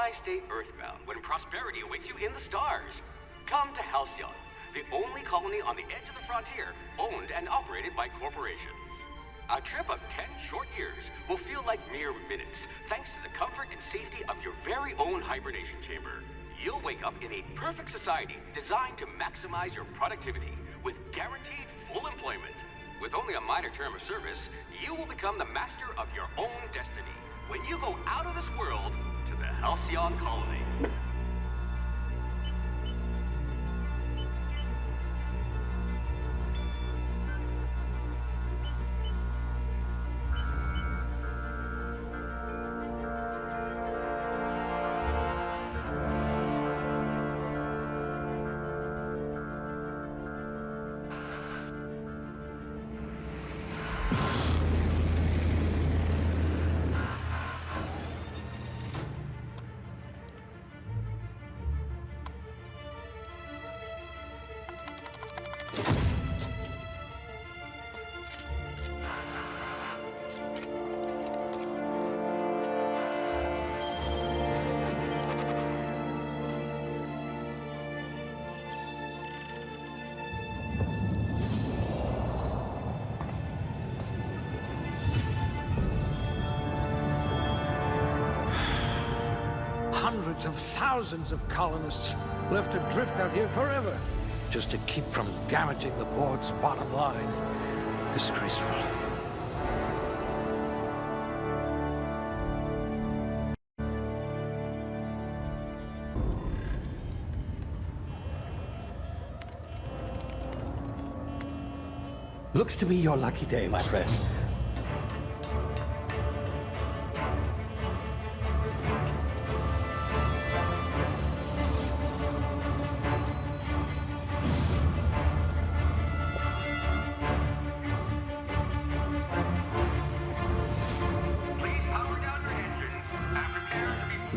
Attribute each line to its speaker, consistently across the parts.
Speaker 1: Why stay earthbound when prosperity awaits you in the stars? Come to Halcyon, the only colony on the edge of the frontier, owned and operated by corporations. A trip of 10 short years will feel like mere minutes, thanks to the comfort and safety of your very own hibernation chamber. You'll wake up in a perfect society designed to maximize your productivity with guaranteed full employment. With only a minor term of service, you will become the master of your own destiny when you go out of this world to the Halcyon colony.
Speaker 2: Hundreds of thousands of colonists left adrift out here forever, just to keep from damaging the board's bottom line. Disgraceful. Looks to be your lucky day, my friend.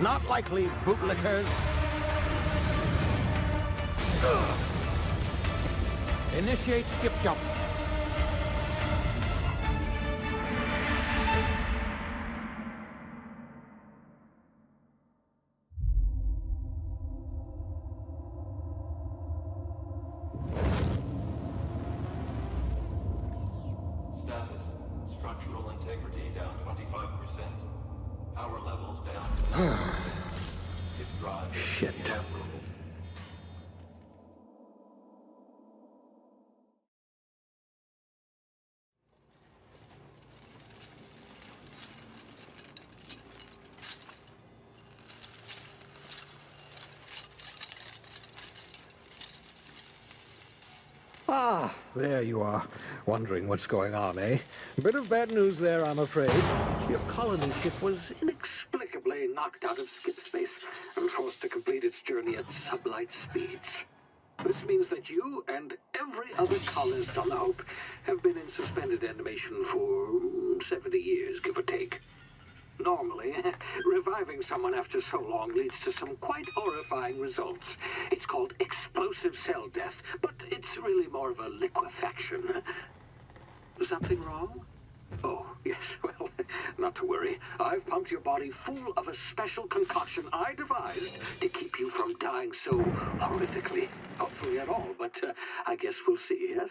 Speaker 2: Not likely, bootlickers. Initiate skip jump.
Speaker 3: Status. Structural integrity down 25%. Power levels down.
Speaker 2: Shit. Ah, there you are. Wondering what's going on, eh? Bit of bad news there, I'm afraid. Your colony ship was inexplicably knocked out of skip space and forced to complete its journey at sublight speeds. This means that you and every other colonist on the Hope have been in suspended animation for 70 years, give or take. Normally, reviving someone after so long leads to some quite horrifying results. It's called explosive cell death, but it's really more of a liquefaction. Something wrong? Oh, yes, well, not to worry. I've pumped your body full of a special concoction I devised to keep you from dying so horrifically. Hopefully at all, but I guess we'll see, yes?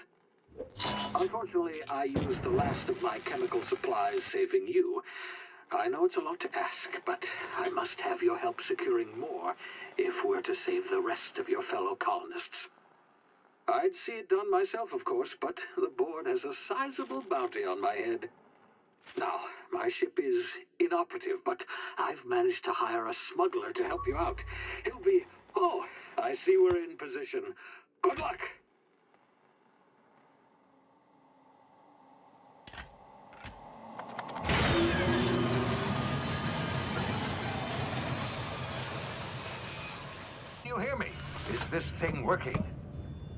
Speaker 2: Unfortunately, I used the last of my chemical supplies saving you. I know it's a lot to ask, but I must have your help securing more if we're to save the rest of your fellow colonists. I'd see it done myself, of course, but the board has a sizable bounty on my head. Now, my ship is inoperative, but I've managed to hire a smuggler to help you out. He'll be... Oh, I see we're in position. Good luck! You hear me? Is this thing working?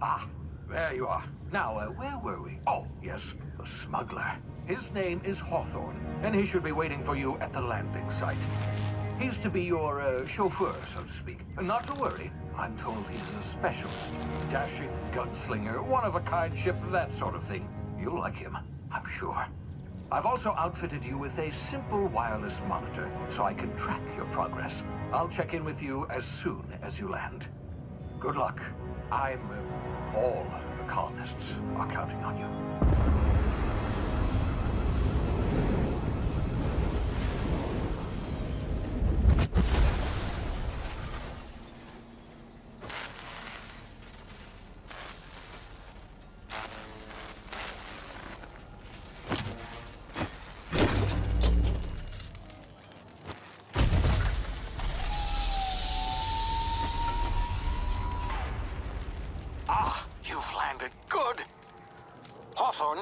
Speaker 2: Ah, there you are. Now, where were we? Oh, yes, the smuggler. His name is Hawthorne, and he should be waiting for you at the landing site. He's to be your chauffeur, so to speak. Not to worry, I'm told he's a specialist. Dashing gunslinger, one-of-a-kind ship, that sort of thing. You'll like him, I'm sure. I've also outfitted you with a simple wireless monitor so I can track your progress. I'll check in with you as soon as you land. Good luck. All the colonists are counting on you.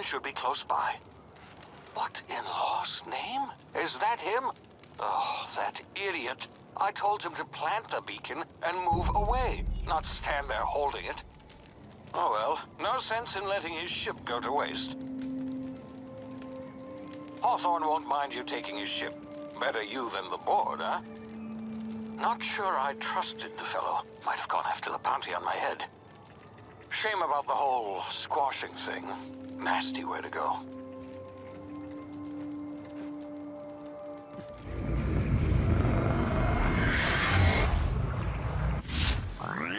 Speaker 4: Should be close by. What in law's name? Is that him? Oh, that idiot. I told him to plant the beacon and move away, not stand there holding it. Oh well, no sense in letting his ship go to waste. Hawthorne won't mind you taking his ship. Better you than the board, huh? Not sure I trusted the fellow. Might have gone after the bounty on my head. Shame about the whole squashing thing. Nasty way to go.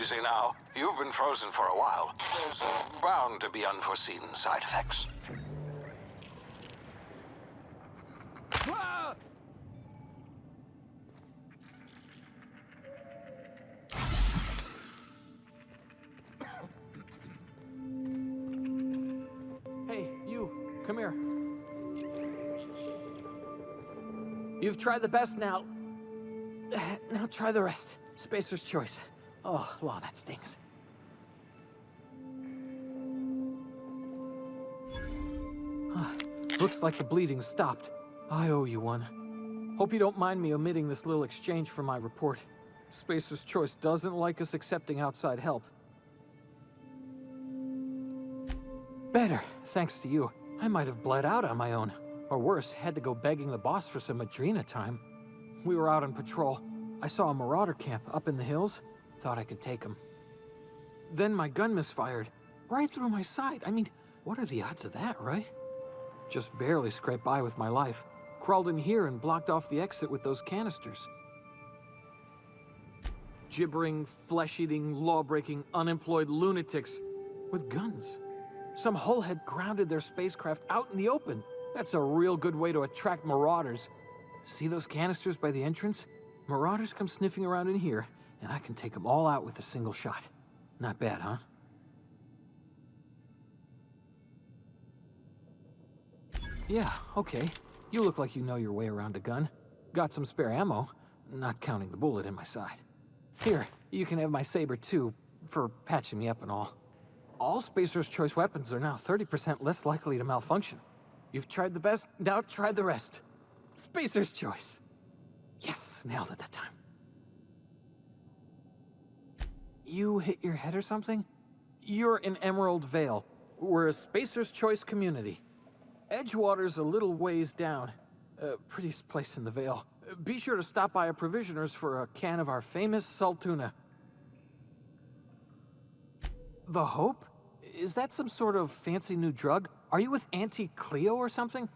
Speaker 4: Easy now. You've been frozen for a while. There's bound to be unforeseen side effects.
Speaker 5: Come here. You've tried the best now. Now try the rest. Spacer's choice. Oh, wow, that stings. Looks like the bleeding stopped. I owe you one. Hope you don't mind me omitting this little exchange from my report. Spacer's choice doesn't like us accepting outside help. Better, thanks to you. I might have bled out on my own. Or worse, had to go begging the boss for some Adrena time. We were out on patrol. I saw a marauder camp up in the hills. Thought I could take him. Then my gun misfired. Right through my side. I mean, what are the odds of that, right? Just barely scraped by with my life. Crawled in here and blocked off the exit with those canisters. Gibbering, flesh-eating, law-breaking, unemployed lunatics with guns. Some hull had grounded their spacecraft out in the open. That's a real good way to attract marauders. See those canisters by the entrance? Marauders come sniffing around in here, and I can take them all out with a single shot. Not bad, huh? Yeah, okay. You look like you know your way around a gun. Got some spare ammo, not counting the bullet in my side. Here, you can have my saber too, for patching me up and all. All Spacer's Choice weapons are now 30% less likely to malfunction. You've tried the best, now try the rest. Spacer's Choice. Yes, nailed it that time. You hit your head or something? You're in Emerald Vale. We're a Spacer's Choice community. Edgewater's a little ways down. Prettiest place in the Vale. Be sure to stop by a provisioner's for a can of our famous salt tuna. The Hope? Is that some sort of fancy new drug? Are you with Auntie Cleo or something?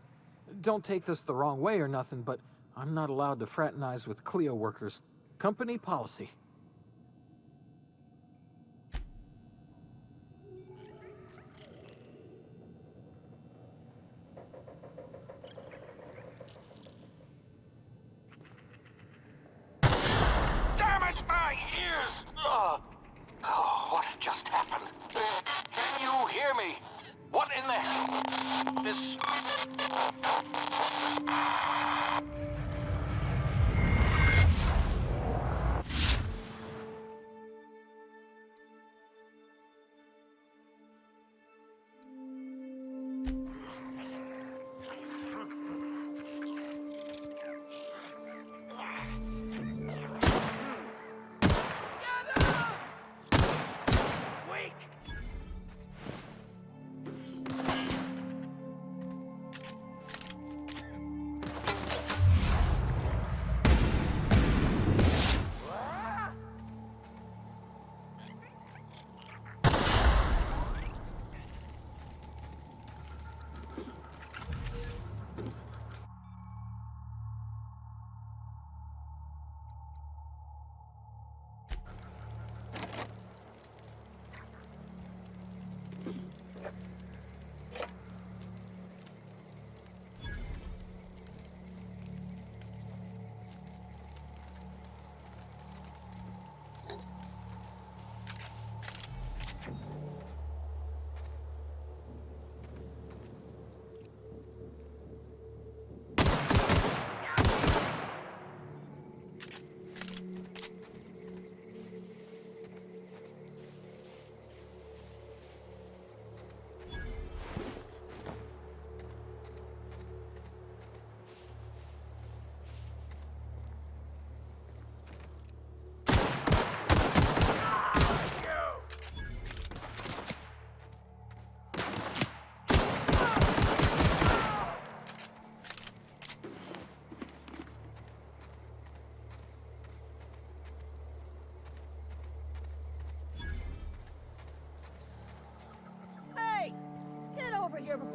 Speaker 5: Don't take this the wrong way or nothing, but I'm not allowed to fraternize with Cleo workers. Company policy.
Speaker 4: Damn it, my ears! Oh, what just happened? Can you hear me? What in the hell? This...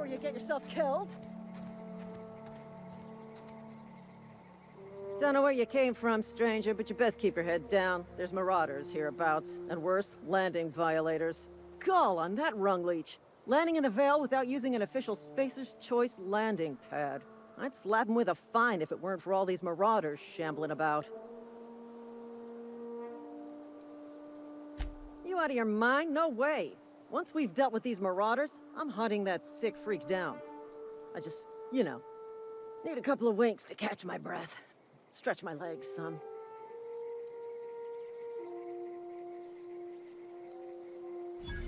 Speaker 6: before you get yourself killed. Don't know where you came from, stranger, but you best keep your head down. There's marauders hereabouts, and worse, landing violators. Gall on that rung leech. Landing in the Vale without using an official Spacer's Choice landing pad. I'd slap him with a fine if it weren't for all these marauders shambling about. You out of your mind? No way. Once we've dealt with these marauders, I'm hunting that sick freak down. I just, you know, need a couple of winks to catch my breath. Stretch my legs some.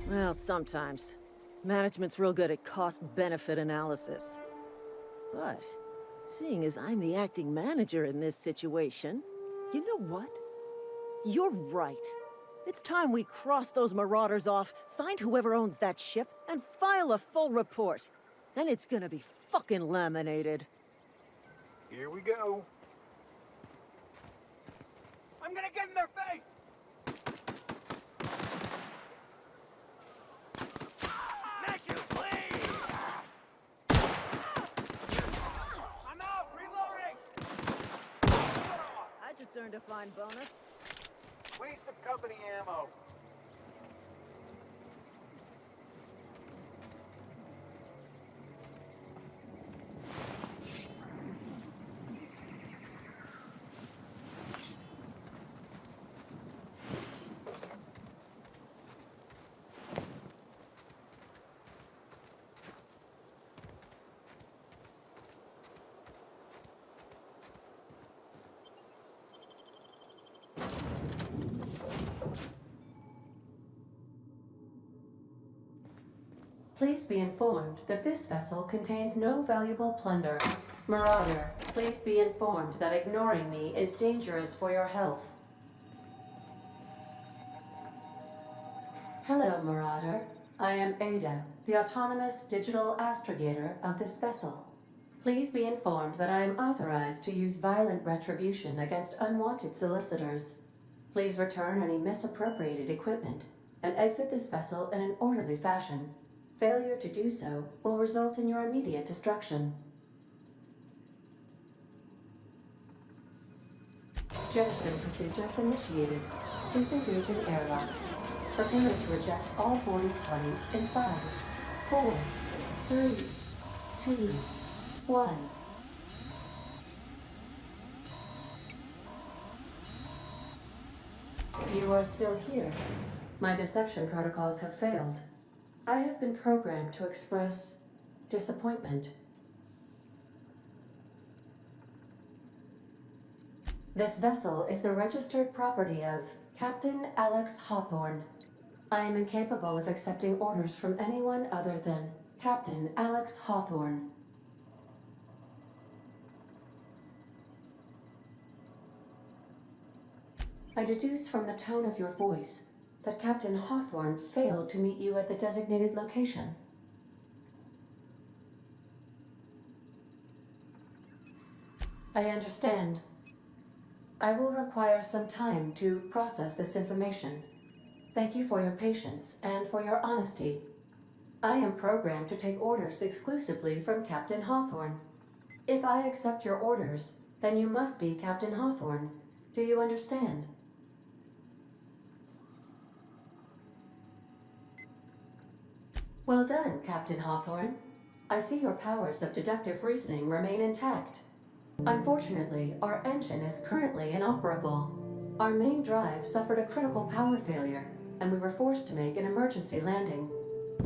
Speaker 6: Well, sometimes. Management's real good at cost-benefit analysis. But, seeing as I'm the acting manager in this situation, you know what? You're right. It's time we cross those marauders off, find whoever owns that ship, and file a full report. Then it's gonna be fucking laminated.
Speaker 7: Here we go. I'm gonna get in their face! Make you bleed! I'm out! Reloading!
Speaker 6: I just earned a fine bonus.
Speaker 7: Waste of company ammo.
Speaker 8: Please be informed that this vessel contains no valuable plunder. Marauder, please be informed that ignoring me is dangerous for your health. Hello, Marauder. I am Ada, the autonomous digital astrogator of this vessel. Please be informed that I am authorized to use violent retribution against unwanted solicitors. Please return any misappropriated equipment and exit this vessel in an orderly fashion. Failure to do so will result in your immediate destruction. Jettison procedures initiated. Disengage in airlocks. Prepare to eject all boarding parties in 5, 4, 3, 2, 1. You are still here. My deception protocols have failed. I have been programmed to express disappointment. This vessel is the registered property of Captain Alex Hawthorne. I am incapable of accepting orders from anyone other than Captain Alex Hawthorne. I deduce from the tone of your voice that Captain Hawthorne failed to meet you at the designated location. I understand. I will require some time to process this information. Thank you for your patience and for your honesty. I am programmed to take orders exclusively from Captain Hawthorne. If I accept your orders, then you must be Captain Hawthorne. Do you understand? Well done, Captain Hawthorne. I see your powers of deductive reasoning remain intact. Unfortunately, our engine is currently inoperable. Our main drive suffered a critical power failure, and we were forced to make an emergency landing.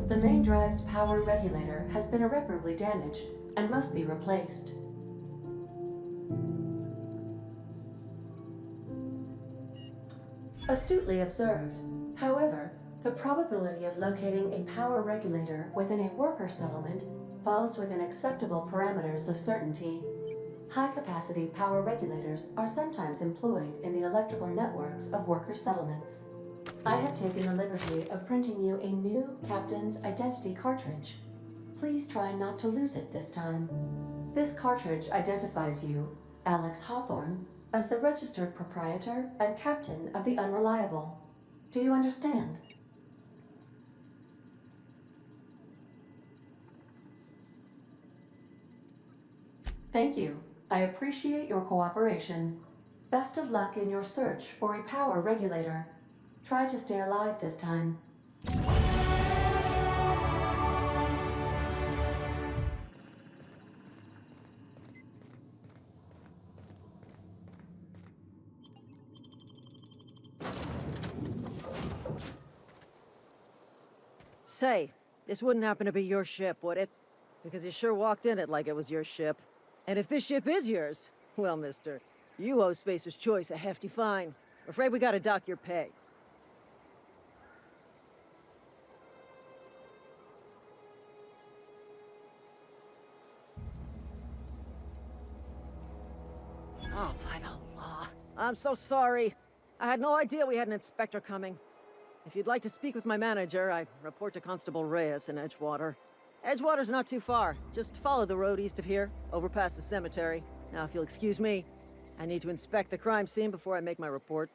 Speaker 8: The main drive's power regulator has been irreparably damaged and must be replaced. Astutely observed. However, the probability of locating a power regulator within a worker settlement falls within acceptable parameters of certainty. High-capacity power regulators are sometimes employed in the electrical networks of worker settlements. I have taken the liberty of printing you a new Captain's Identity cartridge. Please try not to lose it this time. This cartridge identifies you, Alex Hawthorne, as the registered proprietor and captain of the Unreliable. Do you understand? Thank you. I appreciate your cooperation. Best of luck in your search for a power regulator. Try to stay alive this time.
Speaker 6: Say, this wouldn't happen to be your ship, would it? Because you sure walked in it like it was your ship. And if this ship is yours, well, mister, you owe Spacer's Choice a hefty fine. I'm afraid we gotta dock your pay. Oh, by the law. I'm so sorry. I had no idea we had an inspector coming. If you'd like to speak with my manager, I report to Constable Reyes in Edgewater. Edgewater's not too far. Just follow the road east of here, over past the cemetery. Now, if you'll excuse me, I need to inspect the crime scene before I make my report.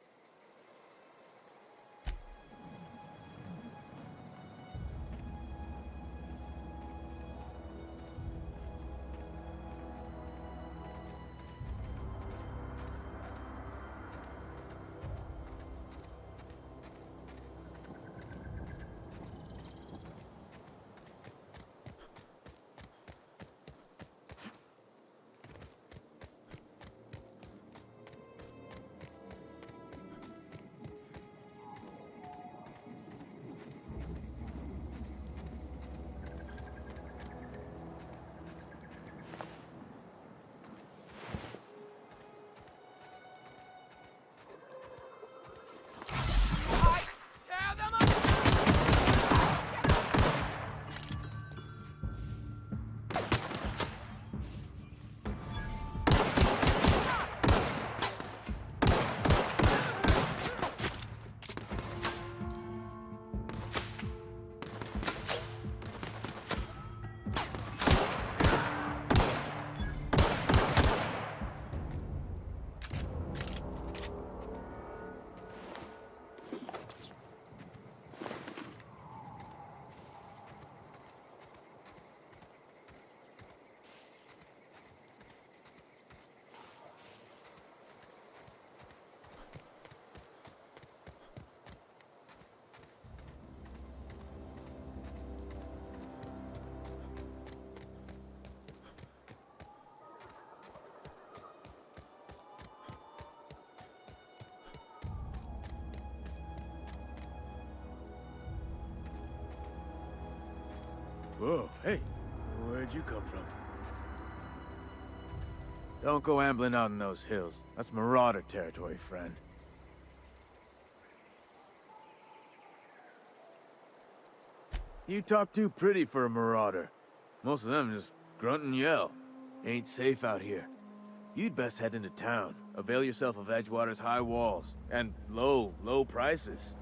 Speaker 9: Whoa, hey, where'd you come from? Don't go ambling out in those hills. That's marauder territory, friend. You talk too pretty for a marauder. Most of them just grunt and yell. Ain't safe out here. You'd best head into town. Avail yourself of Edgewater's high walls and low prices.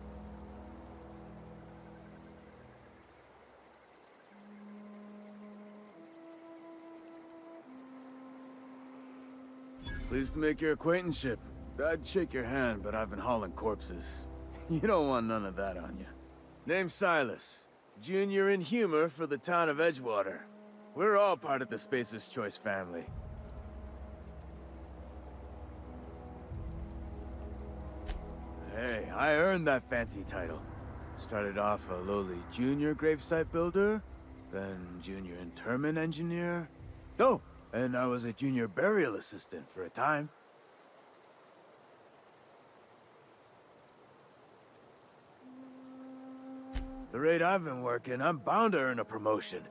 Speaker 9: Pleased to make your acquaintanceship. I'd shake your hand, but I've been hauling corpses. You don't want none of that on you. Name's Silas. Junior in humor for the town of Edgewater. We're all part of the Spacer's Choice family. Hey, I earned that fancy title. Started off a lowly junior gravesite builder, then junior interment engineer. Oh, and I was a junior burial assistant for a time. The rate I've been working, I'm bound to earn a promotion.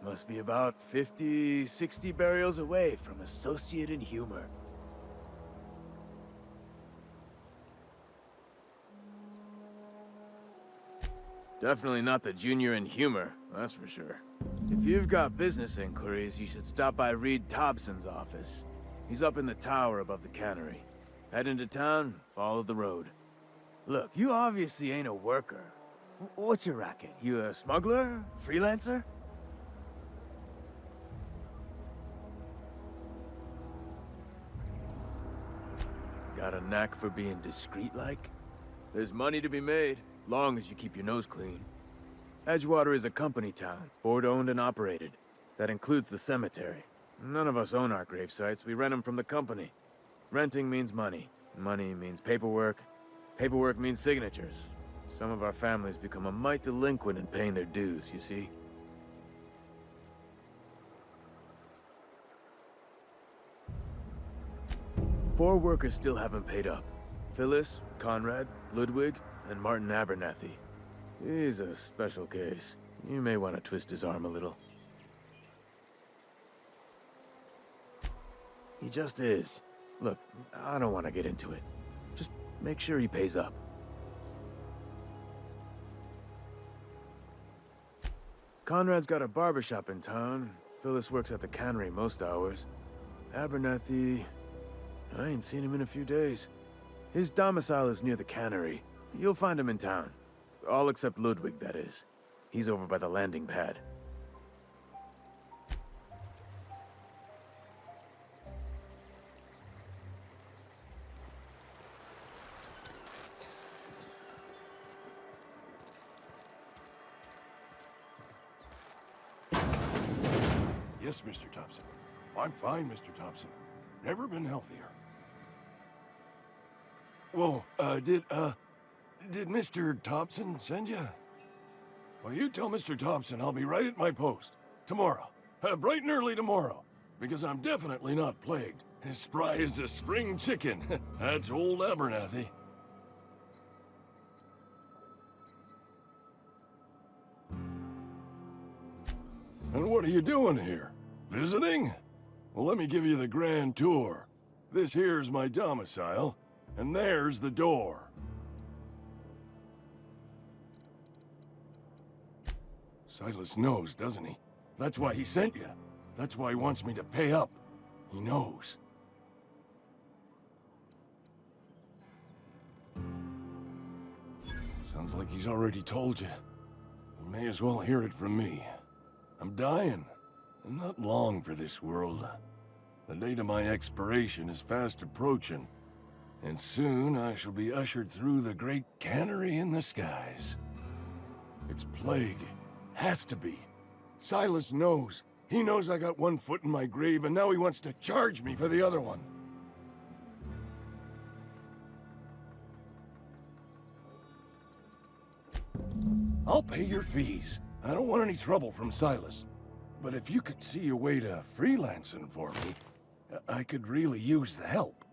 Speaker 9: Must be about 50, 60 burials away from associate in humor. Definitely not the junior in humor, that's for sure. If you've got business inquiries, you should stop by Reed Thompson's office. He's up in the tower above the cannery. Head into town, follow the road. Look, you obviously ain't a worker. What's your racket? You a smuggler? Freelancer? Got a knack for being discreet-like? There's money to be made, long as you keep your nose clean. Edgewater is a company town, board-owned and operated. That includes the cemetery. None of us own our grave sites. We rent them from the company. Renting means money. Money means paperwork. Paperwork means signatures. Some of our families become a mite delinquent in paying their dues, you see? Four workers still haven't paid up. Phyllis, Conrad, Ludwig, and Martin Abernathy. He's a special case. You may want to twist his arm a little. He just is. Look, I don't want to get into it. Just make sure he pays up. Conrad's got a barbershop in town. Phyllis works at the cannery most hours. Abernathy... I ain't seen him in a few days. His domicile is near the cannery. You'll find him in town. All except Ludwig, that is. He's over by the landing pad.
Speaker 10: Yes, Mr. Thompson. I'm fine, Mr. Thompson. Never been healthier. Whoa, did Mr. Thompson send you? Well, you tell Mr. Thompson I'll be right at my post. Tomorrow. Bright and early tomorrow. Because I'm definitely not plagued. As spry as a spring chicken. That's old Abernathy. And what are you doing here? Visiting? Well, let me give you the grand tour. This here's my domicile, and there's the door. Silas knows, doesn't he? That's why he sent you. That's why he wants me to pay up. He knows. Sounds like he's already told you. You may as well hear it from me. I'm dying. I'm not long for this world. The date of my expiration is fast approaching, and soon I shall be ushered through the great cannery in the skies. It's plague. Has to be. Silas knows. He knows I got one foot in my grave, and now he wants to charge me for the other one. I'll pay your fees. I don't want any trouble from Silas. But if you could see a way to freelancing for me, I could really use the help.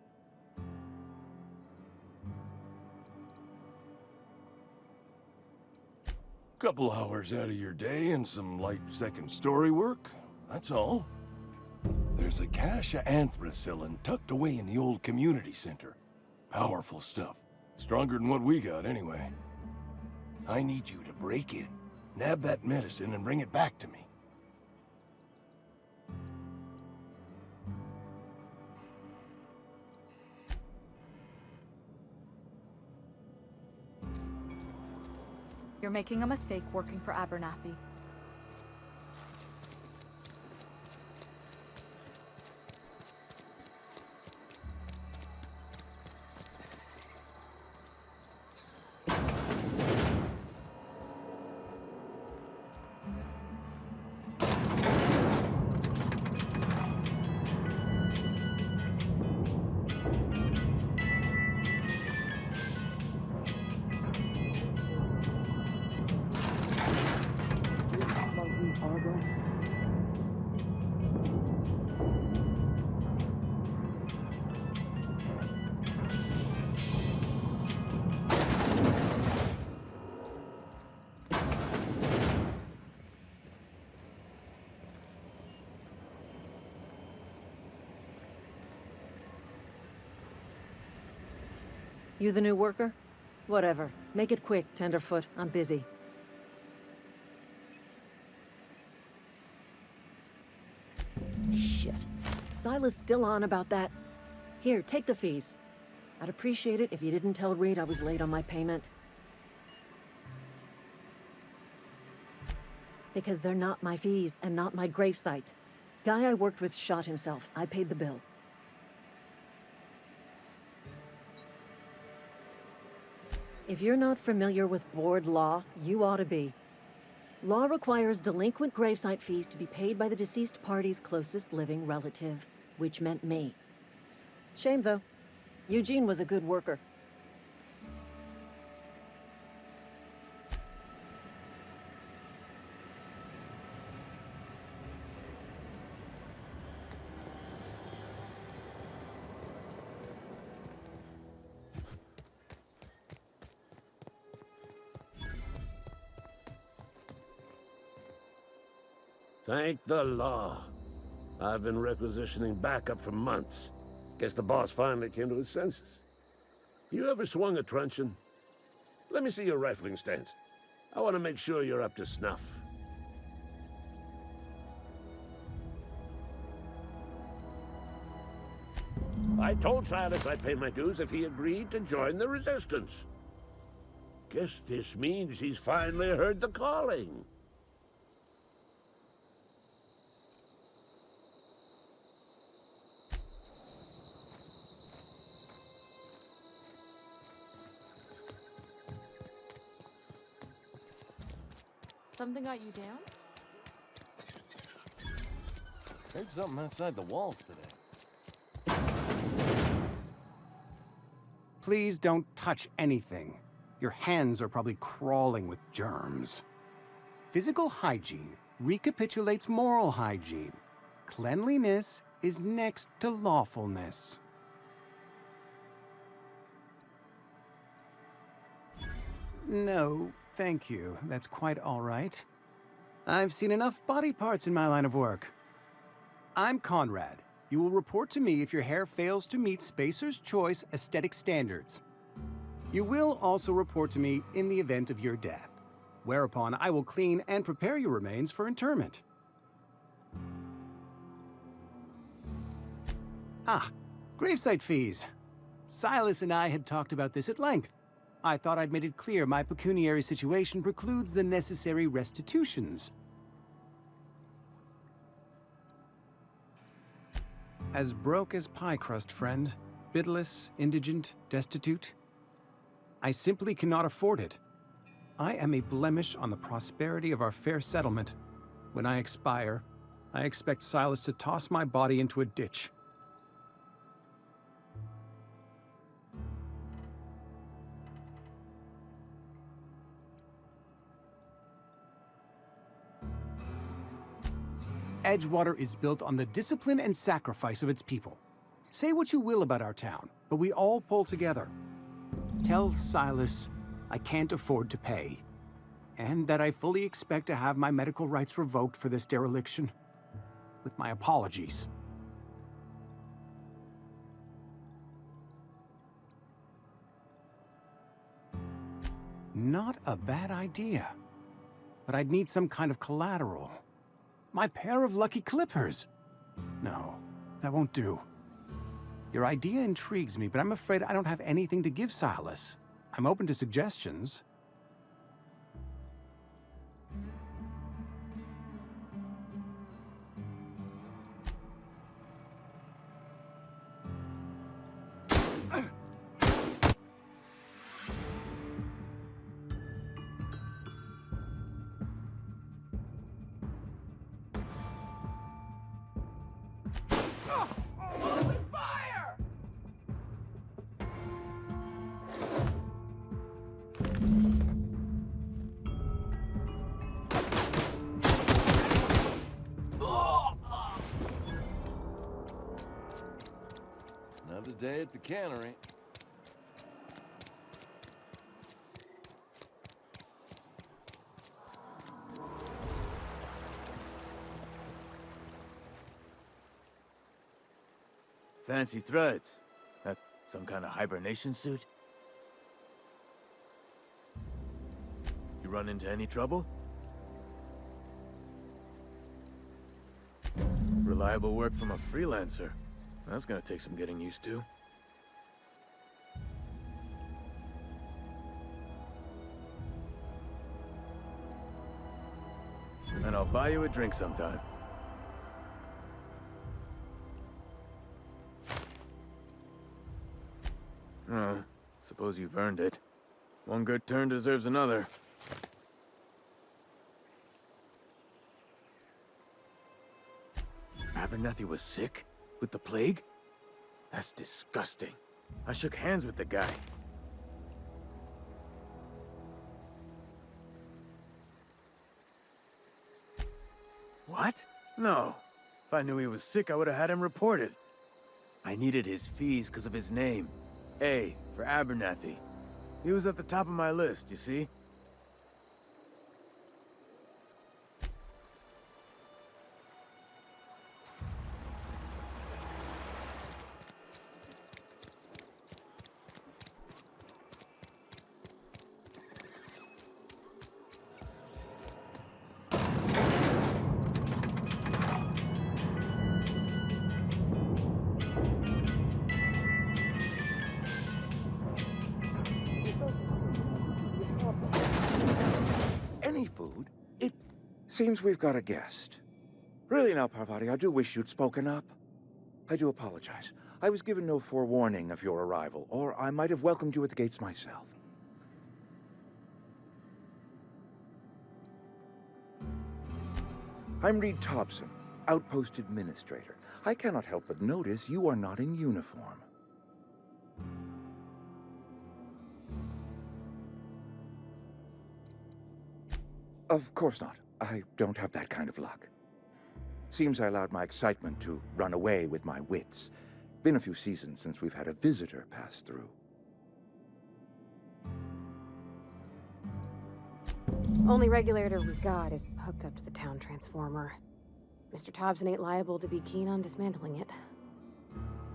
Speaker 10: Couple hours out of your day and some light second story work, that's all. There's a cache of anthracillin tucked away in the old community center. Powerful stuff. Stronger than what we got, anyway. I need you to break in, nab that medicine, and bring it back to me.
Speaker 11: You're making a mistake working for Abernathy.
Speaker 6: You the new worker? Whatever. Make it quick, Tenderfoot. I'm busy. Shit. Silas still on about that. Here, take the fees. I'd appreciate it if you didn't tell Reed I was late on my payment. Because they're not my fees and not my gravesite. Guy I worked with shot himself. I paid the bill. If you're not familiar with board law, you ought to be. Law requires delinquent gravesite fees to be paid by the deceased party's closest living relative, which meant me. Shame, though. Eugene was a good worker.
Speaker 12: Thank the law. I've been requisitioning backup for months. Guess the boss finally came to his senses. You ever swung a truncheon? Let me see your rifling stance. I want to make sure you're up to snuff. I told Silas I'd pay my dues if he agreed to join the resistance. Guess this means he's finally heard the calling.
Speaker 11: Something got you down?
Speaker 10: Heard something outside the walls today.
Speaker 13: Please don't touch anything. Your hands are probably crawling with germs. Physical hygiene recapitulates moral hygiene. Cleanliness is next to lawfulness. No, thank you. That's quite all right. I've seen enough body parts in my line of work. I'm Conrad. You will report to me if your hair fails to meet Spacer's Choice aesthetic standards. You will also report to me in the event of your death, whereupon I will clean and prepare your remains for interment. Ah, gravesite fees. Silas and I had talked about this at length. I thought I'd made it clear my pecuniary situation precludes the necessary restitutions. As broke as pie crust, friend. Bidless, indigent, destitute. I simply cannot afford it. I am a blemish on the prosperity of our fair settlement. When I expire, I expect Silas to toss my body into a ditch. Edgewater is built on the discipline and sacrifice of its people. Say what you will about our town, but we all pull together. Tell Silas I can't afford to pay, and that I fully expect to have my medical rights revoked for this dereliction. With my apologies. Not a bad idea, but I'd need some kind of collateral. My pair of lucky clippers! No, that won't do. Your idea intrigues me, but I'm afraid I don't have anything to give Silas. I'm open to suggestions.
Speaker 7: Fire!
Speaker 10: Another day at the cannery.
Speaker 9: Fancy threads. That some kind of hibernation suit? You run into any trouble? Reliable work from a freelancer. That's gonna take some getting used to. And I'll buy you a drink sometime. Suppose you've earned it. One good turn deserves another. Abernathy was sick? With the plague? That's disgusting. I shook hands with the guy. What? No. If I knew he was sick, I would have had him reported. I needed his fees because of his name. A, for Abernathy. He was at the top of my list, you see?
Speaker 14: Any food? It seems we've got a guest. Really now, Parvati, I do wish you'd spoken up. I do apologize. I was given no forewarning of your arrival, or I might have welcomed you at the gates myself. I'm Reed Thompson, Outpost Administrator. I cannot help but notice you are not in uniform. Of course not. I don't have that kind of luck. Seems I allowed my excitement to run away with my wits. Been a few seasons since we've had a visitor pass through.
Speaker 15: Only regulator we've got is hooked up to the town transformer. Mr. Thompson ain't liable to be keen on dismantling it.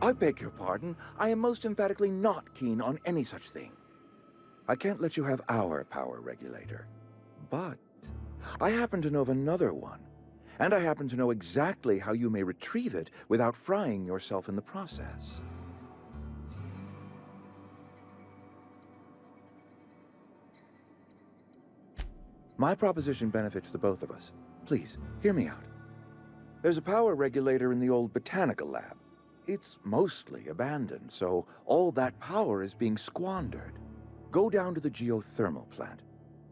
Speaker 14: I beg your pardon. I am most emphatically not keen on any such thing. I can't let you have our power regulator. But I happen to know of another one, and I happen to know exactly how you may retrieve it without frying yourself in the process. My proposition benefits the both of us. Please, hear me out. There's a power regulator in the old botanical lab. It's mostly abandoned, so all that power is being squandered. Go down to the geothermal plant.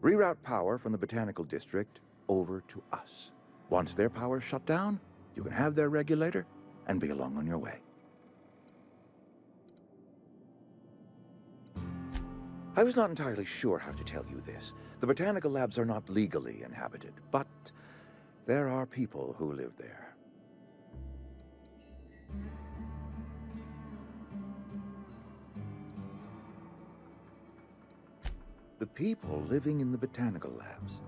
Speaker 14: Reroute power from the botanical district over to us. Once their power's shut down, you can have their regulator and be along on your way. I was not entirely sure how to tell you this. The botanical labs are not legally inhabited, but there are people who live there. The people living in the botanical labs,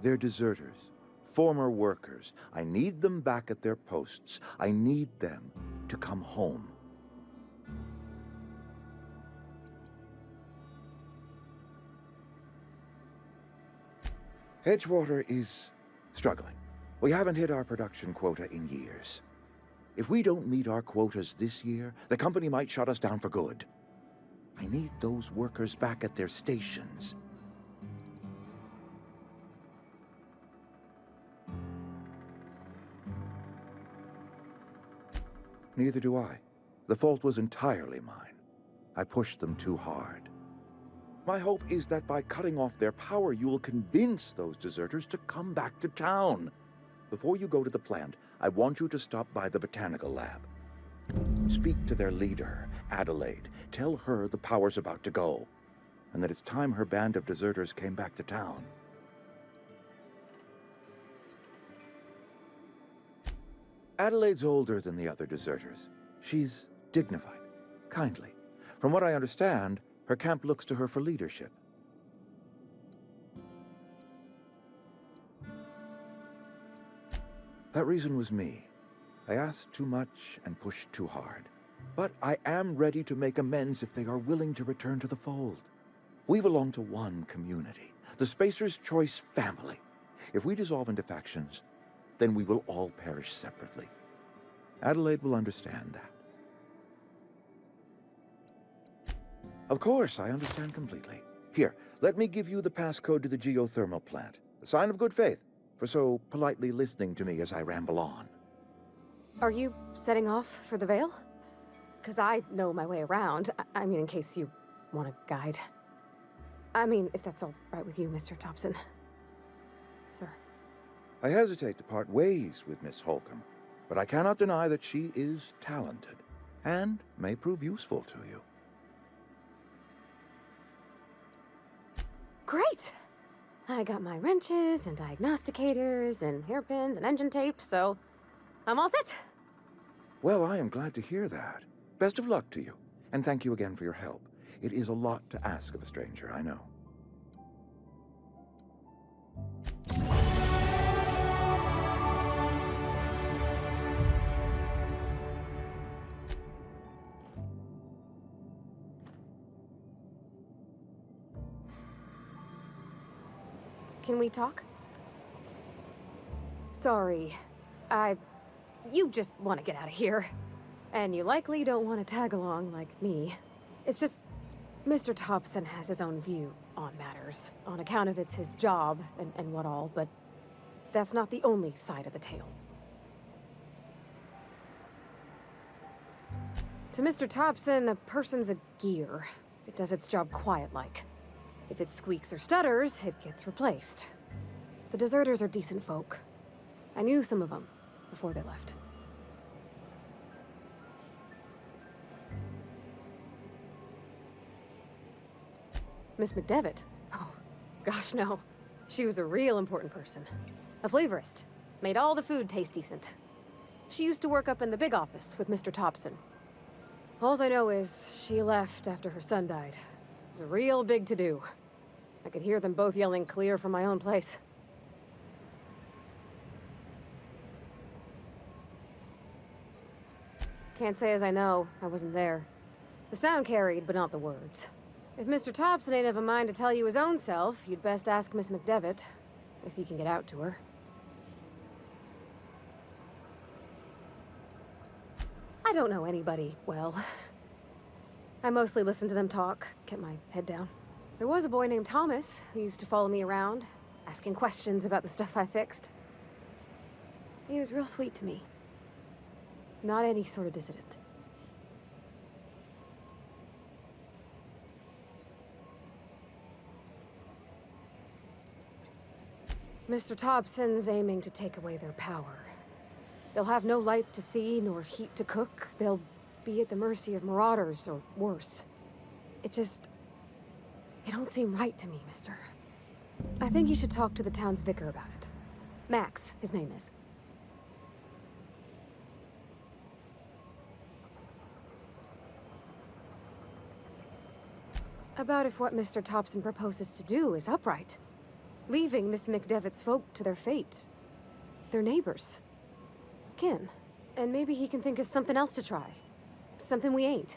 Speaker 14: they're deserters, former workers. I need them back at their posts. I need them to come home. Edgewater is struggling. We haven't hit our production quota in years. If we don't meet our quotas this year, the company might shut us down for good. I need those workers back at their stations. Neither do I. The fault was entirely mine. I pushed them too hard. My hope is that by cutting off their power, you will convince those deserters to come back to town. Before you go to the plant, I want you to stop by the botanical lab. Speak to their leader, Adelaide. Tell her the power's about to go, and that it's time her band of deserters came back to town. Adelaide's older than the other deserters. She's dignified, kindly. From what I understand, her camp looks to her for leadership. That reason was me. I asked too much and pushed too hard. But I am ready to make amends if they are willing to return to the fold. We belong to one community, the Spacer's Choice family. If we dissolve into factions, then we will all perish separately. Adelaide will understand that. Of course, I understand completely. Here, let me give you the passcode to the geothermal plant. A sign of good faith, for so politely listening to me as I ramble on.
Speaker 15: Are you setting off for the Vale? Because I know my way around. I mean, in case you want a guide. I mean, if that's all right with you, Mr. Thompson. Sir.
Speaker 14: I hesitate to part ways with Miss Holcomb. but I cannot deny that she is talented and may prove useful to you.
Speaker 15: Great! I got my wrenches and diagnosticators and hairpins and engine tape, so I'm all set.
Speaker 14: Well, I am glad to hear that. Best of luck to you, and thank you again for your help. It is a lot to ask of a stranger, I know.
Speaker 15: Can we talk? Sorry. You just want to get out of here. And you likely don't want to tag along like me. It's just, Mr. Thompson has his own view on matters, on account of it's his job and what all, but that's not the only side of the tale. To Mr. Thompson, a person's a gear. It does its job quiet-like. If it squeaks or stutters, it gets replaced. The deserters are decent folk. I knew some of them before they left. Miss McDevitt? Oh, gosh, no. She was a real important person. A flavorist. Made all the food taste decent. She used to work up in the big office with Mr. Thompson. All I know is she left after her son died. It was a real big to-do. I could hear them both yelling clear from my own place. Can't say as I know. I wasn't there. The sound carried, but not the words. If Mr. Thompson ain't of a mind to tell you his own self, you'd best ask Miss McDevitt, if you can get out to her. I don't know anybody well. I mostly listen to them talk, kept my head down. There was a boy named Thomas who used to follow me around, asking questions about the stuff I fixed. He was real sweet to me. Not any sort of dissident. Mr. Thompson's aiming to take away their power. They'll have no lights to see, nor heat to cook. They'll be at the mercy of marauders, or worse. It don't seem right to me, mister. I think you should talk to the town's vicar about it. Max, his name is. About if what Mr. Thompson proposes to do is upright. Leaving Miss McDevitt's folk to their fate. Their neighbors. Kin. And maybe he can think of something else to try. Something we ain't.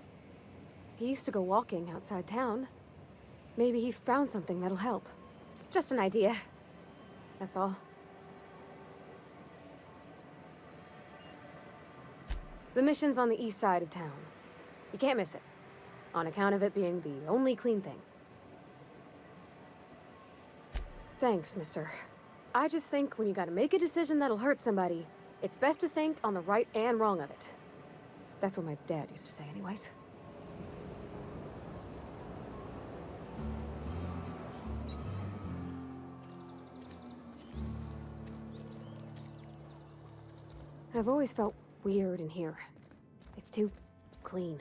Speaker 15: He used to go walking outside town. Maybe he found something that'll help. It's just an idea. That's all. The mission's on the east side of town. You can't miss it. On account of it being the only clean thing. Thanks, mister. I just think when you gotta make a decision that'll hurt somebody, it's best to think on the right and wrong of it. That's what my dad used to say anyways. I've always felt weird in here. It's too clean.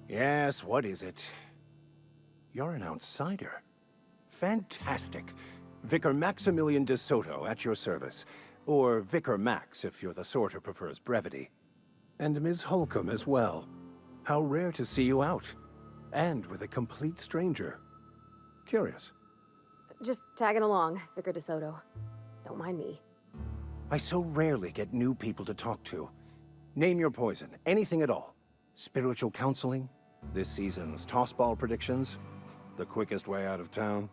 Speaker 16: Yes, what is it? You're an outsider. Fantastic. Vicar Maximilian de Soto at your service. Or Vicar Max, if you're the sort who prefers brevity. And Ms. Holcomb as well. How rare to see you out. And with a complete stranger. Curious.
Speaker 15: Just tagging along, Vicar de Soto. Don't mind me.
Speaker 16: I so rarely get new people to talk to. Name your poison, anything at all. Spiritual counseling? This season's tossball predictions? The quickest way out of town?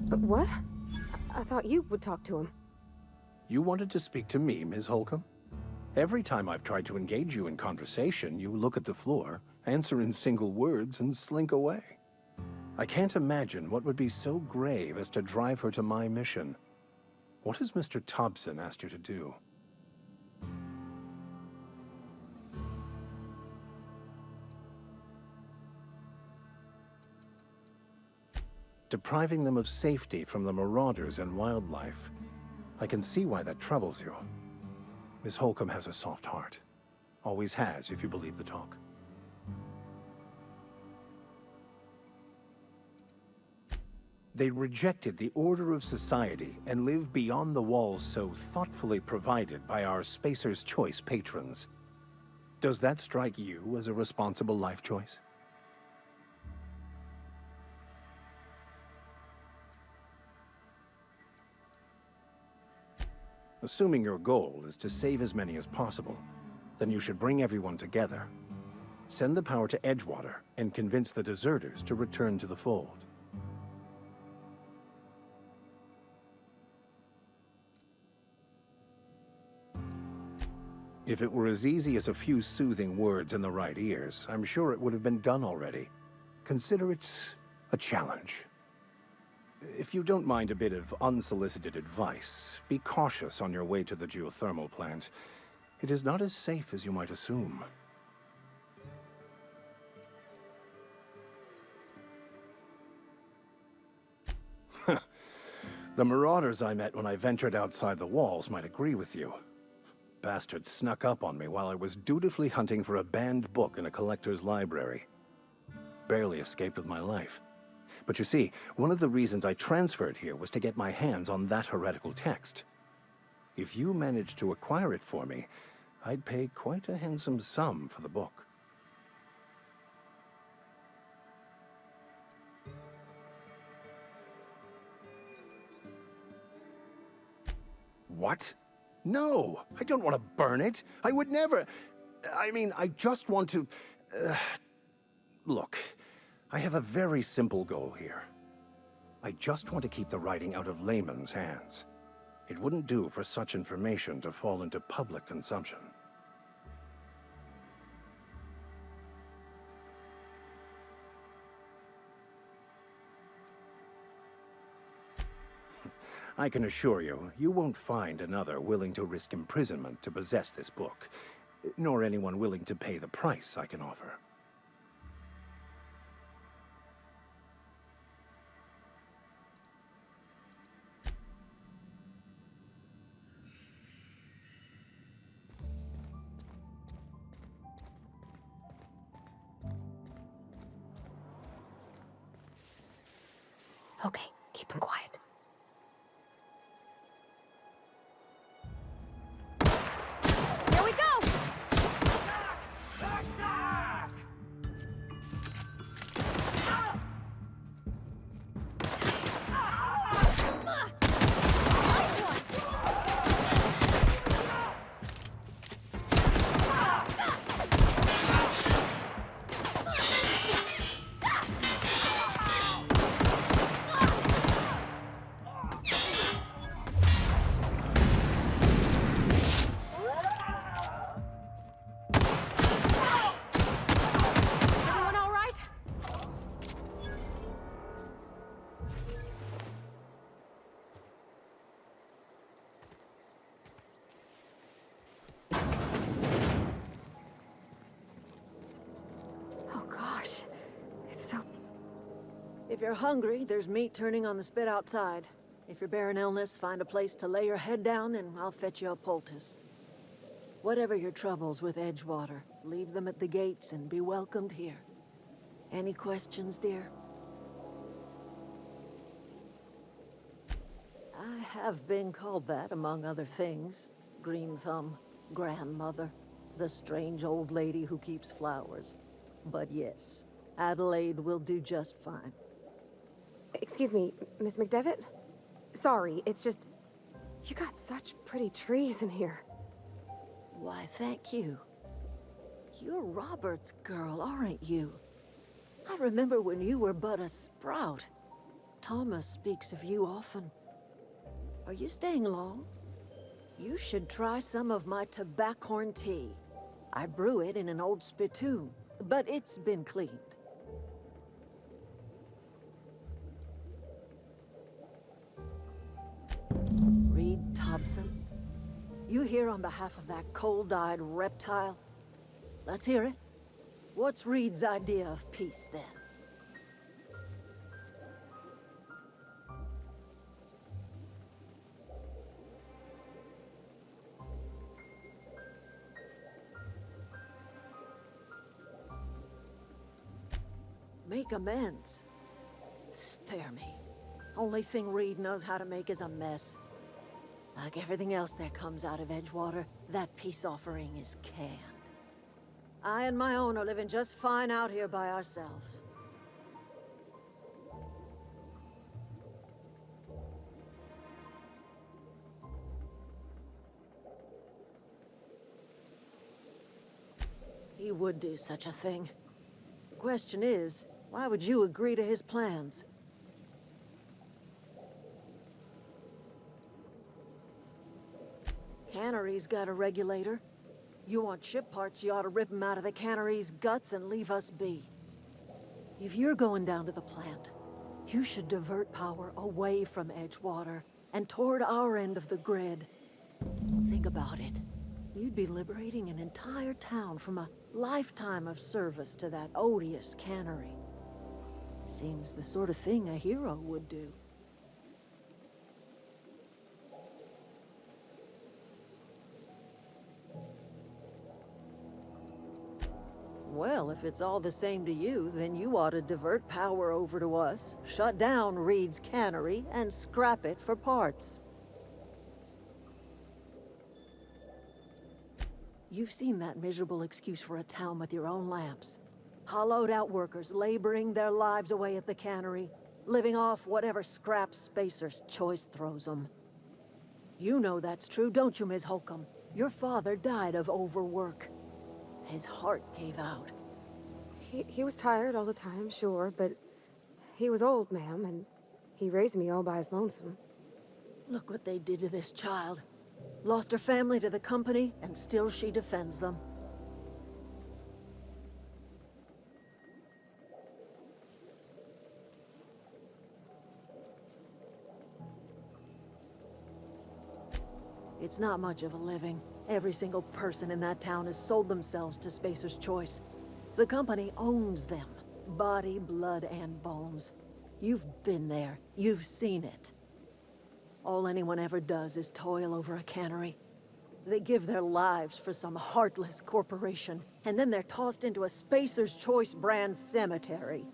Speaker 15: What? I thought you would talk to him.
Speaker 16: You wanted to speak to me, Ms. Holcomb? Every time I've tried to engage you in conversation, you look at the floor, answer in single words, and slink away. I can't imagine what would be so grave as to drive her to my mission. What has Mr. Thompson asked you to do? depriving them of safety from the marauders and wildlife. I can see why that troubles you. Miss Holcomb has a soft heart. Always has, if you believe the talk. They rejected the order of society and live beyond the walls so thoughtfully provided by our Spacer's Choice patrons. Does that strike you as a responsible life choice? Assuming your goal is to save as many as possible, then you should bring everyone together. Send the power to Edgewater and convince the deserters to return to the fold. If it were as easy as a few soothing words in the right ears, I'm sure it would have been done already. Consider it a challenge. If you don't mind a bit of unsolicited advice, be cautious on your way to the geothermal plant. It is not as safe as you might assume. The marauders I met when I ventured outside the walls might agree with you. Bastards snuck up on me while I was dutifully hunting for a banned book in a collector's library. Barely escaped with my life. But you see, one of the reasons I transferred here was to get my hands on that heretical text. If you managed to acquire it for me, I'd pay quite a handsome sum for the book. What? No, I don't want to burn it. I would never... I mean, I just want to... Look, I have a very simple goal here. I just want to keep the writing out of layman's hands. It wouldn't do for such information to fall into public consumption. I can assure you, you won't find another willing to risk imprisonment to possess this book, nor anyone willing to pay the price I can offer.
Speaker 15: Okay, keep him quiet. Here we go! Everyone all right? Oh gosh, it's so...
Speaker 6: If you're hungry, there's meat turning on the spit outside. If you're bearing illness, find a place to lay your head down and I'll fetch you a poultice. Whatever your troubles with Edgewater, leave them at the gates and be welcomed here. Any questions, dear? I have been called that, among other things. Green Thumb, grandmother, the strange old lady who keeps flowers. But yes, Adelaide will do just fine.
Speaker 15: Excuse me, Miss McDevitt? Sorry, it's just... You got such pretty trees in here.
Speaker 6: Why, thank you. You're Robert's girl, aren't you? I remember when you were but a sprout. Thomas speaks of you often. Are you staying long? You should try some of my tobaccorn tea. I brew it in an old spittoon, but it's been cleaned. Reed Thompson? You here on behalf of that cold-eyed reptile? Let's hear it. What's Reed's idea of peace, then? Make amends. Spare me. Only thing Reed knows how to make is a mess. Like everything else that comes out of Edgewater, that peace offering is canned. I and my own are living just fine out here by ourselves. He would do such a thing. The question is, why would you agree to his plans? Cannery's got a regulator. You want ship parts, you ought to rip him out of the cannery's guts and leave us be. If you're going down to the plant, you should divert power away from Edgewater and toward our end of the grid. Think about it. You'd be liberating an entire town from a lifetime of service to that odious cannery. Seems the sort of thing a hero would do. Well, if it's all the same to you, then you ought to divert power over to us, shut down Reed's cannery, and scrap it for parts. You've seen that miserable excuse for a town with your own lamps. Hollowed-out workers laboring their lives away at the cannery, living off whatever scrap Spacer's choice throws them. You know that's true, don't you, Ms. Holcomb? Your father died of overwork. His heart gave out.
Speaker 15: He was tired all the time, sure, but he was old, ma'am, and he raised me all by his lonesome.
Speaker 6: Look what they did to this child. Lost her family to the company, and still she defends them. It's not much of a living. Every single person in that town has sold themselves to Spacer's Choice. The company owns them. Body, blood, and bones. You've been there. You've seen it. All anyone ever does is toil over a cannery. They give their lives for some heartless corporation, and then they're tossed into a Spacer's Choice brand cemetery.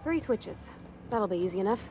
Speaker 15: Three switches. That'll be easy enough.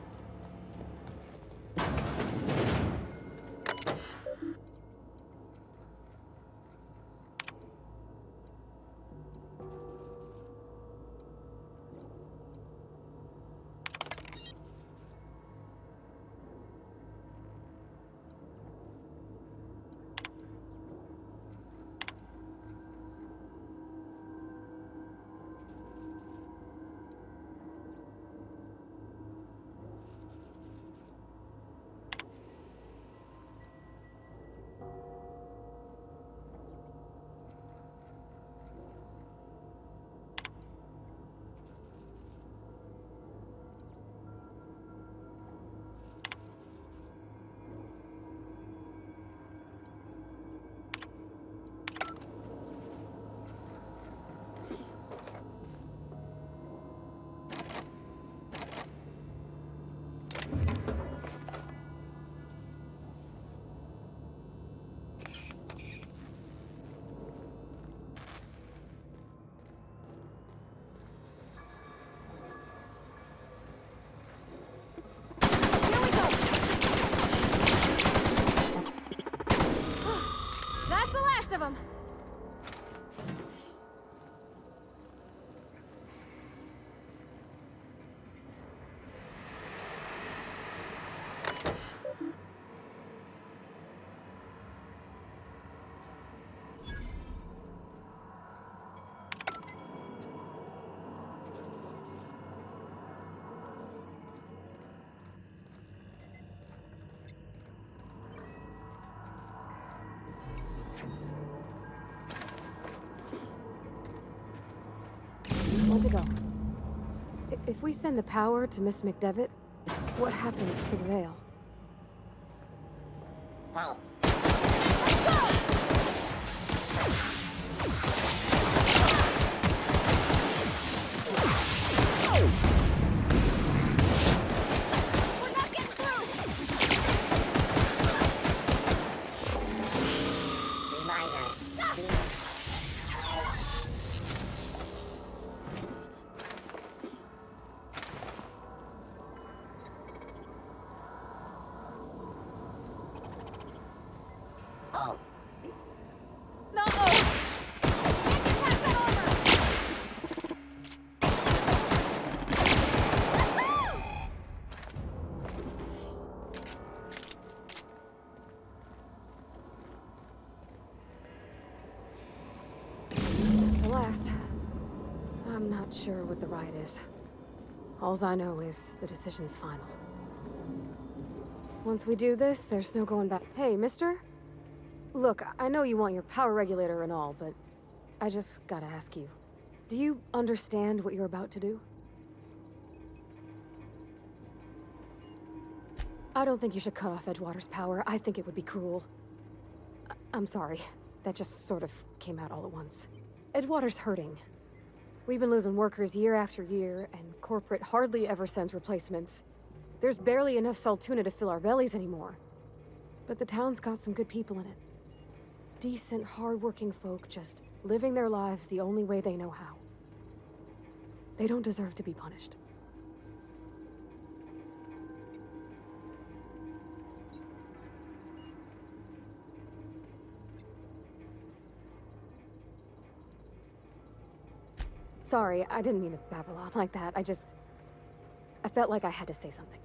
Speaker 15: Of them. Want to go. If we send the power to Miss McDevitt, what happens to the veil?
Speaker 17: Well.
Speaker 15: I'm not sure what the right is. Alls I know is the decision's final. Once we do this, there's no going back. Hey, mister? Look, I know you want your power regulator and all, but I just gotta ask you. Do you understand what you're about to do? I don't think you should cut off Edgewater's power. I think it would be cruel. I'm sorry. That just sort of came out all at once. Edgewater's hurting. We've been losing workers year after year, and corporate hardly ever sends replacements. There's barely enough Saltuna to fill our bellies anymore. But the town's got some good people in it. Decent, hard-working folk just living their lives the only way they know how. They don't deserve to be punished. Sorry, I didn't mean to babble on like that. I felt like I had to say something.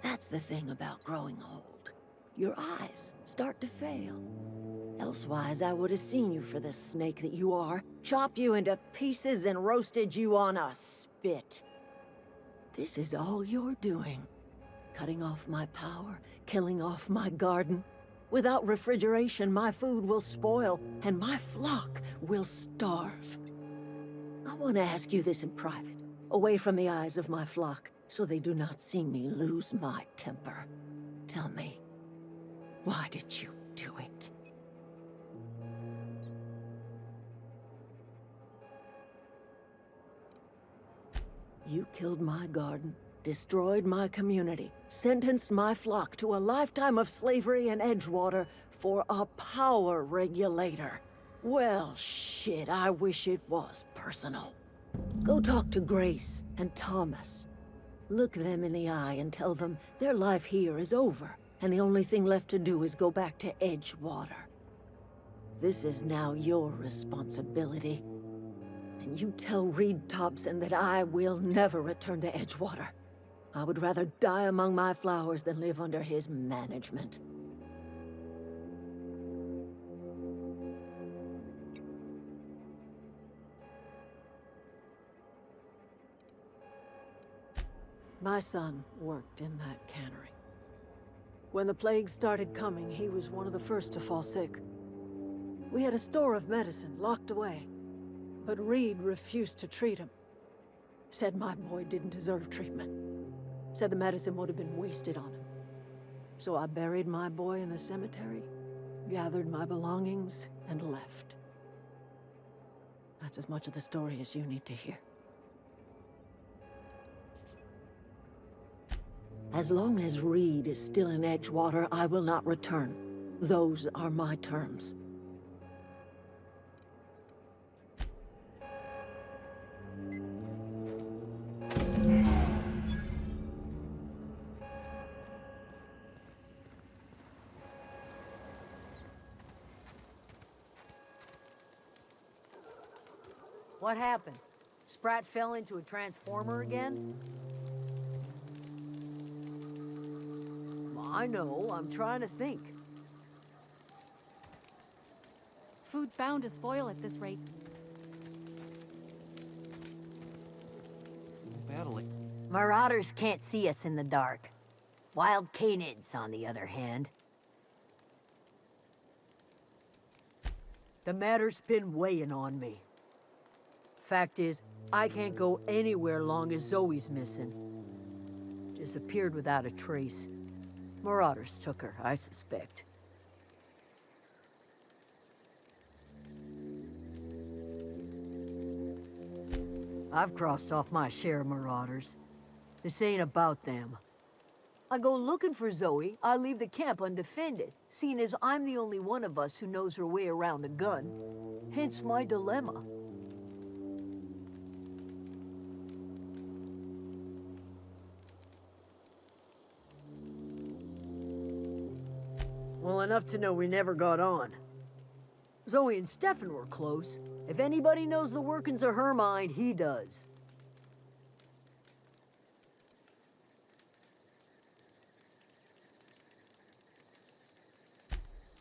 Speaker 6: That's the thing about growing old. Your eyes start to fail. Elsewise, I would have seen you for the snake that you are, chopped you into pieces and roasted you on a spit. This is all you're doing. Cutting off my power, killing off my garden. Without refrigeration, my food will spoil, and my flock will starve. I want to ask you this in private, away from the eyes of my flock, so they do not see me lose my temper. Tell me, why did you do it? You killed my garden, destroyed my community, sentenced my flock to a lifetime of slavery in Edgewater for a power regulator. Well, shit, I wish it was personal. Go talk to Grace and Thomas. Look them in the eye and tell them their life here is over, and the only thing left to do is go back to Edgewater. This is now your responsibility. And you tell Reed Thompson that I will never return to Edgewater. I would rather die among my flowers than live under his management. My son worked in that cannery. When the plague started coming, he was one of the first to fall sick. We had a store of medicine locked away, but Reed refused to treat him. Said my boy didn't deserve treatment. Said the medicine would have been wasted on him. So I buried my boy in the cemetery, gathered my belongings, and left. That's as much of the story as you need to hear. As long as Reed is still in Edgewater, I will not return. Those are my terms.
Speaker 17: What happened? Sprat fell into a transformer again? I know, I'm trying to think.
Speaker 11: Food's bound to spoil at this rate.
Speaker 13: Battling.
Speaker 17: Marauders can't see us in the dark. Wild canids, on the other hand. The matter's been weighing on me. Fact is, I can't go anywhere long as Zoe's missing. Disappeared without a trace. Marauders took her, I suspect. I've crossed off my share of marauders. This ain't about them. I go looking for Zoe, I leave the camp undefended, seeing as I'm the only one of us who knows her way around a gun. Hence my dilemma. Well, enough to know we never got on. Zoe and Stefan were close. If anybody knows the workings of her mind, he does.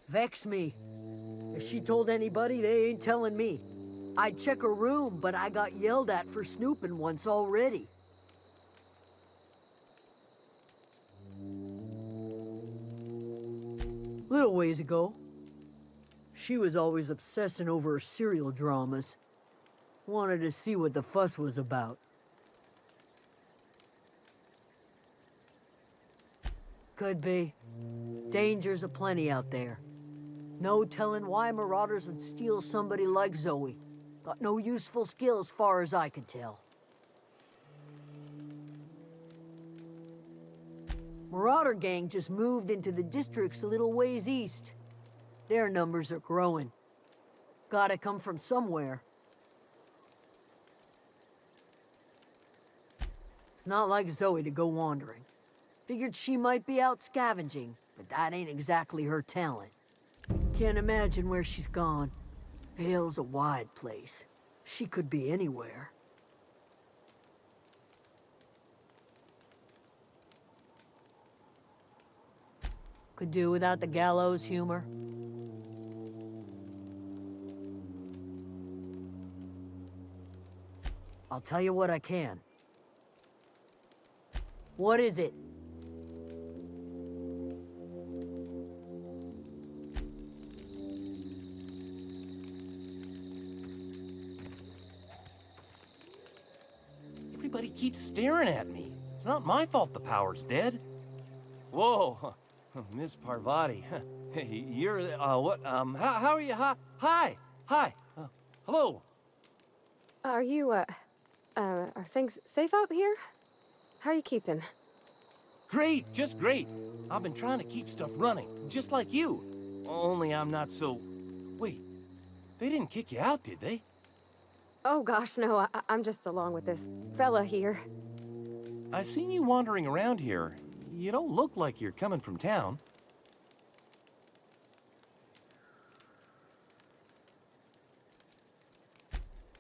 Speaker 17: Vex me. If she told anybody, they ain't telling me. I'd check her room, but I got yelled at for snooping once already. Little ways ago, she was always obsessing over her serial dramas. Wanted to see what the fuss was about. Could be. Dangers aplenty out there. No telling why marauders would steal somebody like Zoe. Got no useful skills far as I could tell. Marauder gang just moved into the districts a little ways east. Their numbers are growing. Gotta come from somewhere. It's not like Zoe to go wandering. Figured she might be out scavenging, but that ain't exactly her talent. Can't imagine where she's gone. Vale's a wide place. She could be anywhere. Could do without the gallows humor. I'll tell you what I can. What is it?
Speaker 18: Everybody keeps staring at me. It's not my fault the power's dead. Whoa, Miss Parvati. You're, what, how are you? Hi, hello.
Speaker 15: Are you, are things safe out here? How are you keeping?
Speaker 18: Great, just great. I've been trying to keep stuff running, just like you. Only I'm not so... Wait, they didn't kick you out, did they?
Speaker 15: Oh gosh, no, I'm just along with this fella here.
Speaker 18: I seen you wandering around here. You don't look like you're coming from town.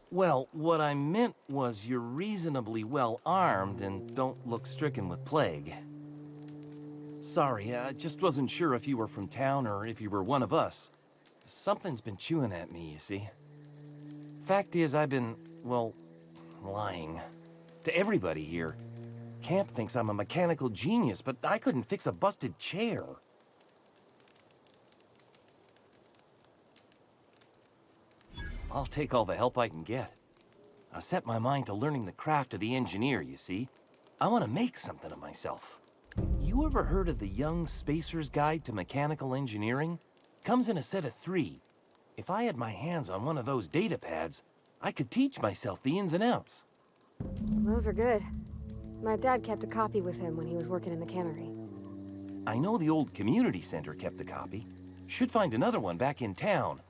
Speaker 18: Well, what I meant was you're reasonably well armed and don't look stricken with plague. Sorry, I just wasn't sure if you were from town or if you were one of us. Something's been chewing at me, you see. Fact is, I've been, well, lying. To everybody here. Camp thinks I'm a mechanical genius, but I couldn't fix a busted chair. I'll take all the help I can get. I set my mind to learning the craft of the engineer, you see. I want to make something of myself. You ever heard of the Young Spacer's Guide to Mechanical Engineering? Comes in a set of 3. If I had my hands on one of those data pads, I could teach myself the ins and outs.
Speaker 15: Those are good. My dad kept a copy with him when he was working in the cannery.
Speaker 18: I know the old community center kept a copy. Should find another one back in town.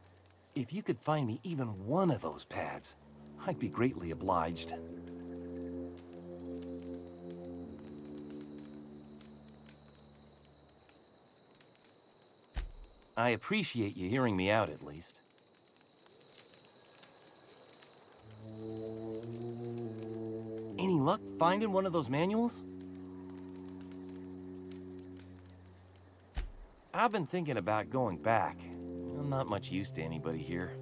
Speaker 18: If you could find me even one of those pads, I'd be greatly obliged. I appreciate you hearing me out, at least. Any luck finding one of those manuals? I've been thinking about going back. I'm not much use to anybody here.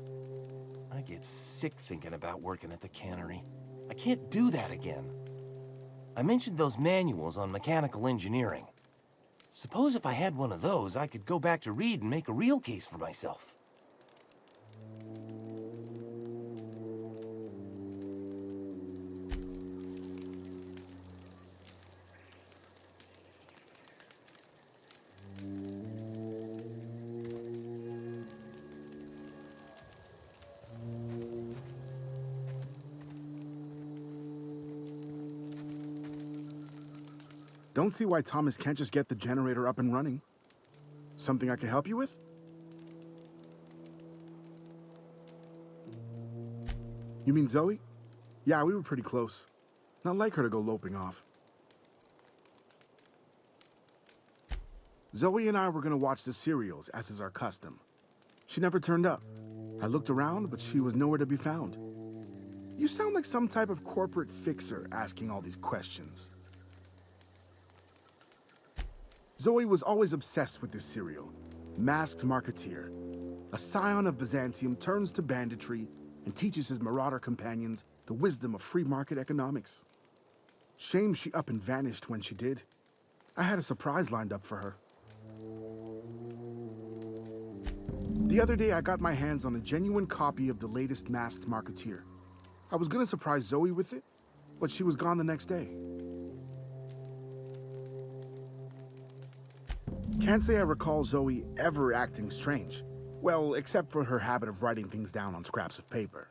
Speaker 18: I get sick thinking about working at the cannery. I can't do that again. I mentioned those manuals on mechanical engineering. Suppose if I had one of those, I could go back to read and make a real case for myself.
Speaker 19: Don't see why Thomas can't just get the generator up and running. Something I can help you with? You mean Zoe? Yeah, we were pretty close. Not like her to go loping off. Zoe and I were gonna watch the serials, as is our custom. She never turned up. I looked around, but she was nowhere to be found. You sound like some type of corporate fixer asking all these questions. Zoe was always obsessed with this serial, Masked Marketeer. A scion of Byzantium turns to banditry and teaches his marauder companions the wisdom of free market economics. Shame she up and vanished when she did. I had a surprise lined up for her. The other day I got my hands on a genuine copy of the latest Masked Marketeer. I was gonna surprise Zoe with it, but she was gone the next day. Can't say I recall Zoe ever acting strange. Well, except for her habit of writing things down on scraps of paper.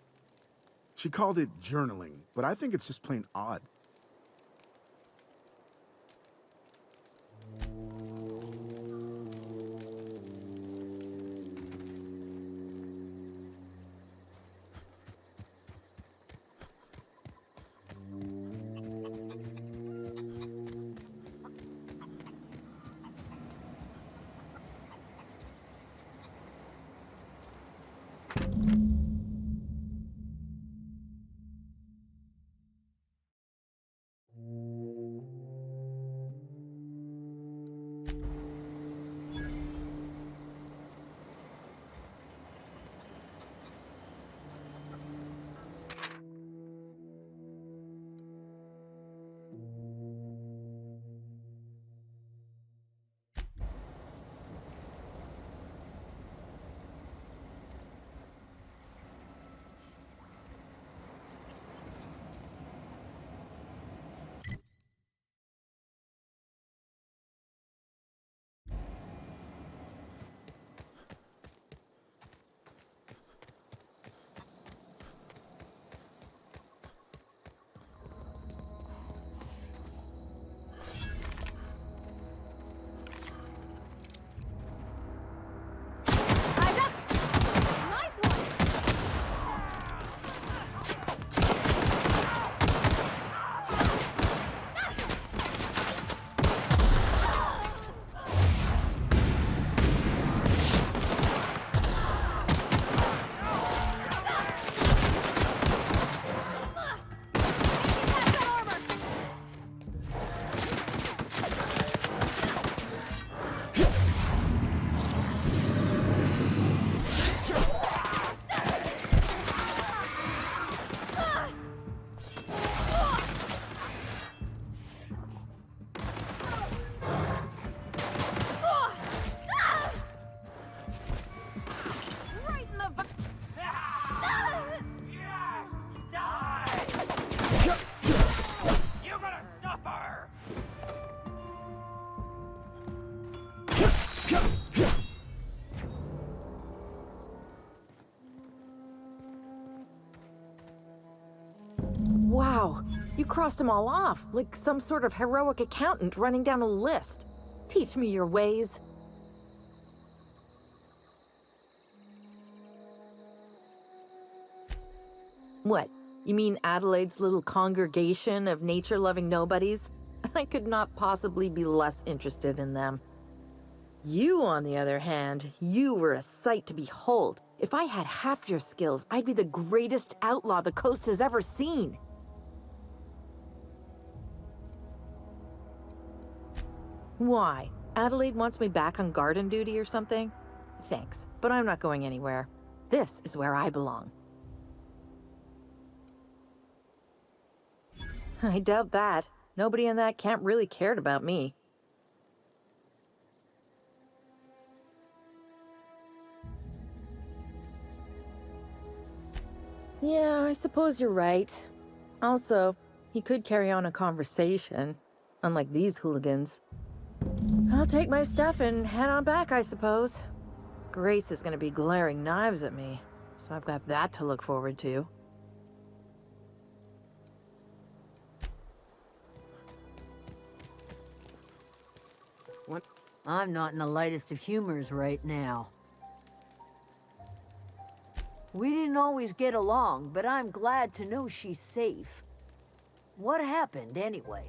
Speaker 19: She called it journaling, but I think it's just plain odd.
Speaker 6: Wow! You crossed them all off, like some sort of heroic accountant running down a list. Teach me your ways. What? You mean Adelaide's little congregation of nature-loving nobodies? I could not possibly be less interested in them. You, on the other hand, you were a sight to behold. If I had half your skills, I'd be the greatest outlaw the coast has ever seen. Why? Adelaide wants me back on garden duty or something? Thanks, but I'm not going anywhere. This is where I belong. I doubt that. Nobody in that camp really cared about me. Yeah, I suppose you're right. Also, he could carry on a conversation, unlike these hooligans. I'll take my stuff and head on back, I suppose. Grace is gonna be glaring knives at me, so I've got that to look forward to.
Speaker 17: What? I'm not in the lightest of humors right now. We didn't always get along, but I'm glad to know she's safe. What happened, anyway?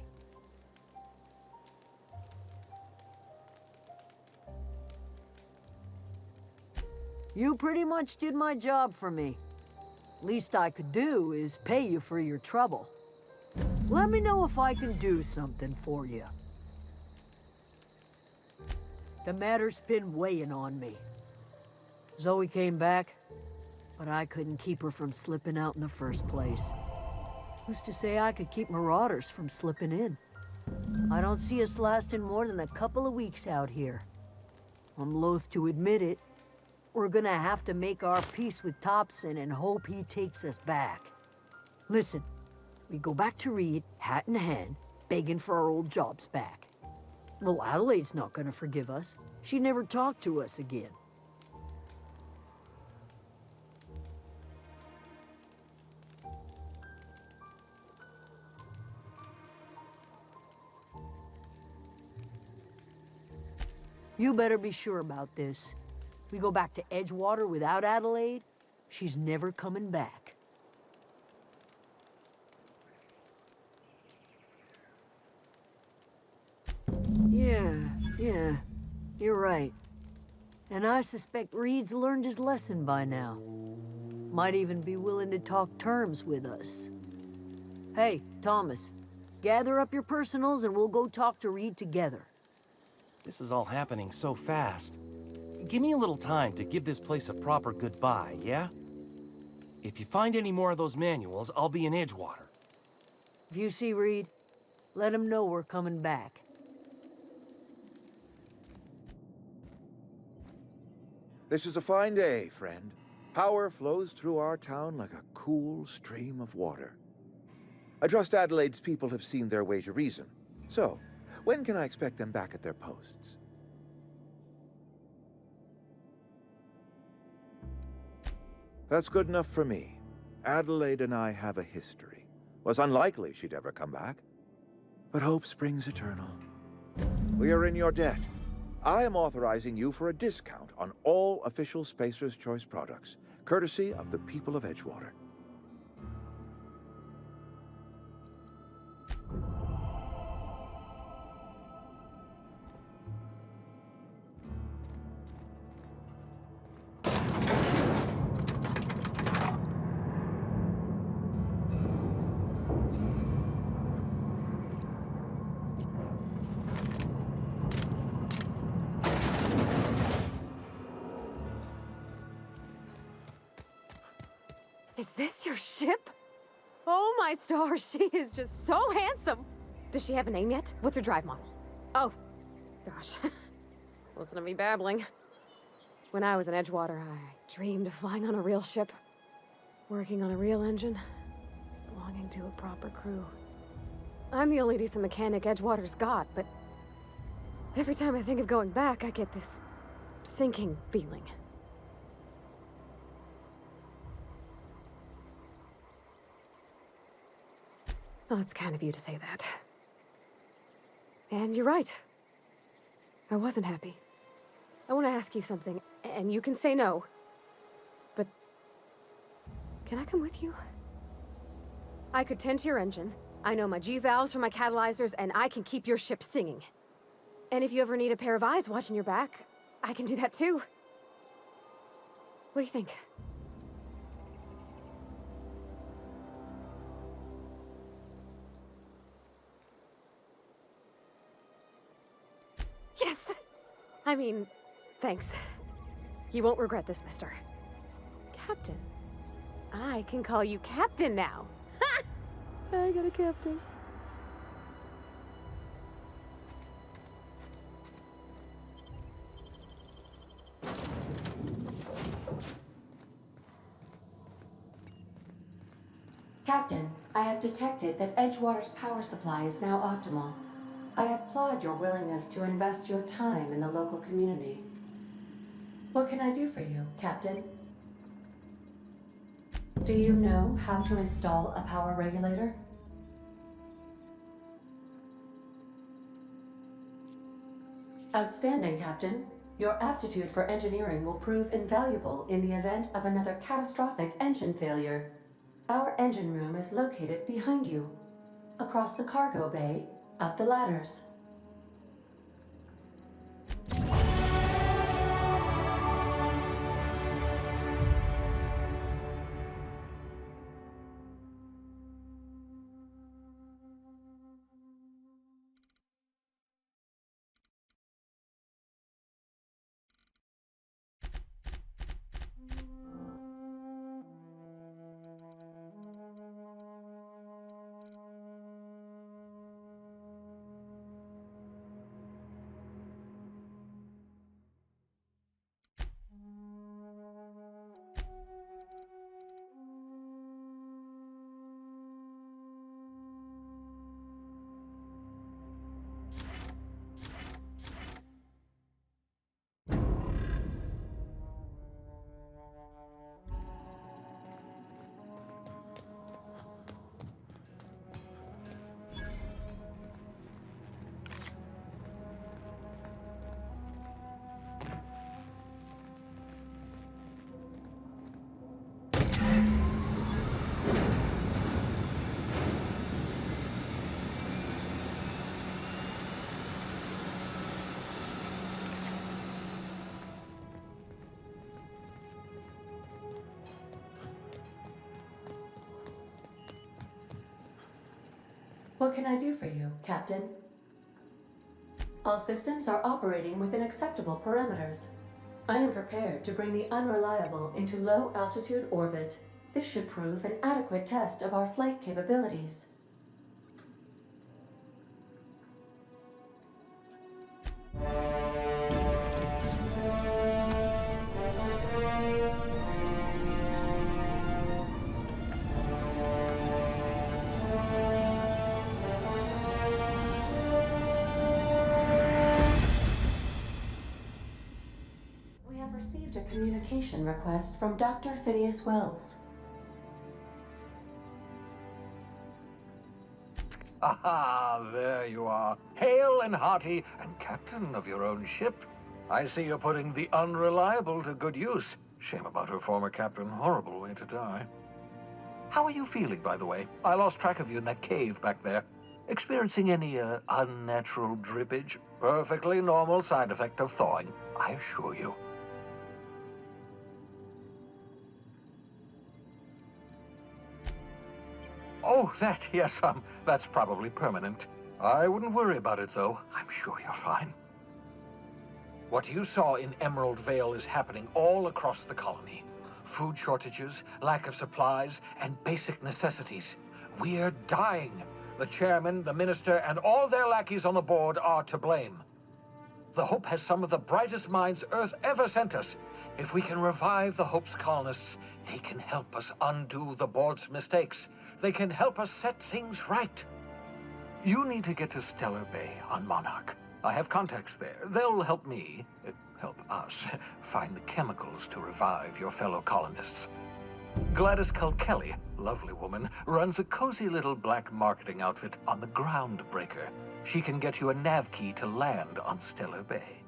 Speaker 17: You pretty much did my job for me. Least I could do is pay you for your trouble. Let me know if I can do something for you. The matter's been weighing on me. Zoe came back, but I couldn't keep her from slipping out in the first place. Who's to say I could keep marauders from slipping in? I don't see us lasting more than a couple of weeks out here. I'm loath to admit it. We're gonna have to make our peace with Thompson and hope he takes us back. Listen, we go back to Reed, hat in hand, begging for our old jobs back. Well, Adelaide's not gonna forgive us. She never talked to us again. You better be sure about this. We go back to Edgewater without Adelaide, she's never coming back. Yeah, you're right. And I suspect Reed's learned his lesson by now. Might even be willing to talk terms with us. Hey, Thomas, gather up your personals and we'll go talk to Reed together.
Speaker 18: This is all happening so fast. Give me a little time to give this place a proper goodbye, yeah? If you find any more of those manuals, I'll be in Edgewater.
Speaker 17: If you see Reed, let him know we're coming back.
Speaker 14: This is a fine day, friend. Power flows through our town like a cool stream of water. I trust Adelaide's people have seen their way to reason. So, when can I expect them back at their posts? That's good enough for me. Adelaide and I have a history. Was unlikely she'd ever come back. But hope springs eternal. We are in your debt. I am authorizing you for a discount on all official Spacer's Choice products, courtesy of the people of Edgewater.
Speaker 15: Is this your ship? Oh my stars, she is just so handsome. Does she have a name yet? What's her drive model? Oh, gosh. Listen to me babbling. When I was in Edgewater, I dreamed of flying on a real ship, working on a real engine, belonging to a proper crew. I'm the only decent mechanic Edgewater's got, but every time I think of going back, I get this sinking feeling. Well, it's kind of you to say that. And you're right. I wasn't happy. I want to ask you something, and you can say no. But can I come with you? I could tend to your engine. I know my G-valves for my catalyzers, and I can keep your ship singing. And if you ever need a pair of eyes watching your back, I can do that too. What do you think? Yes! I mean, thanks. You won't regret this, mister. Captain. I can call you Captain now. Ha! I got a captain.
Speaker 8: Captain, I have detected that Edgewater's power supply is now optimal. I applaud your willingness to invest your time in the local community. What can I do for you, Captain? Do you know how to install a power regulator? Outstanding, Captain. Your aptitude for engineering will prove invaluable in the event of another catastrophic engine failure. Our engine room is located behind you. Across the cargo bay, up the ladders. What can I do for you, Captain? All systems are operating within acceptable parameters. I am prepared to bring the unreliable into low-altitude orbit. This should prove an adequate test of our flight capabilities. Communication request from Dr. Phineas Wells.
Speaker 2: Aha, there you are. Hale and hearty, and captain of your own ship. I see you're putting the unreliable to good use. Shame about her former captain. Horrible way to die. How are you feeling, by the way? I lost track of you in that cave back there. Experiencing any, unnatural drippage? Perfectly normal side effect of thawing, I assure you. Oh, that, yes, that's probably permanent. I wouldn't worry about it, though. I'm sure you're fine. What you saw in Emerald Vale is happening all across the colony. Food shortages, lack of supplies, and basic necessities. We're dying. The chairman, the minister, and all their lackeys on the board are to blame. The Hope has some of the brightest minds Earth ever sent us. If we can revive the Hope's colonists, they can help us undo the board's mistakes. They can help us set things right. You need to get to Stellar Bay on Monarch. I have contacts there. They'll help me, help us, find the chemicals to revive your fellow colonists. Gladys Kilkelly, lovely woman, runs a cozy little black marketing outfit on the Groundbreaker. She can get you a nav key to land on Stellar Bay.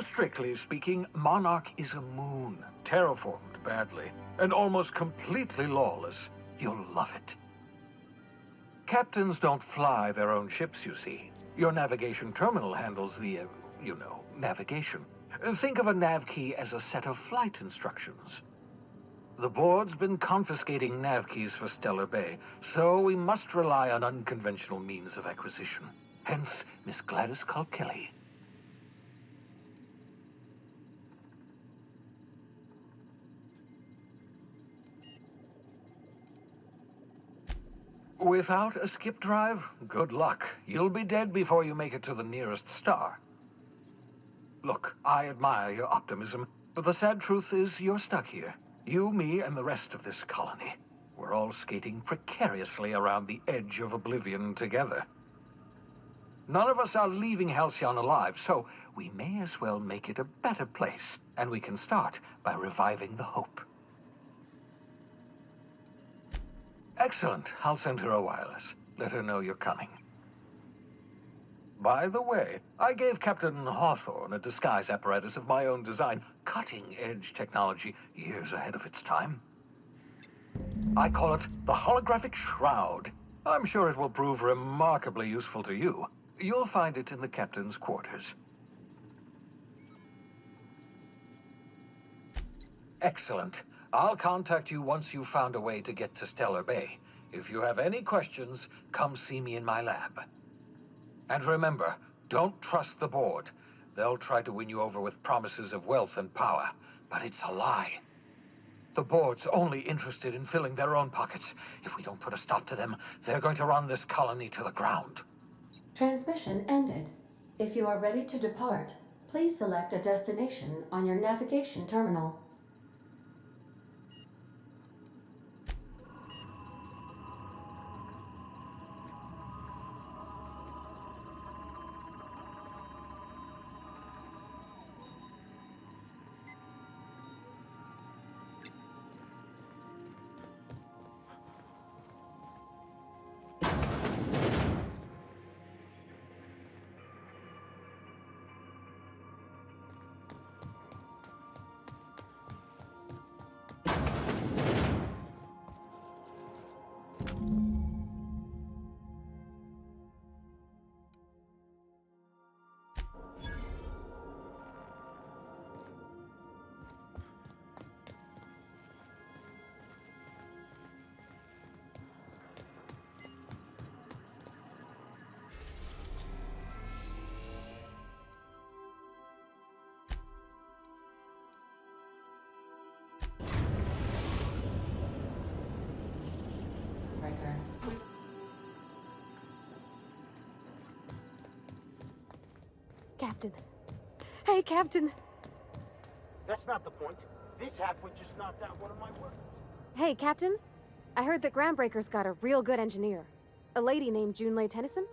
Speaker 2: Strictly speaking, Monarch is a moon, terraformed badly, and almost completely lawless. You'll love it. Captains don't fly their own ships, you see. Your navigation terminal handles the, navigation. Think of a nav key as a set of flight instructions. The board's been confiscating nav keys for Stellar Bay, so we must rely on unconventional means of acquisition. Hence, Miss Gladys Kilkelly. Without a skip drive, good luck. You'll be dead before you make it to the nearest star. Look, I admire your optimism, but the sad truth is you're stuck here. You, me, and the rest of this colony. We're all skating precariously around the edge of oblivion together. None of us are leaving Halcyon alive, so we may as well make it a better place, and we can start by reviving the hope. Excellent. I'll send her a wireless. Let her know you're coming. By the way, I gave Captain Hawthorne a disguise apparatus of my own design, cutting-edge technology, years ahead of its time. I call it the Holographic Shroud. I'm sure it will prove remarkably useful to you. You'll find it in the captain's quarters. Excellent. I'll contact you once you've found a way to get to Stellar Bay. If you have any questions, come see me in my lab. And remember, don't trust the board. They'll try to win you over with promises of wealth and power, but it's a lie. The board's only interested in filling their own pockets. If we don't put a stop to them, they're going to run this colony to the ground.
Speaker 8: Transmission ended. If you are ready to depart, please select a destination on your navigation terminal.
Speaker 15: Captain. Hey, Captain.
Speaker 7: That's not the point. This halfway just knocked out one of my workers.
Speaker 15: Hey, Captain. I heard that Groundbreaker's got a real good engineer. A lady named Junlei Tennyson?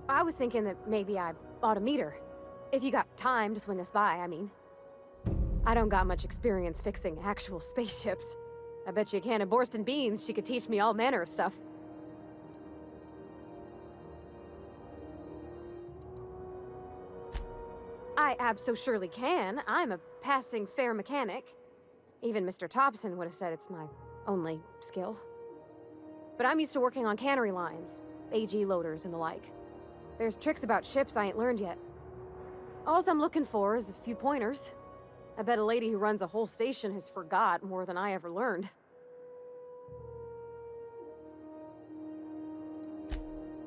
Speaker 15: I was thinking that maybe I ought to meet her. If you got time to swing us by, I mean. I don't got much experience fixing actual spaceships. I bet you a can of Borston beans she could teach me all manner of stuff. I abso-surely can. I'm a passing fair mechanic. Even Mr. Thompson would have said it's my only skill. But I'm used to working on cannery lines, AG loaders and the like. There's tricks about ships I ain't learned yet. All I'm looking for is a few pointers. I bet a lady who runs a whole station has forgot more than I ever learned.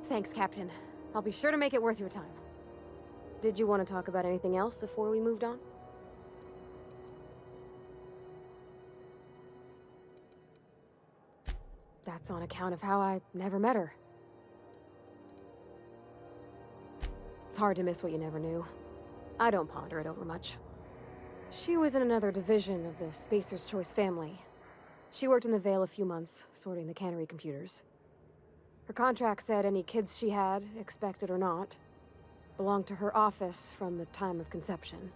Speaker 15: Thanks, Captain. I'll be sure to make it worth your time. Did you want to talk about anything else before we moved on? That's on account of how I never met her. It's hard to miss what you never knew. I don't ponder it over much. She was in another division of the Spacer's Choice family. She worked in the Vale a few months, sorting the cannery computers. Her contract said any kids she had, expected or not, belonged to her office from the time of conception.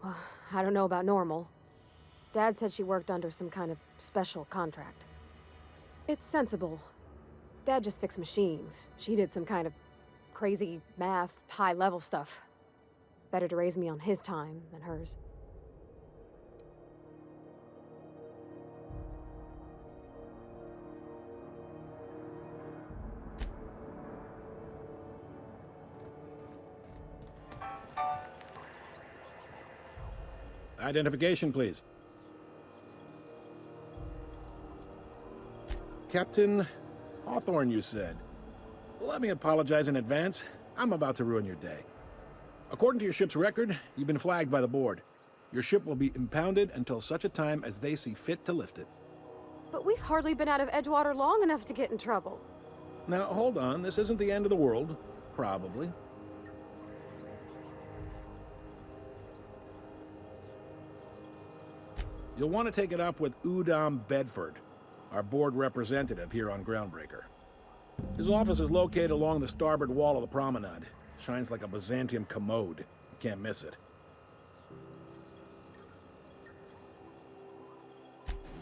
Speaker 15: Well, I don't know about normal. Dad said she worked under some kind of special contract. It's sensible. Dad just fixed machines. She did some kind of crazy math, high-level stuff. Better to raise me on his time than hers.
Speaker 20: Identification, please. Captain Hawthorne, you said. Let me apologize in advance. I'm about to ruin your day. According to your ship's record, you've been flagged by the board. Your ship will be impounded until such a time as they see fit to lift it.
Speaker 15: But we've hardly been out of Edgewater long enough to get in trouble.
Speaker 20: Now, hold on. This isn't the end of the world. Probably. You'll want to take it up with Udom Bedford, our board representative here on Groundbreaker. His office is located along the starboard wall of the promenade. Shines like a Byzantium commode. You can't miss it.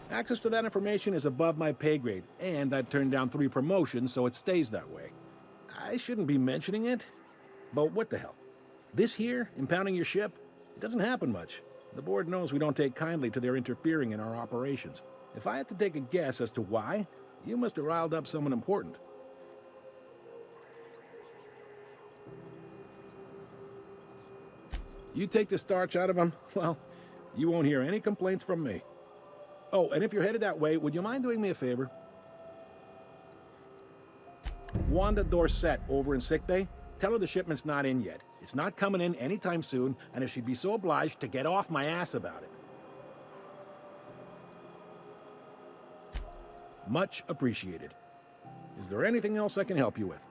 Speaker 20: Access to that information is above my pay grade, and I've turned down 3 promotions, so it stays that way. I shouldn't be mentioning it, but what the hell? This here, impounding your ship, it doesn't happen much. The board knows we don't take kindly to their interfering in our operations. If I had to take a guess as to why, you must have riled up someone important. You take the starch out of them, well, you won't hear any complaints from me. Oh, and if you're headed that way, would you mind doing me a favor? Wanda Dorset over in sickbay, tell her the shipment's not in yet. It's not coming in anytime soon, and if she'd be so obliged to get off my ass about it. Much appreciated. Is there anything else I can help you with?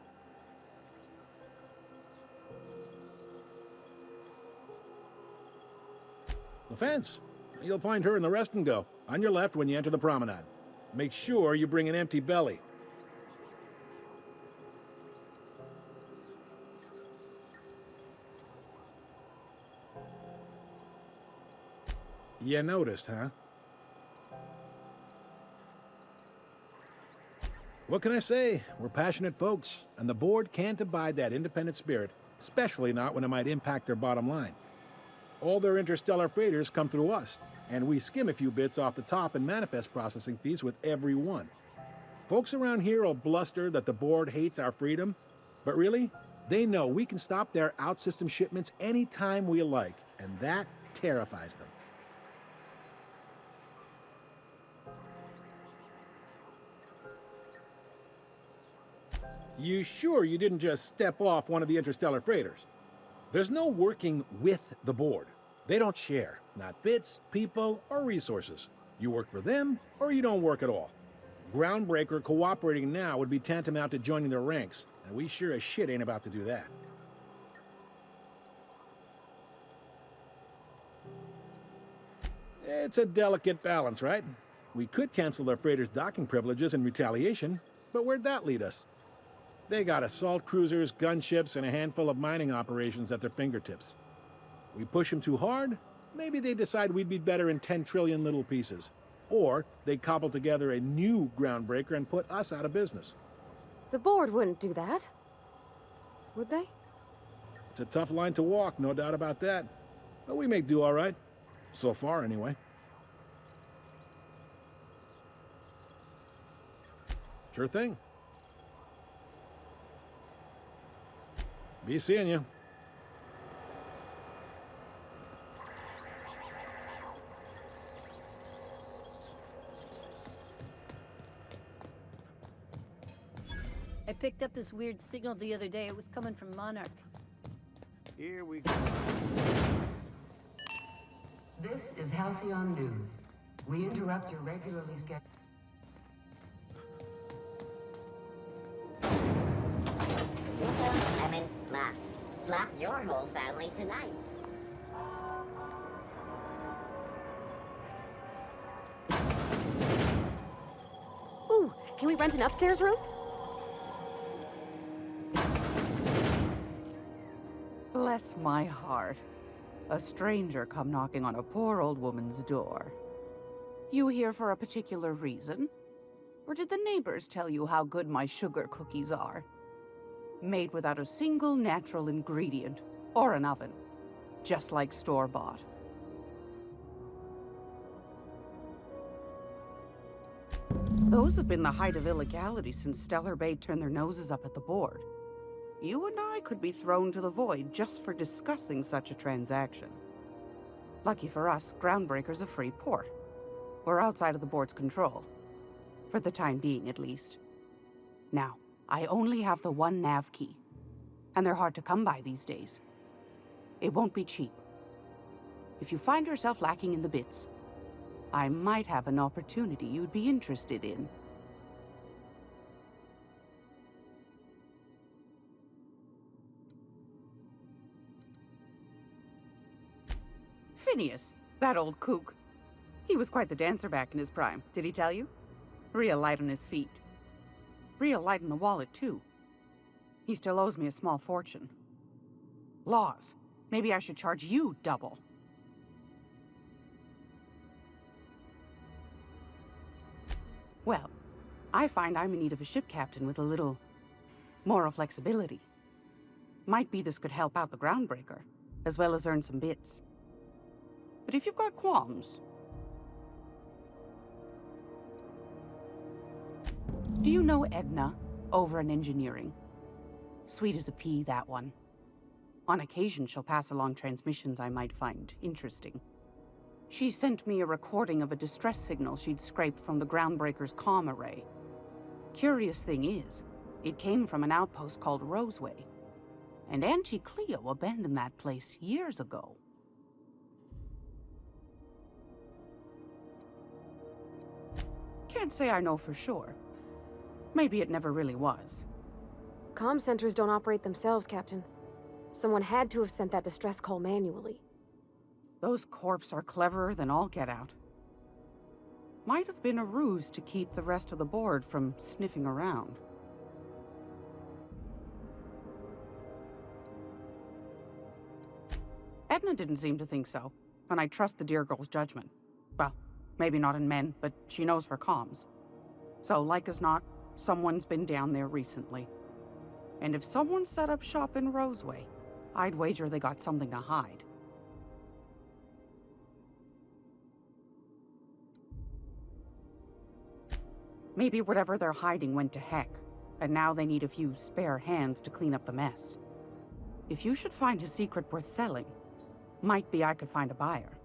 Speaker 20: The fence. You'll find her in the rest and go, on your left when you enter the promenade. Make sure you bring an empty belly. You noticed, huh? What can I say? We're passionate folks, and the board can't abide that independent spirit, especially not when it might impact their bottom line. All their interstellar freighters come through us, and we skim a few bits off the top and manifest processing fees with every one. Folks around here will bluster that the board hates our freedom, but really, they know we can stop their out-system shipments anytime we like, and that terrifies them. You sure you didn't just step off one of the interstellar freighters? There's no working with the board. They don't share, not bits, people, or resources. You work for them, or you don't work at all. Groundbreaker cooperating now would be tantamount to joining their ranks, and we sure as shit ain't about to do that. It's a delicate balance, right? We could cancel their freighters' docking privileges in retaliation, but where'd that lead us? They got assault cruisers, gunships, and a handful of mining operations at their fingertips. We push them too hard, maybe they decide we'd be better in 10 trillion little pieces. Or they cobble together a new Groundbreaker and put us out of business.
Speaker 15: The board wouldn't do that. Would they?
Speaker 20: It's a tough line to walk, no doubt about that. But we make do all right. So far, anyway. Sure thing. Be seeing you.
Speaker 21: I picked up this weird signal the other day. It was coming from Monarch.
Speaker 13: Here we go.
Speaker 22: This is Halcyon News. We interrupt your regularly scheduled...
Speaker 21: What's
Speaker 1: slap your whole family tonight.
Speaker 15: Ooh, can we rent an upstairs room?
Speaker 3: Bless my heart. A stranger come knocking on a poor old woman's door. You here for a particular reason? Or did the neighbors tell you how good my sugar cookies are? Made without a single natural ingredient, or an oven. Just like store-bought. Those have been the height of illegality since Stellar Bay turned their noses up at the board. You and I could be thrown to the void just for discussing such a transaction. Lucky for us, Groundbreaker's a free port. We're outside of the board's control. For the time being, at least. Now, I only have the one nav key. And they're hard to come by these days. It won't be cheap. If you find yourself lacking in the bits, I might have an opportunity you'd be interested in. Phineas, that old kook. He was quite the dancer back in his prime, did he tell you? Real light on his feet. Real light in the wallet, too. He still owes me a small fortune. Laws. Maybe I should charge you double. Well, I find I'm in need of a ship captain with a little moral flexibility. Might be this could help out the Groundbreaker, as well as earn some bits. But if you've got qualms... Do you know Edna, over in engineering? Sweet as a pea, that one. On occasion, she'll pass along transmissions I might find interesting. She sent me a recording of a distress signal she'd scraped from the Groundbreaker's comm array. Curious thing is, it came from an outpost called Roseway. And Auntie Cleo abandoned that place years ago. Can't say I know for sure. Maybe it never really was.
Speaker 15: Comm centers don't operate themselves, Captain. Someone had to have sent that distress call manually.
Speaker 3: Those corps are cleverer than all get out. Might have been a ruse to keep the rest of the board from sniffing around. Edna didn't seem to think so, and I trust the dear girl's judgment. Well, maybe not in men, but she knows her comms. So, like as not, someone's been down there recently. And if someone set up shop in Roseway, I'd wager they got something to hide. Maybe whatever they're hiding went to heck, and now they need a few spare hands to clean up the mess. If you should find a secret worth selling, might be I could find a buyer.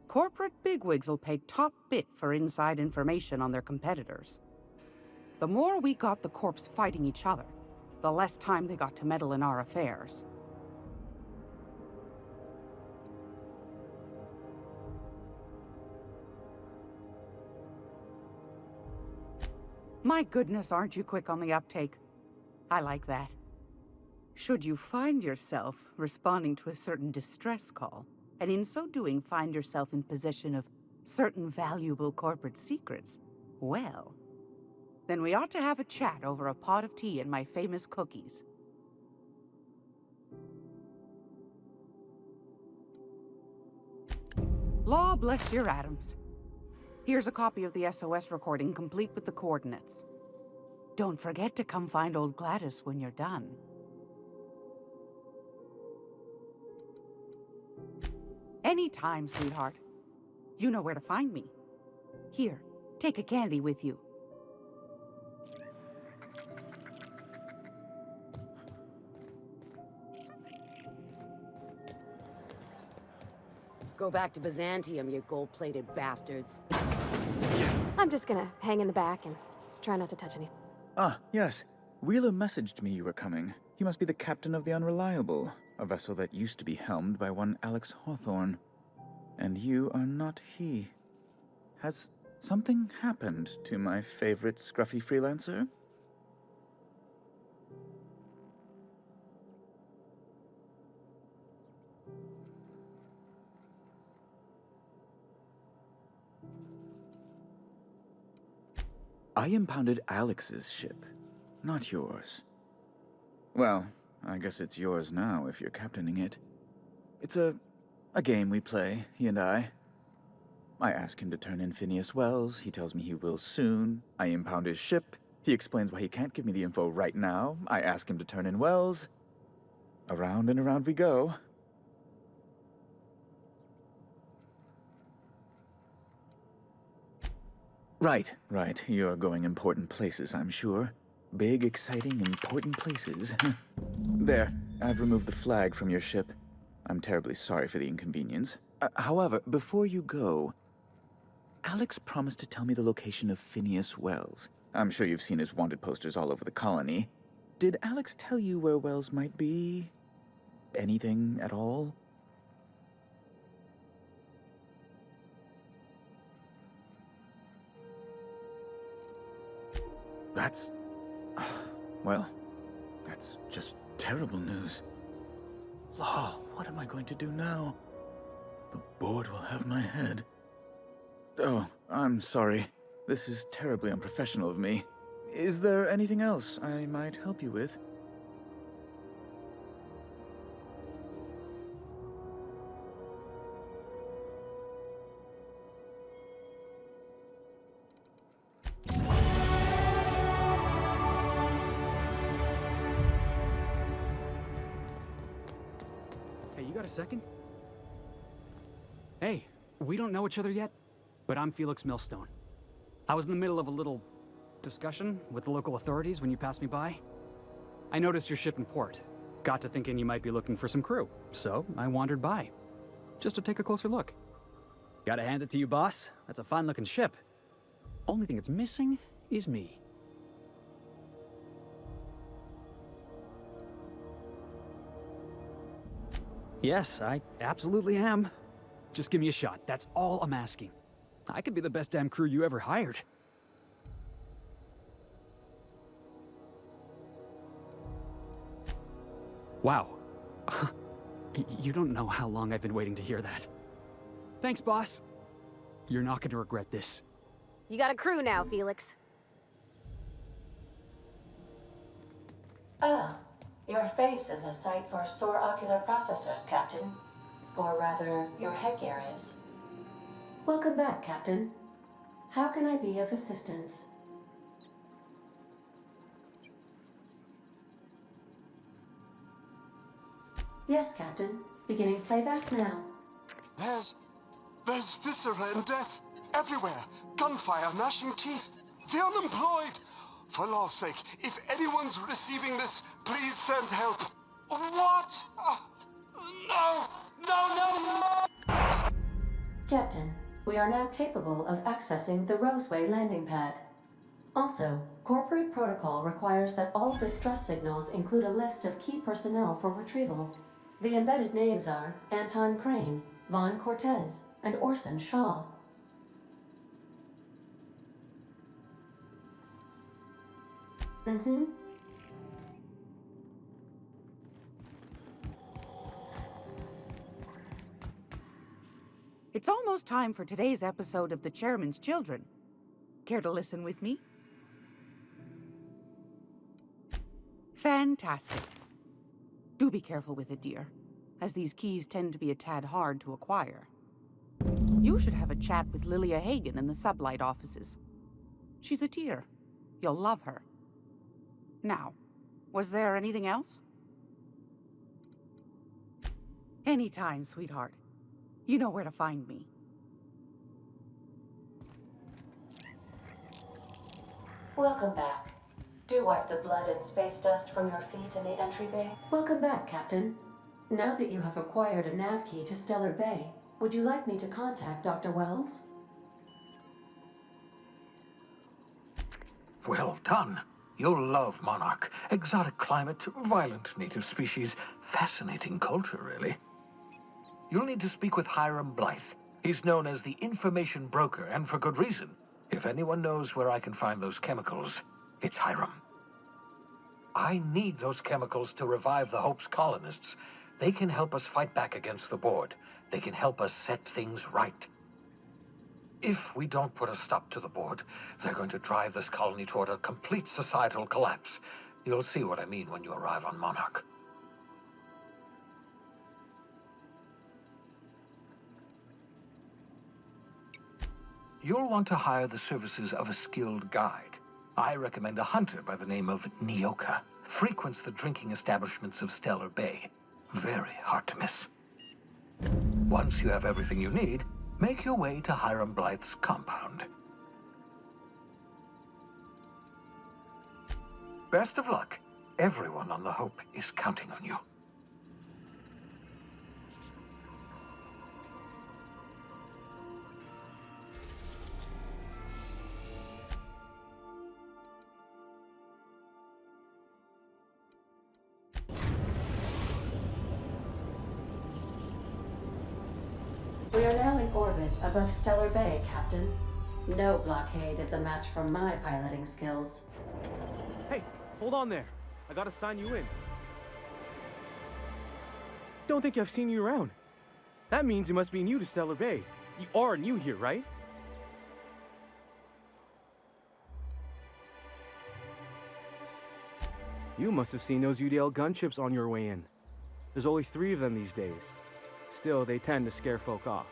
Speaker 3: Corporate bigwigs will pay top bit for inside information on their competitors. The more we got the corps fighting each other, the less time they got to meddle in our affairs. My goodness, aren't you quick on the uptake? I like that. Should you find yourself responding to a certain distress call, and in so doing find yourself in possession of certain valuable corporate secrets, well, then we ought to have a chat over a pot of tea and my famous cookies. Law bless your atoms. Here's a copy of the SOS recording, complete with the coordinates. Don't forget to come find old Gladys when you're done. Anytime, sweetheart. You know where to find me. Here, take a candy with you.
Speaker 17: Go back to Byzantium, you gold-plated bastards.
Speaker 15: I'm just gonna hang in the back and try not to touch anything.
Speaker 23: Ah, yes. Wheeler messaged me you were coming. He must be the captain of the Unreliable, a vessel that used to be helmed by one Alex Hawthorne. And you are not he. Has something happened to my favorite scruffy freelancer? I impounded Alex's ship, not yours. Well, I guess it's yours now if you're captaining it. It's a game we play, he and I. I ask him to turn in Phineas Wells, he tells me he will soon. I impound his ship, he explains why he can't give me the info right now. I ask him to turn in Wells. Around and around we go. Right. You're going important places, I'm sure. Big, exciting, important places. There, I've removed the flag from your ship. I'm terribly sorry for the inconvenience. However, before you go, Alex promised to tell me the location of Phineas Wells. I'm sure you've seen his wanted posters all over the colony. Did Alex tell you where Wells might be? Anything at all? That's... well, that's just terrible news. Law, what am I going to do now? The board will have my head. Oh, I'm sorry. This is terribly unprofessional of me. Is there anything else I might help you with?
Speaker 4: Hey, you got a second? Hey, we don't know each other yet, but I'm Felix Millstone. I was in the middle of a little discussion with the local authorities when you passed me by. I noticed your ship in port. Got to thinking you might be looking for some crew, so I wandered by, just to take a closer look. Gotta hand it to you, boss. That's a fine-looking ship. Only thing it's missing is me. Yes, I absolutely am. Just give me a shot. That's all I'm asking. I could be the best damn crew you ever hired. Wow. You don't know how long I've been waiting to hear that. Thanks, boss. You're not going to regret this.
Speaker 15: You got a crew now, Felix.
Speaker 8: Ah, your face is a sight for sore ocular processors, Captain. Or rather, your headgear is. Welcome back, Captain. How can I be of assistance? Yes, Captain. Beginning playback now.
Speaker 5: There's viscera and death everywhere. Gunfire, gnashing teeth. The unemployed. For law's sake, if anyone's receiving this, please send help. What? No!
Speaker 8: Captain, we are now capable of accessing the Roseway landing pad. Also, corporate protocol requires that all distress signals include a list of key personnel for retrieval. The embedded names are Anton Crane, Vaughn Cortez, and Orson Shaw.
Speaker 3: It's almost time for today's episode of The Chairman's Children. Care to listen with me? Fantastic. Do be careful with it, dear, as these keys tend to be a tad hard to acquire. You should have a chat with Lilia Hagen in the Sublight offices. She's a dear. You'll love her. Now, was there anything else? Anytime, sweetheart. You know where to find me.
Speaker 8: Welcome back. Do wipe the blood and space dust from your feet in the entry bay. Welcome back, Captain. Now that you have acquired a nav key to Stellar Bay, would you like me to contact Dr. Wells?
Speaker 2: Well done. You'll love Monarch. Exotic climate, violent native species, fascinating culture, really. You'll need to speak with Hiram Blythe. He's known as the information broker, and for good reason. If anyone knows where I can find those chemicals, it's Hiram. I need those chemicals to revive the Hope's colonists. They can help us fight back against the board. They can help us set things right. If we don't put a stop to the board, they're going to drive this colony toward a complete societal collapse. You'll see what I mean when you arrive on Monarch. You'll want to hire the services of a skilled guide. I recommend a hunter by the name of Nyoka. Frequents the drinking establishments of Stellar Bay. Very hard to miss. Once you have everything you need, make your way to Hiram Blythe's compound. Best of luck. Everyone on the Hope is counting on you.
Speaker 8: We are now in orbit above Stellar Bay, Captain. No blockade is a match for my piloting skills.
Speaker 9: Hey, hold on there. I gotta sign you in. Don't think I've seen you around. That means you must be new to Stellar Bay. You are new here, right? You must have seen those UDL gunships on your way in. There's only 3 of them these days. Still, they tend to scare folk off.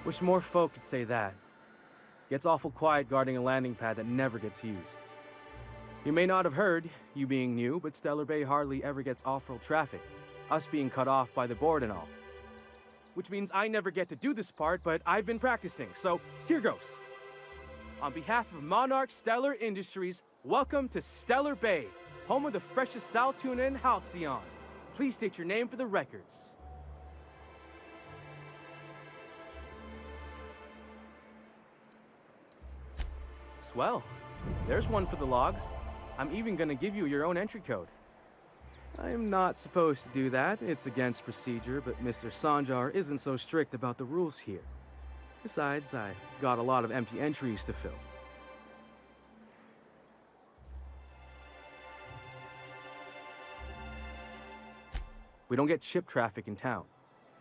Speaker 9: Wish more folk could say that. Gets awful quiet guarding a landing pad that never gets used. You may not have heard, you being new, but Stellar Bay hardly ever gets off-road traffic, us being cut off by the board and all. Which means I never get to do this part, but I've been practicing, so here goes. On behalf of Monarch Stellar Industries, welcome to Stellar Bay, home of the freshest sal tuna in Halcyon. Please state your name for the records. Swell. There's one for the logs. I'm even gonna give you your own entry code. I'm not supposed to do that. It's against procedure, but Mr. Sanjar isn't so strict about the rules here. Besides, I got a lot of empty entries to fill. We don't get ship traffic in town.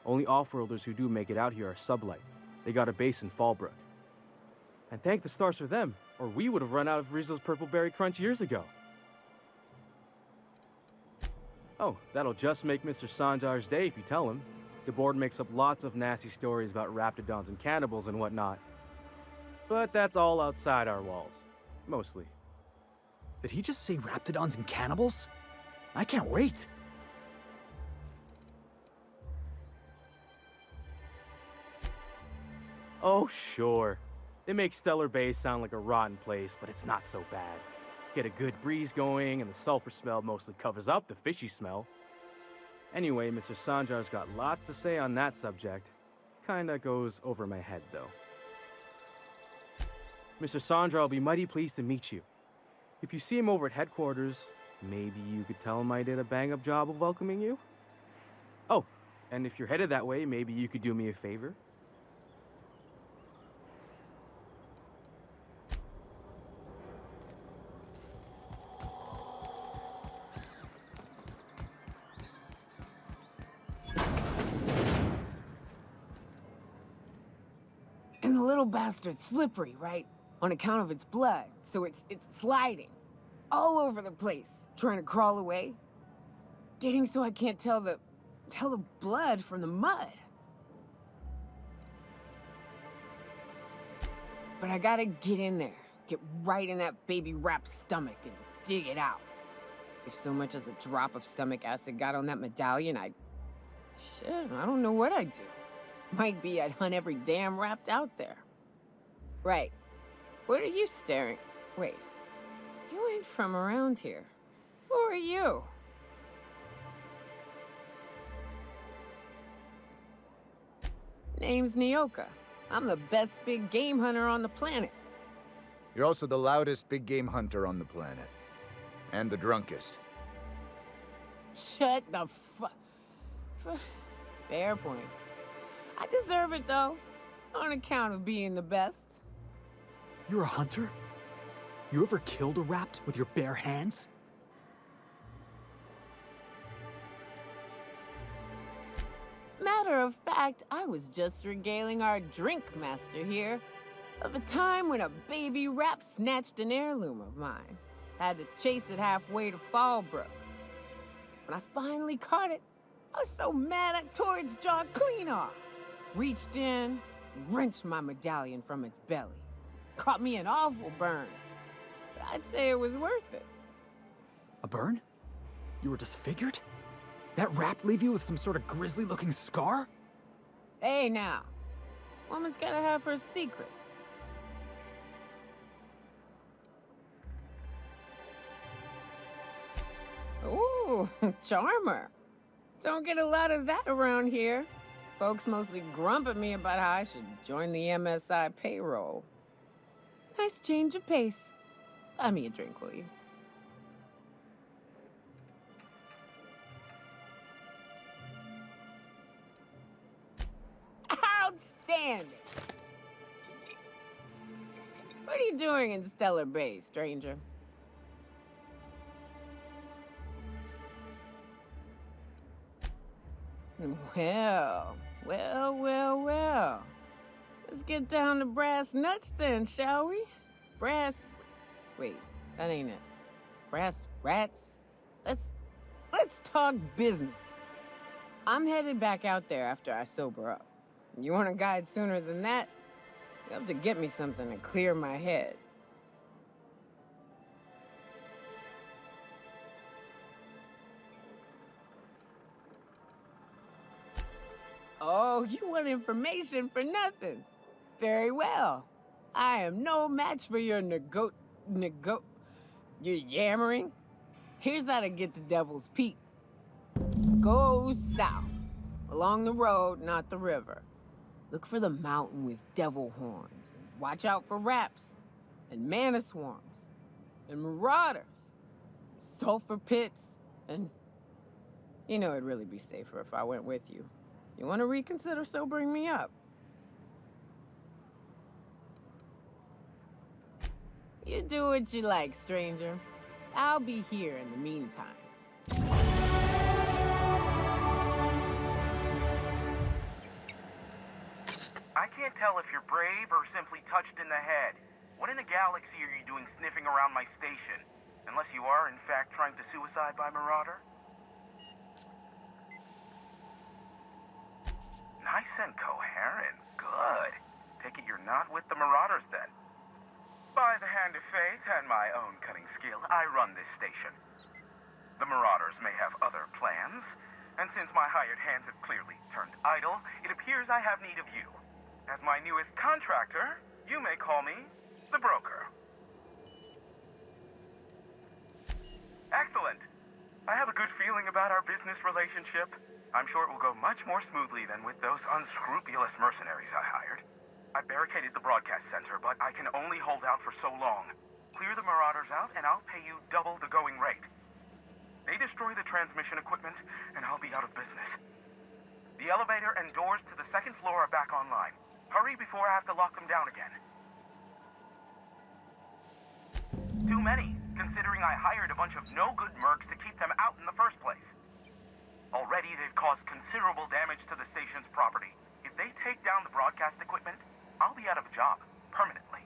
Speaker 9: Only off-worlders who do make it out here are sublight. They got a base in Fallbrook. And thank the stars for them, or we would have run out of Rizzo's Purple Berry Crunch years ago. Oh, that'll just make Mr. Sanjar's day if you tell him. The board makes up lots of nasty stories about raptidons and cannibals and whatnot. But that's all outside our walls. Mostly.
Speaker 4: Did he just say raptidons and cannibals? I can't wait.
Speaker 9: Oh, sure. They make Stellar Bay sound like a rotten place, but it's not so bad. Get a good breeze going, and the sulfur smell mostly covers up the fishy smell. Anyway, Mr. Sanjar's got lots to say on that subject. Kinda goes over my head, though. Mr. Sanjar will be mighty pleased to meet you. If you see him over at headquarters, maybe you could tell him I did a bang-up job of welcoming you? Oh, and if you're headed that way, maybe you could do me a favor?
Speaker 10: And the little bastard's slippery, right? On account of its blood, so it's sliding. All over the place, trying to crawl away. Getting so I can't tell the blood from the mud. But I gotta get in there, get right in that baby rap's stomach and dig it out. If so much as a drop of stomach acid got on that medallion, shit, I don't know what I'd do. Might be I'd hunt every damn rapt out there. Right. What are you staring? Wait. You ain't from around here. Who are you? Name's Nyoka. I'm the best big game hunter on the planet.
Speaker 12: You're also the loudest big game hunter on the planet. And the drunkest.
Speaker 10: Shut the Fair point. I deserve it, though. On account of being the best.
Speaker 4: You're a hunter? You ever killed a rapt with your bare hands?
Speaker 10: matter of fact, I was just regaling our drink master here of a time when a baby rat snatched an heirloom of mine. Had to chase it halfway to Fallbrook. When I finally caught it, I was so mad I tore its jaw clean off. Reached in, wrenched my medallion from its belly. Caught me an awful burn. But I'd say it was worth it.
Speaker 4: A burn? You were disfigured? That rat leave you with some sort of grisly-looking scar?
Speaker 10: Hey now, woman's gotta have her secrets. Ooh, charmer. Don't get a lot of that around here. Folks mostly grump at me about how I should join the MSI payroll. Nice change of pace. Buy me a drink, will you? Outstanding! What are you doing in Stellar Bay, stranger? Well. Let's get down to brass nuts then, shall we? Wait, that ain't it. Brass rats? Let's talk business. I'm headed back out there after I sober up. You want a guide sooner than that? You have to get me something to clear my head. Oh, you want information for nothing? Very well. I am no match for your your yammering. Here's how to get to Devil's Peak. Go south, along the road, not the river. Look for the mountain with devil horns. Watch out for raps, and mana swarms, and marauders, sulfur pits, and... You know, it'd really be safer if I went with you. You want to reconsider sobering me up? You do what you like, stranger. I'll be here in the meantime.
Speaker 11: I can't tell if you're brave or simply touched in the head. What in the galaxy are you doing sniffing around my station? Unless you are, in fact, trying to suicide by Marauder? Nice and coherent. Good. Take it you're not with the Marauders, then. By the hand of fate and my own cunning skill, I run this station. The Marauders may have other plans, and since my hired hands have clearly turned idle, it appears I have need of you. As my newest contractor, you may call me the Broker. Excellent. I have a good feeling about our business relationship. I'm sure it will go much more smoothly than with those unscrupulous mercenaries I hired. I barricaded the broadcast center, but I can only hold out for so long. Clear the Marauders out, and I'll pay you double the going rate. They destroy the transmission equipment, and I'll be out of business. The elevator and doors to the second floor are back online. Hurry before I have to lock them down again. Too many, considering I hired a bunch of no-good mercs to keep them out in the first place. Already, they've caused considerable damage to the station's property. If they take down the broadcast equipment, I'll be out of a job, permanently.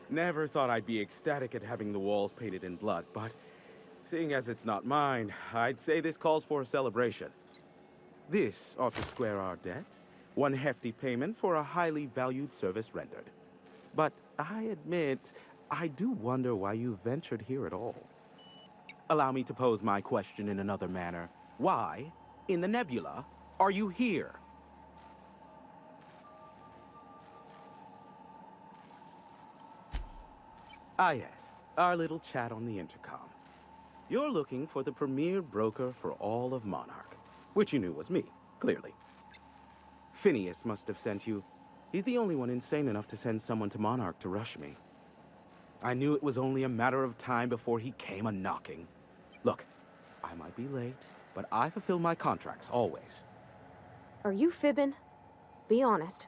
Speaker 11: Never thought I'd be ecstatic at having the walls painted in blood, but seeing as it's not mine, I'd say this calls for a celebration. This ought to square our debt. One hefty payment for a highly valued service rendered. But I admit, I do wonder why you ventured here at all. Allow me to pose my question in another manner. Why, in the nebula, are you here? Ah yes, our little chat on the intercom. You're looking for the premier broker for all of Monarch, which you knew was me, clearly. Phineas must have sent you. He's the only one insane enough to send someone to Monarch to rush me. I knew it was only a matter of time before he came a-knocking. Look, I might be late, but I fulfill my contracts, always.
Speaker 15: Are you fibbing? Be honest.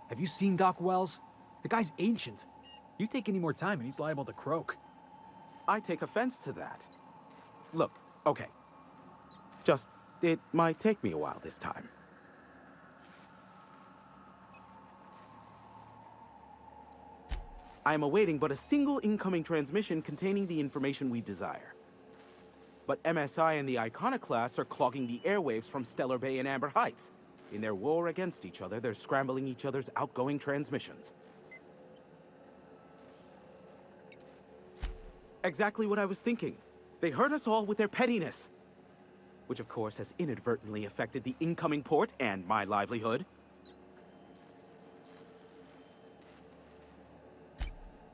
Speaker 4: Have you seen Doc Wells? The guy's ancient. You take any more time and he's liable to croak.
Speaker 11: I take offense to that. Look, okay. Just, it might take me a while this time. I am awaiting but a single incoming transmission containing the information we desire. But MSI and the Iconoclasts are clogging the airwaves from Stellar Bay and Amber Heights. In their war against each other, they're scrambling each other's outgoing transmissions. Exactly what I was thinking. They hurt us all with their pettiness. Which of course has inadvertently affected the incoming port and my livelihood.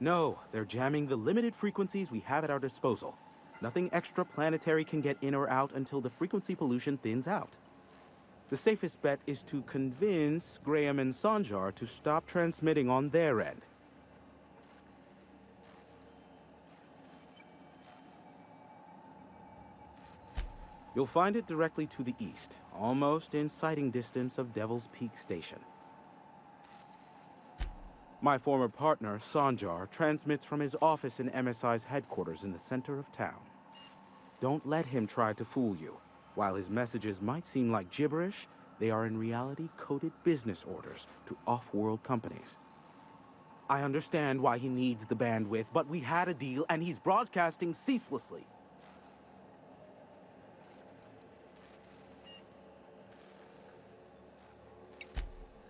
Speaker 11: No, they're jamming the limited frequencies we have at our disposal. Nothing extraplanetary can get in or out until the frequency pollution thins out. The safest bet is to convince Graham and Sanjar to stop transmitting on their end. You'll find it directly to the east, almost in sighting distance of Devil's Peak Station. My former partner, Sanjar, transmits from his office in MSI's headquarters in the center of town. Don't let him try to fool you. While his messages might seem like gibberish, they are in reality coded business orders to off-world companies. I understand why he needs the bandwidth, but we had a deal and he's broadcasting ceaselessly.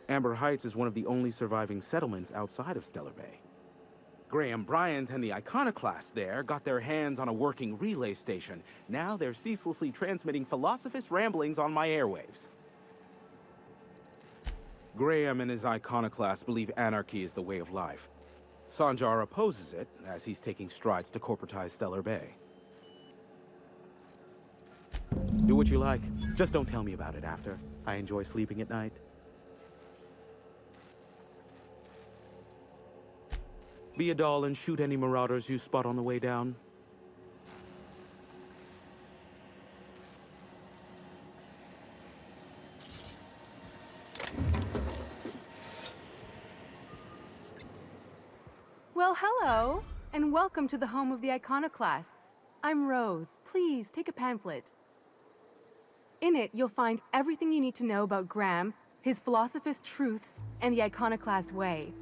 Speaker 11: Amber Heights is one of the only surviving settlements outside of Stellar Bay. Graham Bryant and the Iconoclasts there got their hands on a working relay station. Now they're ceaselessly transmitting philosophist ramblings on my airwaves. Graham and his Iconoclasts believe anarchy is the way of life. Sanjar opposes it, as he's taking strides to corporatize Stellar Bay. Do what you like. Just don't tell me about it after. I enjoy sleeping at night. Be a doll and shoot any marauders you spot on the way down.
Speaker 6: Well, hello, and welcome to the home of the Iconoclasts. I'm Rose. Please, take a pamphlet. In it, you'll find everything you need to know about Graham, his philosophist truths, and the Iconoclast way.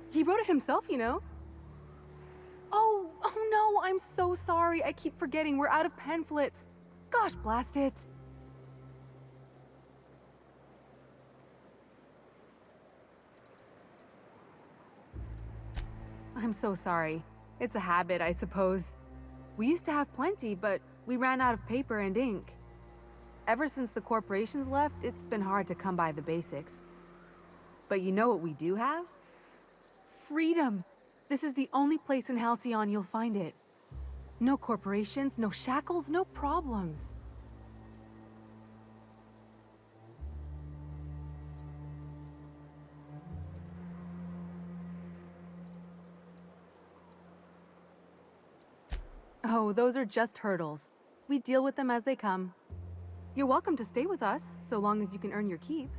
Speaker 6: He wrote it himself, you know. Oh no, I'm so sorry. I keep forgetting we're out of pamphlets. Gosh, blast it. I'm so sorry. It's a habit, I suppose. We used to have plenty, but we ran out of paper and ink. Ever since the corporations left, it's been hard to come by the basics. But you know what we do have? Freedom! This is the only place in Halcyon you'll find it. No corporations, no shackles, no problems. Oh, those are just hurdles. We deal with them as they come. You're welcome to stay with us, so long as you can earn your keep.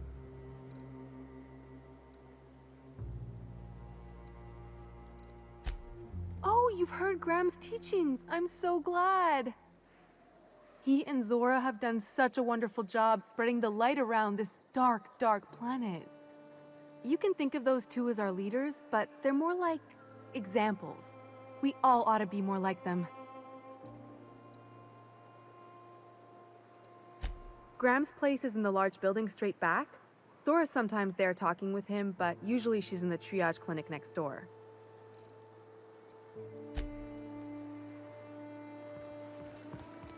Speaker 6: Oh, you've heard Graham's teachings. I'm so glad. He and Zora have done such a wonderful job spreading the light around this dark, dark planet. You can think of those two as our leaders, but they're more like examples. We all ought to be more like them. Graham's place is in the large building straight back. Zora's sometimes there talking with him, but usually she's in the triage clinic next door.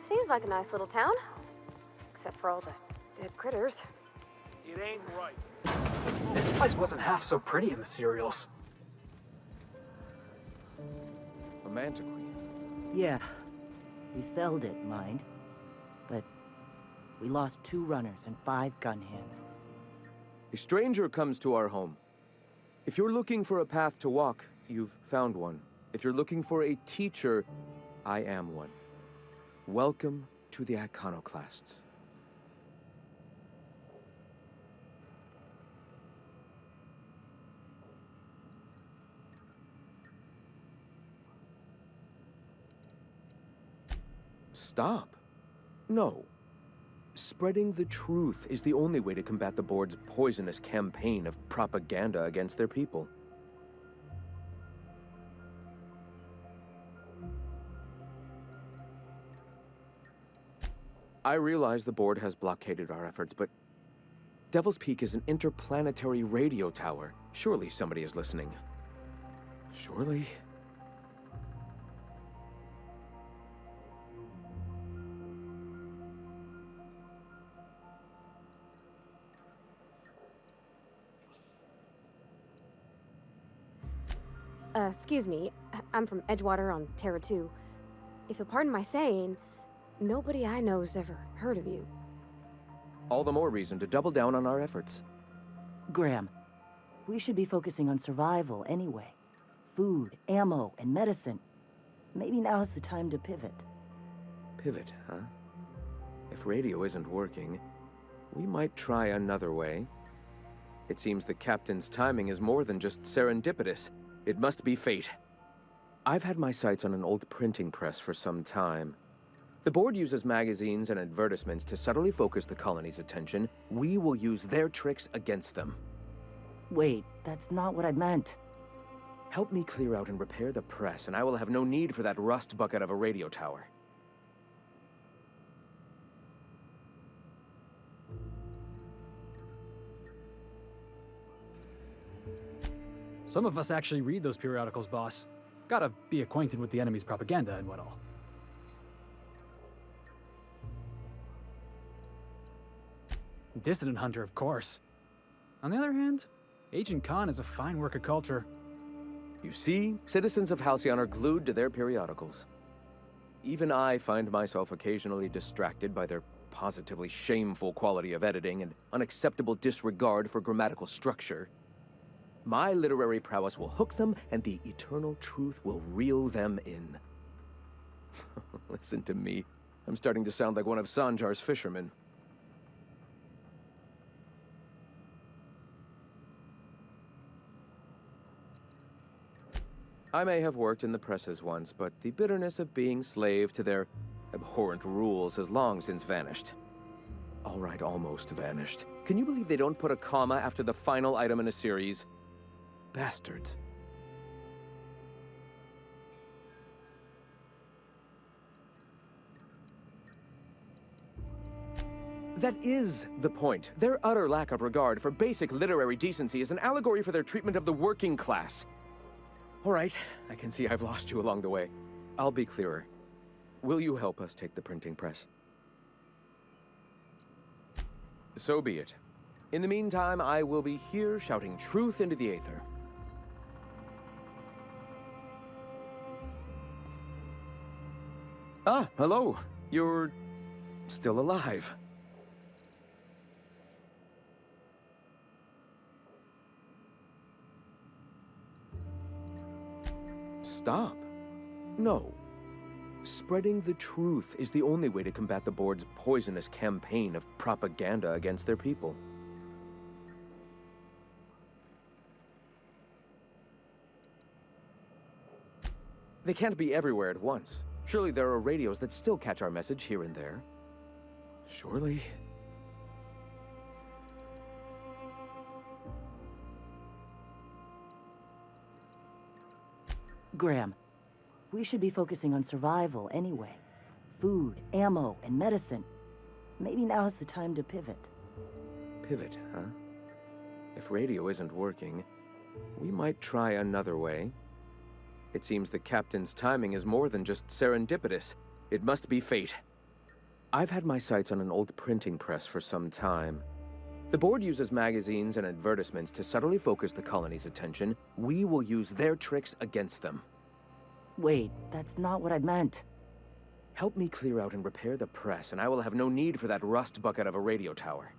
Speaker 15: Seems like a nice little town. Except for all the dead critters.
Speaker 4: It ain't right. This place wasn't half so pretty in the serials.
Speaker 16: A mantiqueen.
Speaker 18: Yeah. We felled it, mind. But we lost 2 runners and 5 gun hands.
Speaker 16: A stranger comes to our home. If you're looking for a path to walk, you've found one. If you're looking for a teacher, I am one. Welcome to the Iconoclasts. Stop. No. Spreading the truth is the only way to combat the board's poisonous campaign of propaganda against their people. I realize the board has blockaded our efforts, but Devil's Peak is an interplanetary radio tower. Surely somebody is listening. Surely?
Speaker 15: Excuse me. I'm from Edgewater on Terra 2. If you'll pardon my saying, nobody I know's ever heard of you.
Speaker 16: All the more reason to double down on our efforts.
Speaker 18: Graham, we should be focusing on survival anyway. Food, ammo, and medicine. Maybe now's the time to pivot.
Speaker 16: Pivot, huh? If radio isn't working, we might try another way. It seems the captain's timing is more than just serendipitous. It must be fate. I've had my sights on an old printing press for some time. The board uses magazines and advertisements to subtly focus the colony's attention. We will use their tricks against them.
Speaker 18: Wait, that's not what I meant.
Speaker 16: Help me clear out and repair the press, and I will have no need for that rust bucket of a radio tower.
Speaker 4: Some of us actually read those periodicals, boss. Gotta be acquainted with the enemy's propaganda and what all. Dissident Hunter, of course. On the other hand, Agent Khan is a fine work of culture.
Speaker 16: You see, citizens of Halcyon are glued to their periodicals. Even I find myself occasionally distracted by their positively shameful quality of editing and unacceptable disregard for grammatical structure. My literary prowess will hook them, and the eternal truth will reel them in. Listen to me. I'm starting to sound like one of Sanjar's fishermen. I may have worked in the presses once, but the bitterness of being slave to their abhorrent rules has long since vanished. All right, almost vanished. Can you believe they don't put a comma after the final item in a series? Bastards. That is the point. Their utter lack of regard for basic literary decency is an allegory for their treatment of the working class. All right, I can see I've lost you along the way. I'll be clearer. Will you help us take the printing press? So be it. In the meantime, I will be here shouting truth into the aether. Ah, hello. You're still alive. Stop. No. Spreading the truth is the only way to combat the board's poisonous campaign of propaganda against their people. They can't be everywhere at once. Surely there are radios that still catch our message here and there. Surely.
Speaker 18: Graham, we should be focusing on survival anyway. Food, ammo, and medicine. Maybe now's the time to pivot.
Speaker 16: Pivot, huh? If radio isn't working, we might try another way. It seems the captain's timing is more than just serendipitous. It must be fate. I've had my sights on an old printing press for some time. The board uses magazines and advertisements to subtly focus the colony's attention. We will use their tricks against them.
Speaker 18: Wait, that's not what I meant.
Speaker 16: Help me clear out and repair the press, and I will have no need for that rust bucket of a radio tower.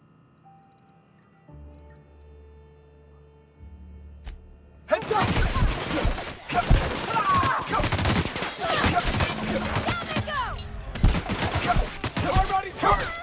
Speaker 5: Heads up! Everybody turn!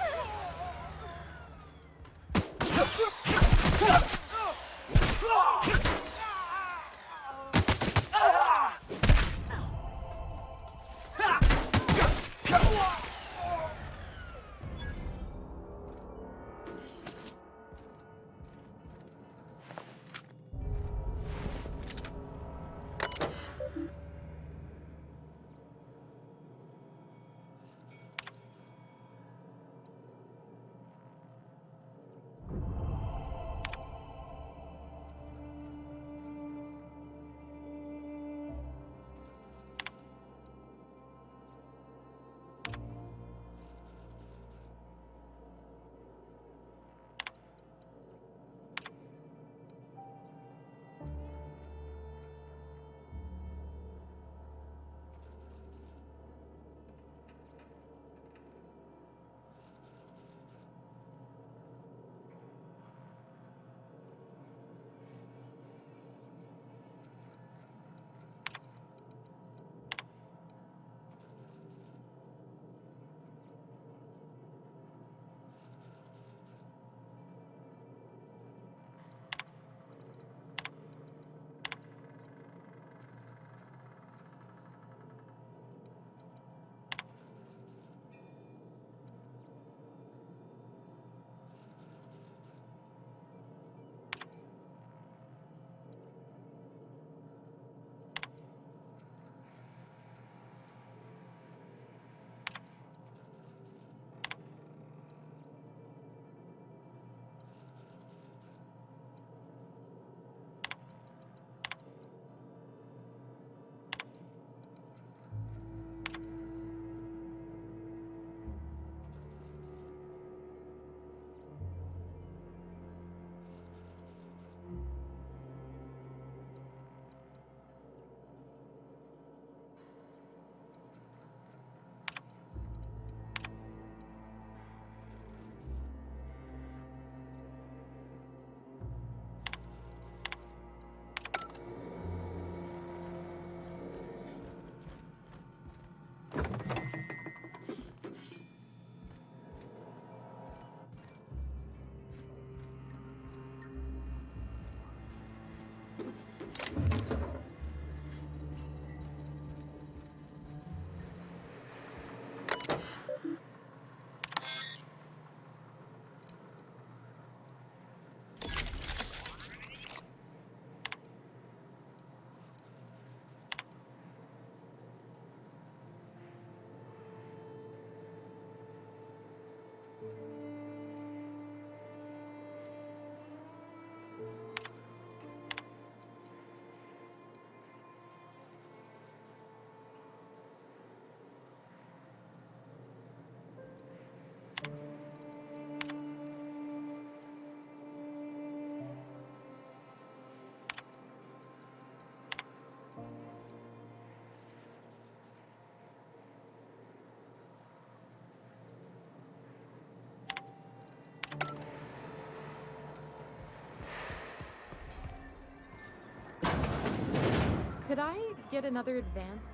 Speaker 7: Could I get another advance?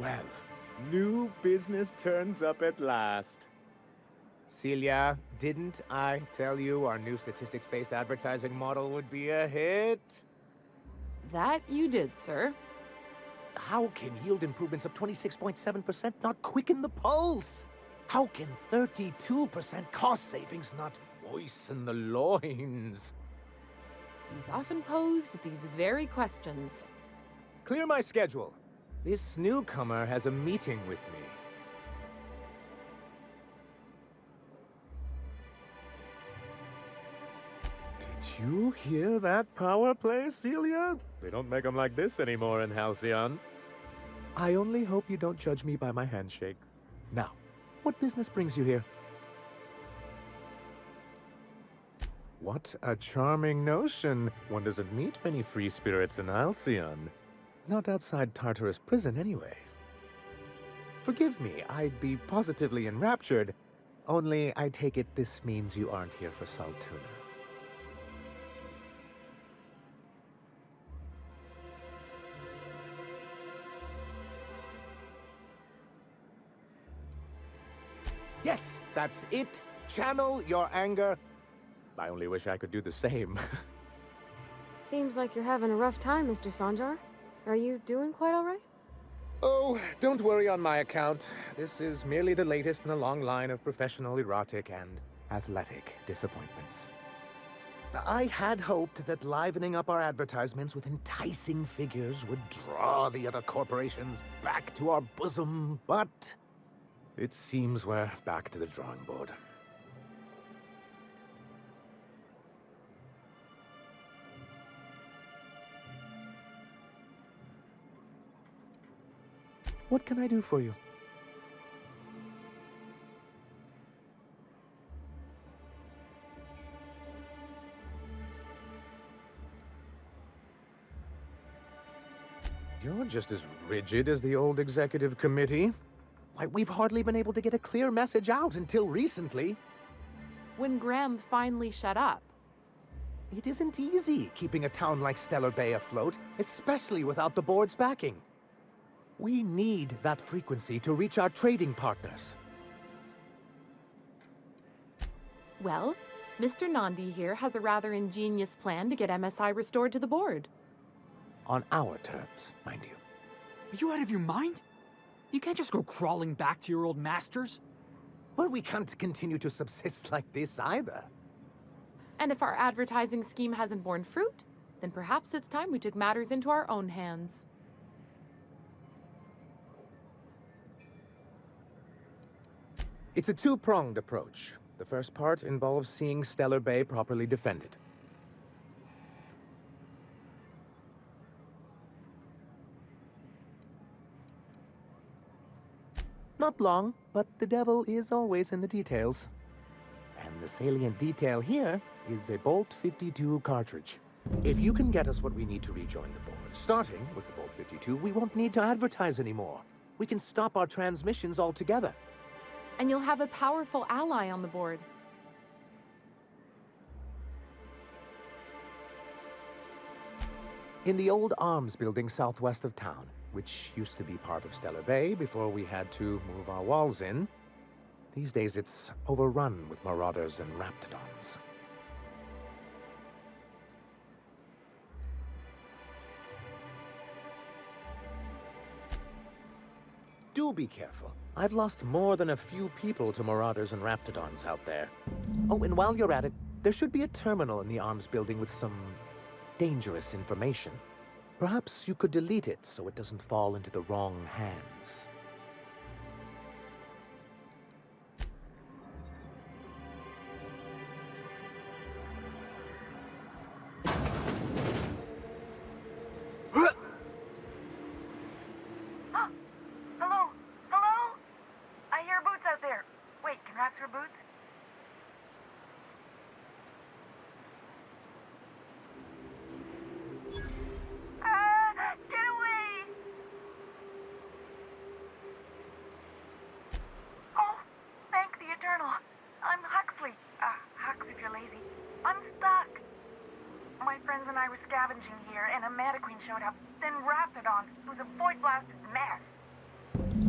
Speaker 14: Well, new business turns up at last. Celia, didn't I tell you our new statistics-based advertising model would be a hit?
Speaker 7: That you did, sir.
Speaker 14: How can yield improvements of 26.7% not quicken the pulse? How can 32% cost savings not moisten the loins?
Speaker 7: You've often posed these very questions.
Speaker 14: Clear my schedule. This newcomer has a meeting with me. Did you hear that power play, Celia? They don't make them like this anymore in Halcyon. I only hope you don't judge me by my handshake. Now, what business brings you here? What a charming notion. One doesn't meet many free spirits in Halcyon. Not outside Tartarus prison, anyway. Forgive me, I'd be positively enraptured. Only, I take it this means you aren't here for salt tuna. Yes, that's it. Channel your anger. I only wish I could do the same.
Speaker 15: Seems like you're having a rough time, Mr. Sanjar. Are you doing quite all right?
Speaker 14: Oh, don't worry on my account. This is merely the latest in a long line of professional, erotic, and athletic disappointments. I had hoped that livening up our advertisements with enticing figures would draw the other corporations back to our bosom, but it seems we're back to the drawing board. What can I do for you? You're just as rigid as the old executive committee. Why, we've hardly been able to get a clear message out until recently.
Speaker 7: When Graham finally shut up.
Speaker 14: It isn't easy keeping a town like Stellar Bay afloat, especially without the board's backing. We need that frequency to reach our trading partners.
Speaker 7: Well, Mr. Nandi here has a rather ingenious plan to get MSI restored to the board.
Speaker 14: On our terms, mind you.
Speaker 4: Are you out of your mind? You can't just go crawling back to your old masters.
Speaker 14: Well, we can't continue to subsist like this either.
Speaker 7: And if our advertising scheme hasn't borne fruit, then perhaps it's time we took matters into our own hands.
Speaker 14: It's a two-pronged approach. The first part involves seeing Stellar Bay properly defended. Not long, but the devil is always in the details. And the salient detail here is a Bolt 52 cartridge. If you can get us what we need to rejoin the board, starting with the Bolt 52, we won't need to advertise anymore. We can stop our transmissions altogether.
Speaker 7: And you'll have a powerful ally on the board.
Speaker 14: In the old arms building southwest of town, which used to be part of Stellar Bay before we had to move our walls in, these days it's overrun with marauders and raptidons. Do be careful. I've lost more than a few people to marauders and raptidons out there. Oh, and while you're at it, there should be a terminal in the arms building with some dangerous information. Perhaps you could delete it so it doesn't fall into the wrong hands.
Speaker 13: Showed up, then raptidons. It was a void-blasted mess.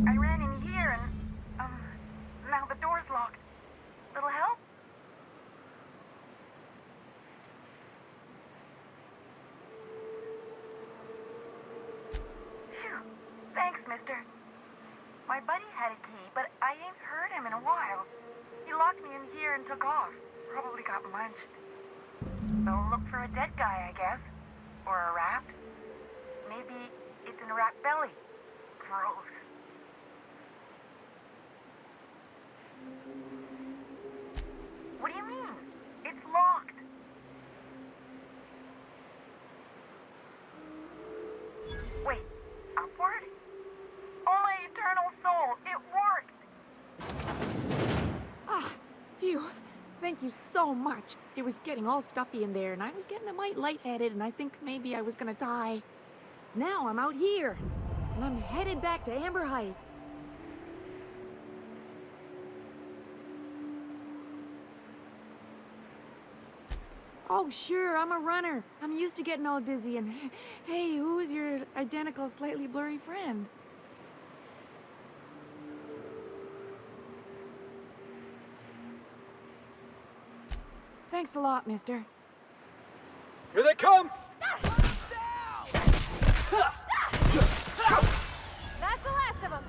Speaker 13: I ran in here and, now the door's locked. Little help? Phew. Thanks, mister. My buddy had a key, but I ain't heard him in a while. He locked me in here and took off. Probably got munched. So look for a dead guy, I guess. Or a rat. Maybe it's in a rat belly. froze. What do you mean? It's locked. Wait, upward? Oh, my eternal soul, it worked!
Speaker 19: Ah, phew. Thank you so much. It was getting all stuffy in there, and I was getting a mite lightheaded, and I think maybe I was gonna die. Now I'm out here, and I'm headed back to Amber Heights. Oh, sure, I'm a runner. I'm used to getting all dizzy, and hey, who's your identical, slightly blurry friend? Thanks a lot, mister.
Speaker 4: Here they come!
Speaker 15: That's the last of them.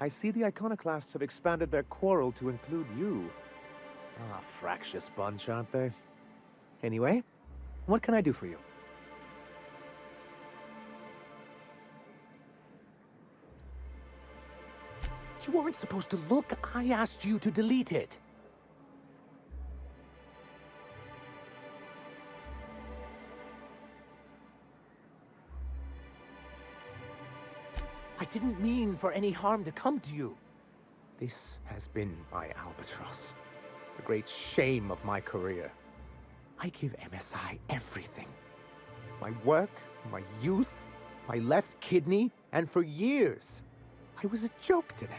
Speaker 14: I see the iconoclasts have expanded their quarrel to include you. Ah, fractious bunch, aren't they? Anyway, what can I do for you? You weren't supposed to look. I asked you to delete it. I didn't mean for any harm to come to you. This has been my albatross, the great shame of my career. I give MSI everything. My work, my youth, my left kidney, and for years, I was a joke to them.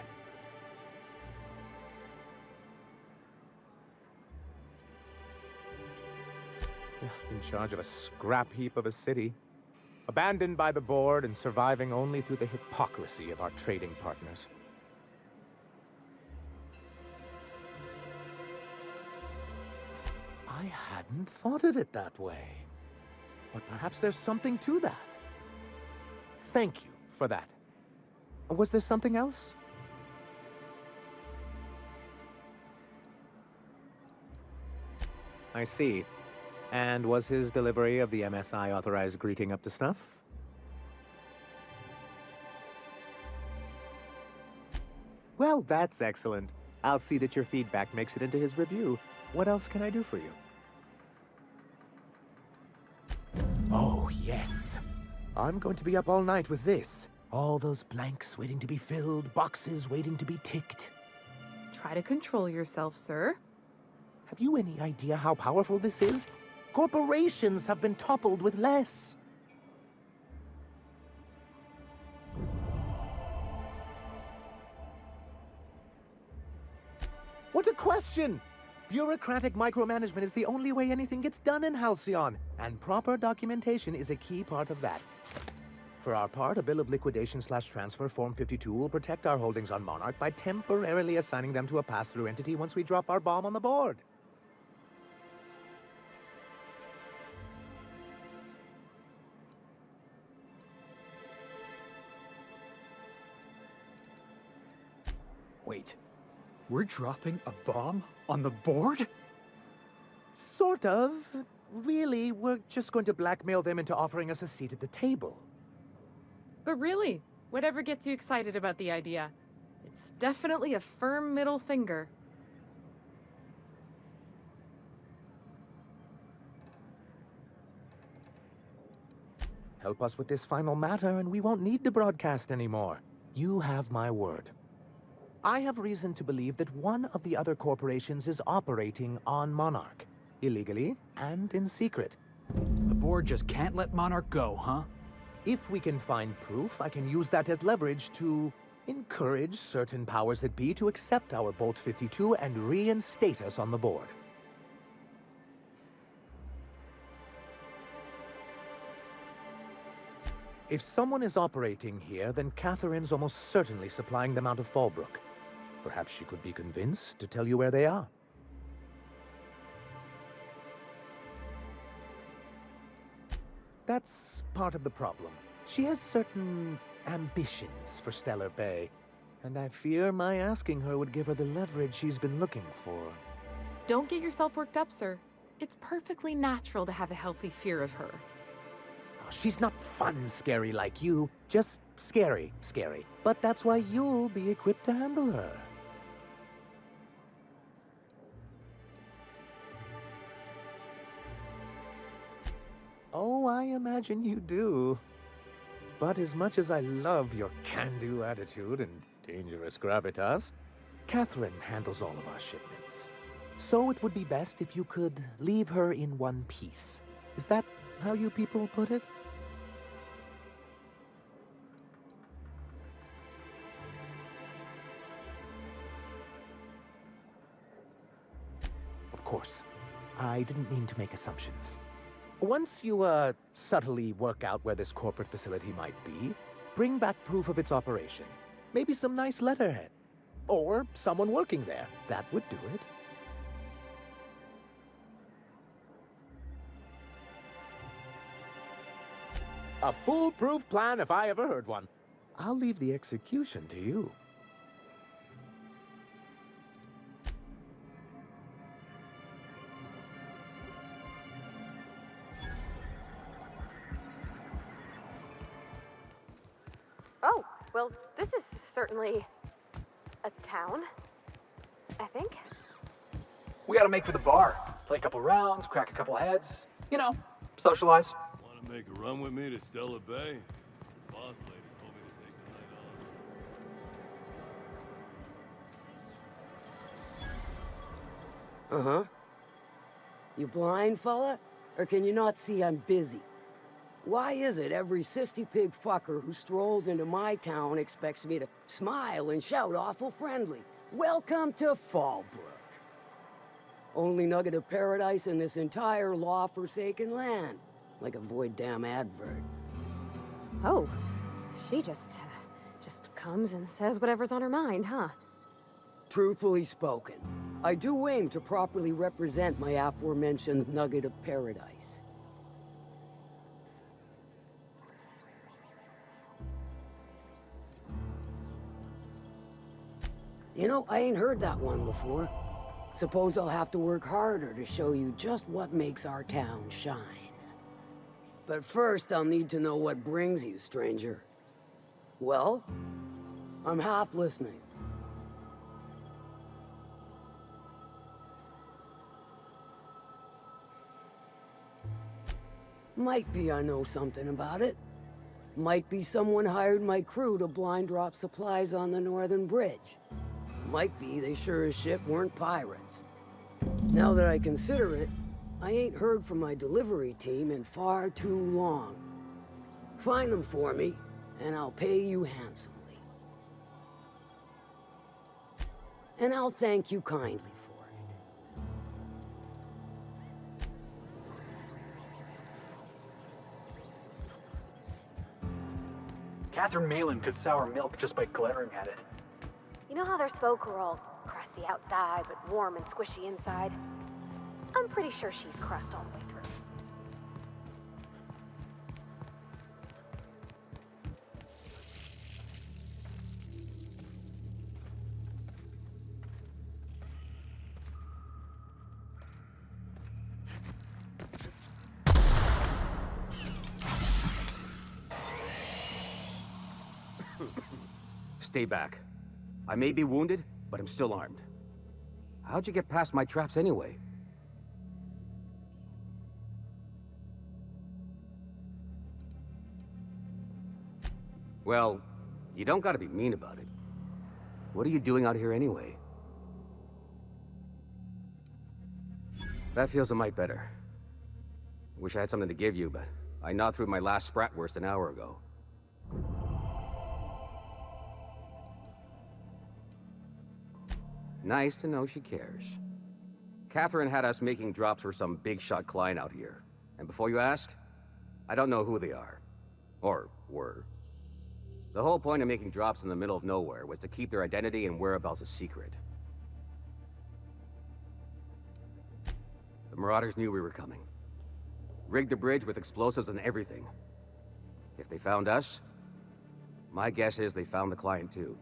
Speaker 14: In charge of a scrap heap of a city, abandoned by the board and surviving only through the hypocrisy of our trading partners. I hadn't thought of it that way. But perhaps there's something to that. Thank you for that. Was there something else? I see. And was his delivery of the MSI authorized greeting up to snuff? Well, that's excellent. I'll see that your feedback makes it into his review. What else can I do for you? Oh, yes. I'm going to be up all night with this. All those blanks waiting to be filled, boxes waiting to be ticked.
Speaker 7: Try to control yourself, sir.
Speaker 14: Have you any idea how powerful this is? Corporations have been toppled with less. What a question! Bureaucratic micromanagement is the only way anything gets done in Halcyon, and proper documentation is a key part of that. For our part, a bill of liquidation/transfer Form 52 will protect our holdings on Monarch by temporarily assigning them to a pass-through entity once we drop our bomb on the board.
Speaker 4: Wait, we're dropping a bomb on the board?
Speaker 14: Sort of. Really, we're just going to blackmail them into offering us a seat at the table.
Speaker 7: But really, whatever gets you excited about the idea, it's definitely a firm middle finger.
Speaker 14: Help us with this final matter and we won't need to broadcast anymore. You have my word. I have reason to believe that one of the other corporations is operating on Monarch. Illegally and in secret.
Speaker 4: The board just can't let Monarch go, huh?
Speaker 14: If we can find proof, I can use that as leverage to encourage certain powers that be to accept our Bolt 52 and reinstate us on the board. If someone is operating here, then Catherine's almost certainly supplying them out of Fallbrook. Perhaps she could be convinced to tell you where they are. That's part of the problem. She has certain ambitions for Stellar Bay, and I fear my asking her would give her the leverage she's been looking for.
Speaker 7: Don't get yourself worked up, sir. It's perfectly natural to have a healthy fear of her.
Speaker 14: She's not fun scary like you, just scary. But that's why you'll be equipped to handle her. Oh, I imagine you do. But as much as I love your can-do attitude and dangerous gravitas, Catherine handles all of our shipments. So it would be best if you could leave her in one piece. Is that how you people put it? Of course. I didn't mean to make assumptions. Once you, subtly work out where this corporate facility might be, bring back proof of its operation. Maybe some nice letterhead. Or someone working there. That would do it. A foolproof plan if I ever heard one. I'll leave the execution to you.
Speaker 15: Oh, well, this is certainly a town, I think.
Speaker 4: We gotta make for the bar. Play a couple rounds, crack a couple heads. You know, socialize.
Speaker 20: Want to make a run with me to Stellar Bay? The boss lady told me to take the night off.
Speaker 21: Uh-huh. You blind, fella? Or can you not see I'm busy? Why is it every sissy pig fucker who strolls into my town expects me to smile and shout awful friendly? Welcome to Fallbrook. Only nugget of paradise in this entire law-forsaken land. Like a void damn advert.
Speaker 15: Oh, she just comes and says whatever's on her mind, huh?
Speaker 21: Truthfully spoken, I do aim to properly represent my aforementioned nugget of paradise. You know, I ain't heard that one before. Suppose I'll have to work harder to show you just what makes our town shine. But first, I'll need to know what brings you, stranger. Well, I'm half listening. Might be I know something about it. Might be someone hired my crew to blind drop supplies on the Northern Bridge. Might be they sure as shit weren't pirates. Now that I consider it, I ain't heard from my delivery team in far too long. Find them for me, and I'll pay you handsomely. And I'll thank you kindly for it.
Speaker 4: Catherine Malin could sour milk just by glaring at it.
Speaker 15: You know how there's folk who are all crusty outside, but warm and squishy inside? I'm pretty sure she's crust all the way through.
Speaker 1: Stay back. I may be wounded, but I'm still armed. How'd you get past my traps anyway? Well, you don't gotta be mean about it. What are you doing out here anyway? That feels a mite better. Wish I had something to give you, but I gnawed through my last Spratwurst an hour ago. Nice to know she cares. Catherine had us making drops for some big-shot client out here. And before you ask, I don't know who they are. Or were. The whole point of making drops in the middle of nowhere was to keep their identity and whereabouts a secret. The Marauders knew we were coming. Rigged the bridge with explosives and everything. If they found us, my guess is they found the client too.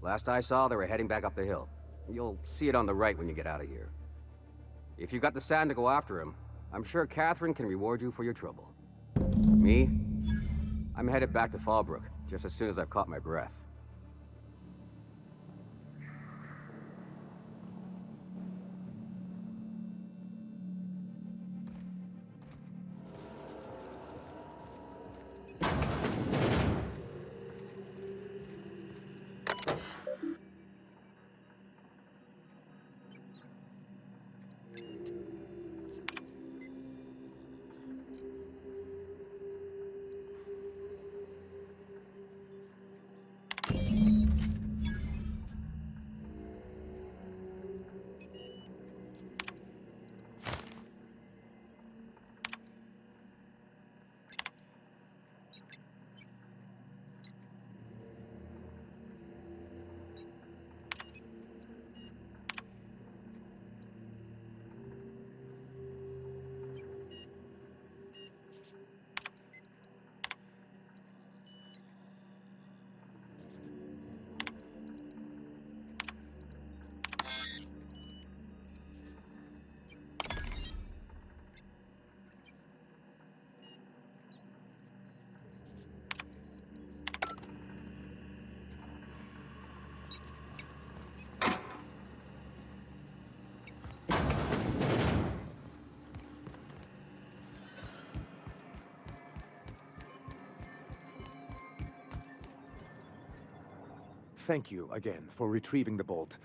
Speaker 1: Last I saw, they were heading back up the hill. You'll see it on the right when you get out of here. If you got the sand to go after him, I'm sure Catherine can reward you for your trouble. Me? I'm headed back to Fallbrook, just as soon as I've caught my breath.
Speaker 14: Thank you again for retrieving the bolt.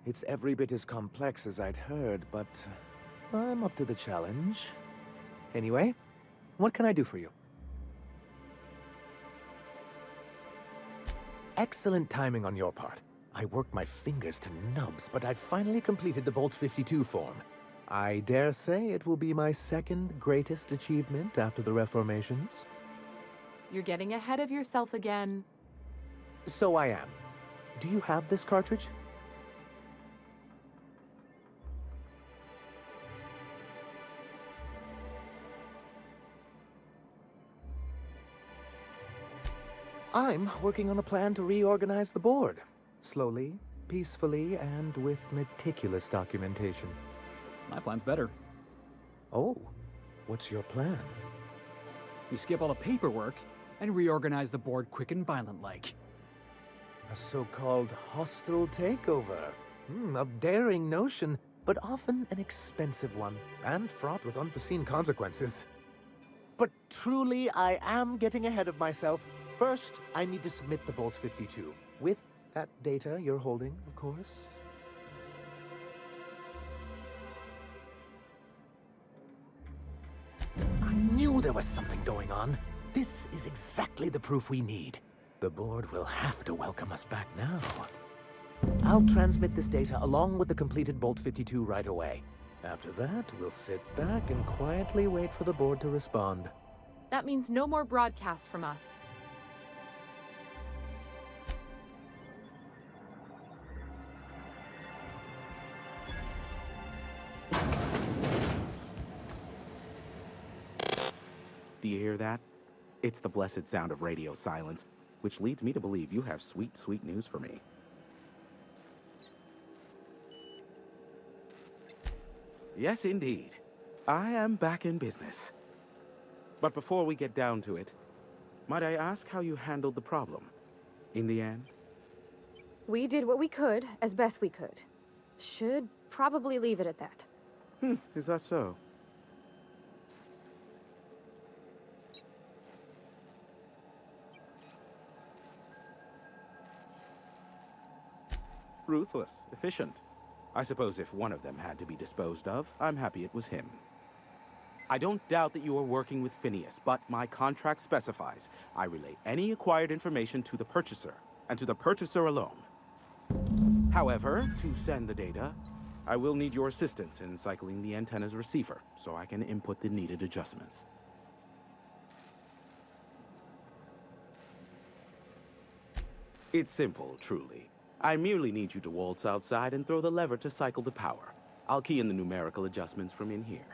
Speaker 14: It's every bit as complex as I'd heard, but I'm up to the challenge. Anyway, what can I do for you? Excellent timing on your part. I worked my fingers to nubs, but I finally completed the Bolt 52 form. I dare say it will be my second greatest achievement after the Reformations.
Speaker 7: You're getting ahead of yourself again.
Speaker 14: So I am. Do you have this cartridge? I'm working on a plan to reorganize the board. Slowly, peacefully, and with meticulous documentation.
Speaker 4: My plan's better.
Speaker 14: Oh, what's your plan?
Speaker 4: We skip all the paperwork and reorganize the board quick and violent-like.
Speaker 14: A so-called hostile takeover. A daring notion, but often an expensive one, and fraught with unforeseen consequences. But truly, I am getting ahead of myself. First, I need to submit the Bolt 52, with that data you're holding, of course. I knew there was something going on. This is exactly the proof we need. The board will have to welcome us back now. I'll transmit this data along with the completed Bolt 52 right away. After that, we'll sit back and quietly wait for the board to respond.
Speaker 7: That means no more broadcasts from us.
Speaker 17: Do you hear that? It's the blessed sound of radio silence, which leads me to believe you have sweet, sweet news for me. Yes, indeed. I am back in business. But before we get down to it, Might I ask how you handled the problem? In the end?
Speaker 15: We did what we could, as best we could. Should probably leave it at that.
Speaker 17: Is that so? Ruthless, efficient. I suppose if one of them had to be disposed of, I'm happy it was him. I don't doubt that you are working with Phineas, but my contract specifies I relay any acquired information to the purchaser, and to the purchaser alone. However, to send the data, I will need your assistance in cycling the antenna's receiver, so I can input the needed adjustments. It's simple, truly. I merely need you to waltz outside and throw the lever to cycle the power. I'll key in the numerical adjustments from in here.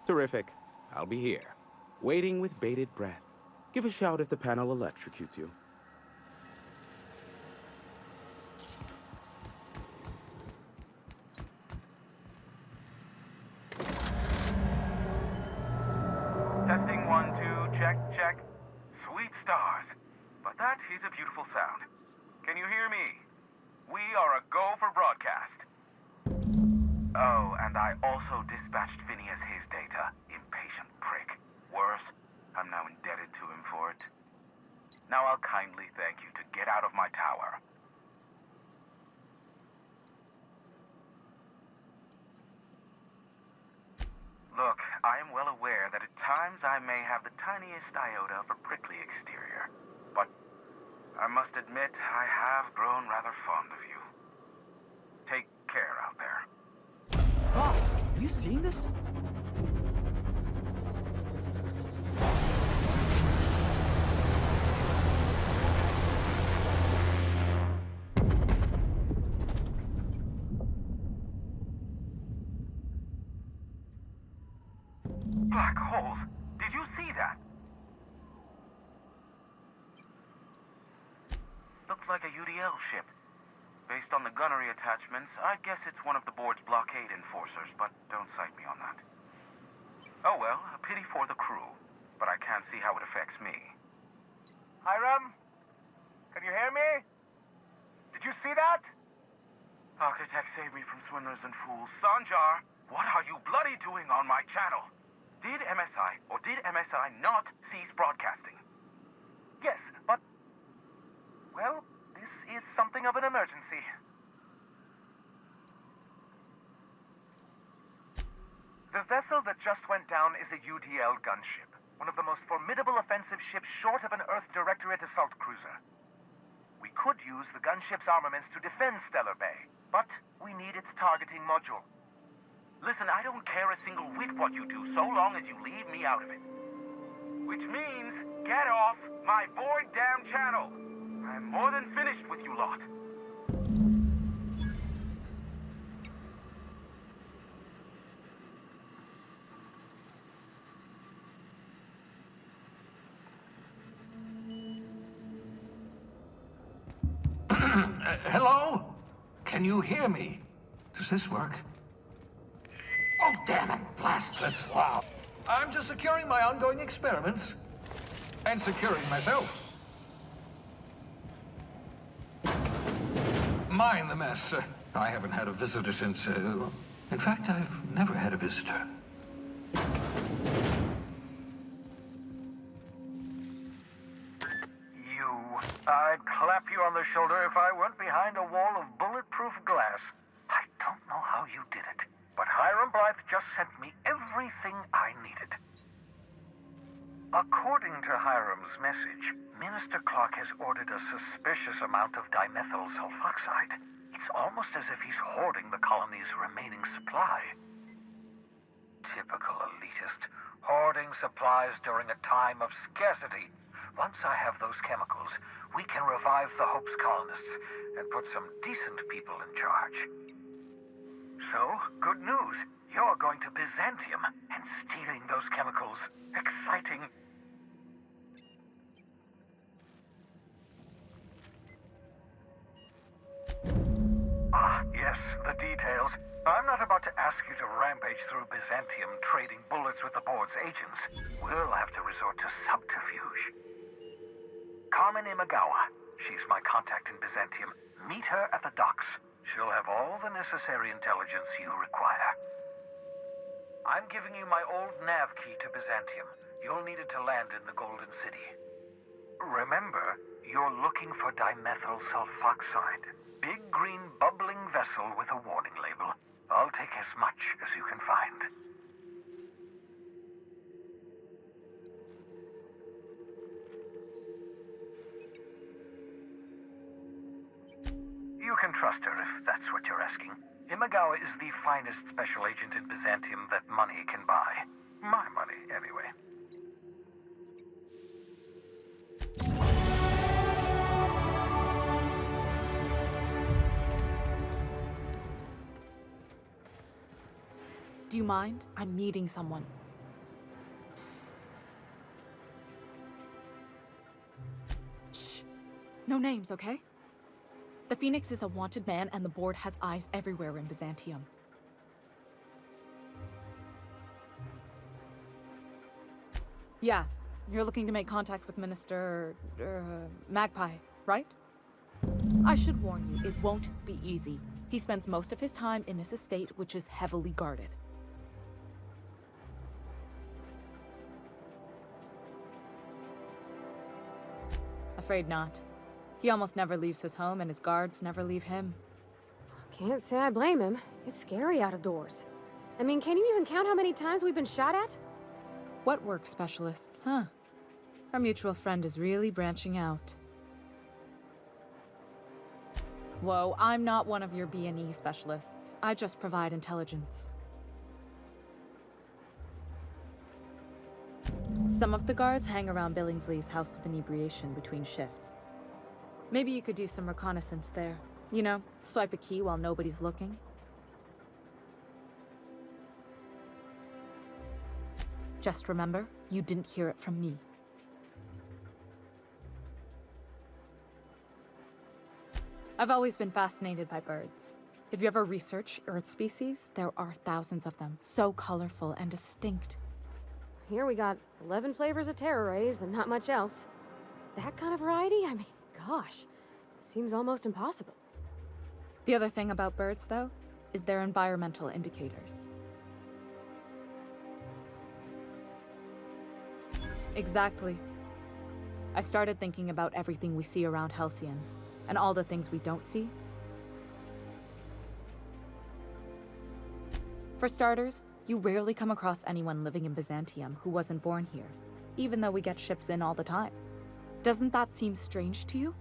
Speaker 17: Terrific. I'll be here, waiting with bated breath. Give a shout if the panel electrocutes you.
Speaker 11: Testing 1, 2, check, check. Sweet stars. But that is a beautiful sound. Can you hear me? We are a go for broadcast. Oh, and I also dispatched Phineas his data. Impatient prick. Worse, I'm now indebted to him for it. Now I'll kindly thank you to get out of my tower. Look, I am well aware that at times I may have the tiniest iota of a prickly exterior, but I must admit I have grown rather fond of you. Take care out there.
Speaker 4: Boss, are you seeing this?
Speaker 11: Black holes. Did you see that? Looked like a UDL ship. Based on the gunnery attachments, I guess it's one of the board's blockade enforcers, but don't cite me on that. Oh well, a pity for the crew, but I can't see how it affects me.
Speaker 3: Hiram? Can you hear me? Did you see that?
Speaker 11: Architect, save me from swindlers and fools. Sanjar, what are you bloody doing on my channel? Did MSI or did MSI not cease broadcasting?
Speaker 3: Yes, but... well, this is something of an emergency. The vessel that just went down is a UDL gunship, one of the most formidable offensive ships short of an Earth Directorate assault cruiser. We could use the gunship's armaments to defend Stellar Bay, but we need its targeting module.
Speaker 11: Listen, I don't care a single whit what you do, so long as you leave me out of it. Which means, get off my bored damn channel. I'm more than finished with you lot.
Speaker 2: Hello? Can you hear me? Does this work? Oh, damn it! Blast this loud. I'm just securing my ongoing experiments. And securing myself. Mind the mess. I haven't had a visitor since, in fact, I've never had a visitor.
Speaker 3: I'd clap you on the shoulder if I weren't behind a wall of bulletproof glass. I don't know how you did it, but Hiram Blythe just sent me everything I needed. According to Hiram's message, Minister Clark has ordered a suspicious amount of dimethyl sulfoxide. It's almost as if he's hoarding the colony's remaining supply. Typical elitist, hoarding supplies during a time of scarcity. Once I have those chemicals, we can revive the Hope's colonists and put some decent people in charge. So, good news. You're going to Byzantium and stealing those chemicals. Exciting. Ah, yes, the details. I'm not about to ask you to ramp manage through Byzantium trading bullets with the board's agents, we'll have to resort to subterfuge. Carmen Imagawa. She's my contact in Byzantium. Meet her at the docks. She'll have all the necessary intelligence you require. I'm giving you my old nav key to Byzantium. You'll need it to land in the Golden City. Remember, you're looking for dimethyl sulfoxide. Big green bubbling vessel with a warning label. I'll take as much as you can find. You can trust her if that's what you're asking. Imagawa is the finest special agent in Byzantium that money can buy. My money, anyway.
Speaker 7: Do you mind? I'm meeting someone. Shh. No names, okay? The Phoenix is a wanted man, and the board has eyes everywhere in Byzantium. Yeah, you're looking to make contact with Minister... Magpie, right? I should warn you, it won't be easy. He spends most of his time in his estate, which is heavily guarded. Afraid not. He almost never leaves his home, and his guards never leave him.
Speaker 15: Can't say I blame him. It's scary out of doors. I mean, can you even count how many times we've been shot at?
Speaker 7: What work specialists, huh? Our mutual friend is really branching out. Whoa, I'm not one of your B&E specialists. I just provide intelligence. Some of the guards hang around Billingsley's House of Inebriation between shifts. Maybe you could do some reconnaissance there. You know, swipe a key while nobody's looking. Just remember, you didn't hear it from me. I've always been fascinated by birds. If you ever research Earth species, there are thousands of them, so colorful and distinct.
Speaker 15: Here we got 11 flavors of terror rays and not much else. That kind of variety? I mean, gosh, seems almost impossible.
Speaker 7: The other thing about birds, though, is their environmental indicators. Exactly. I started thinking about everything we see around Halcyon, and all the things we don't see. For starters, you rarely come across anyone living in Byzantium who wasn't born here, even though we get ships in all the time. Doesn't that seem strange to you?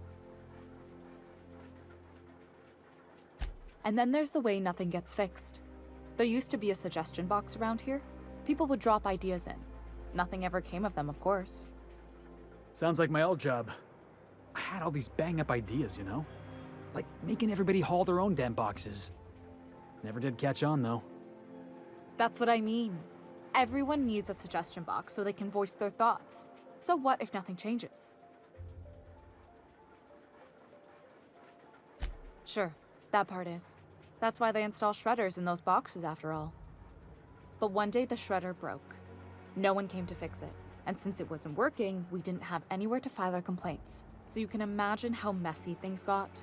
Speaker 7: And then there's the way nothing gets fixed. There used to be a suggestion box around here. People would drop ideas in. Nothing ever came of them, of course.
Speaker 4: Sounds like my old job. I had all these bang-up ideas, you know? Like making everybody haul their own damn boxes. Never did catch on, though.
Speaker 7: That's what I mean. Everyone needs a suggestion box so they can voice their thoughts. So what if nothing changes? Sure, that part is. That's why they install shredders in those boxes, after all. But one day the shredder broke. No one came to fix it. And since it wasn't working, we didn't have anywhere to file our complaints. So you can imagine how messy things got.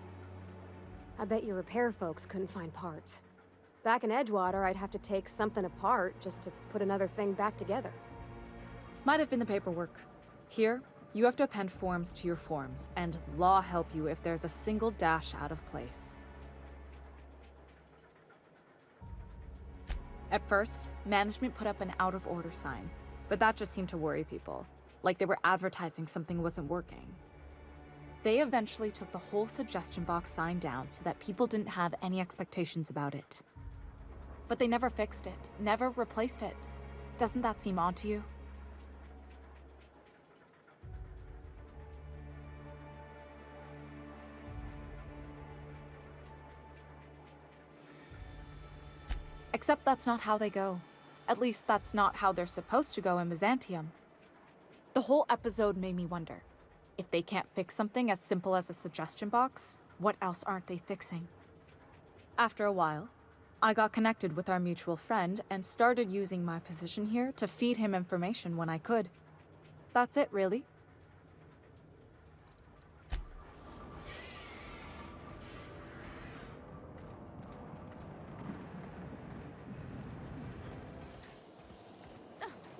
Speaker 15: I bet your repair folks couldn't find parts. Back in Edgewater, I'd have to take something apart just to put another thing back together.
Speaker 7: Might have been the paperwork. Here, you have to append forms to your forms, and law help you if there's a single dash out of place. At first, management put up an out-of-order sign, but that just seemed to worry people, like they were advertising something wasn't working. They eventually took the whole suggestion box sign down so that people didn't have any expectations about it. But they never fixed it, never replaced it. Doesn't that seem odd to you? Except that's not how they go. At least that's not how they're supposed to go in Byzantium. The whole episode made me wonder, if they can't fix something as simple as a suggestion box, what else aren't they fixing? After a while, I got connected with our mutual friend and started using my position here to feed him information when I could. That's it, really.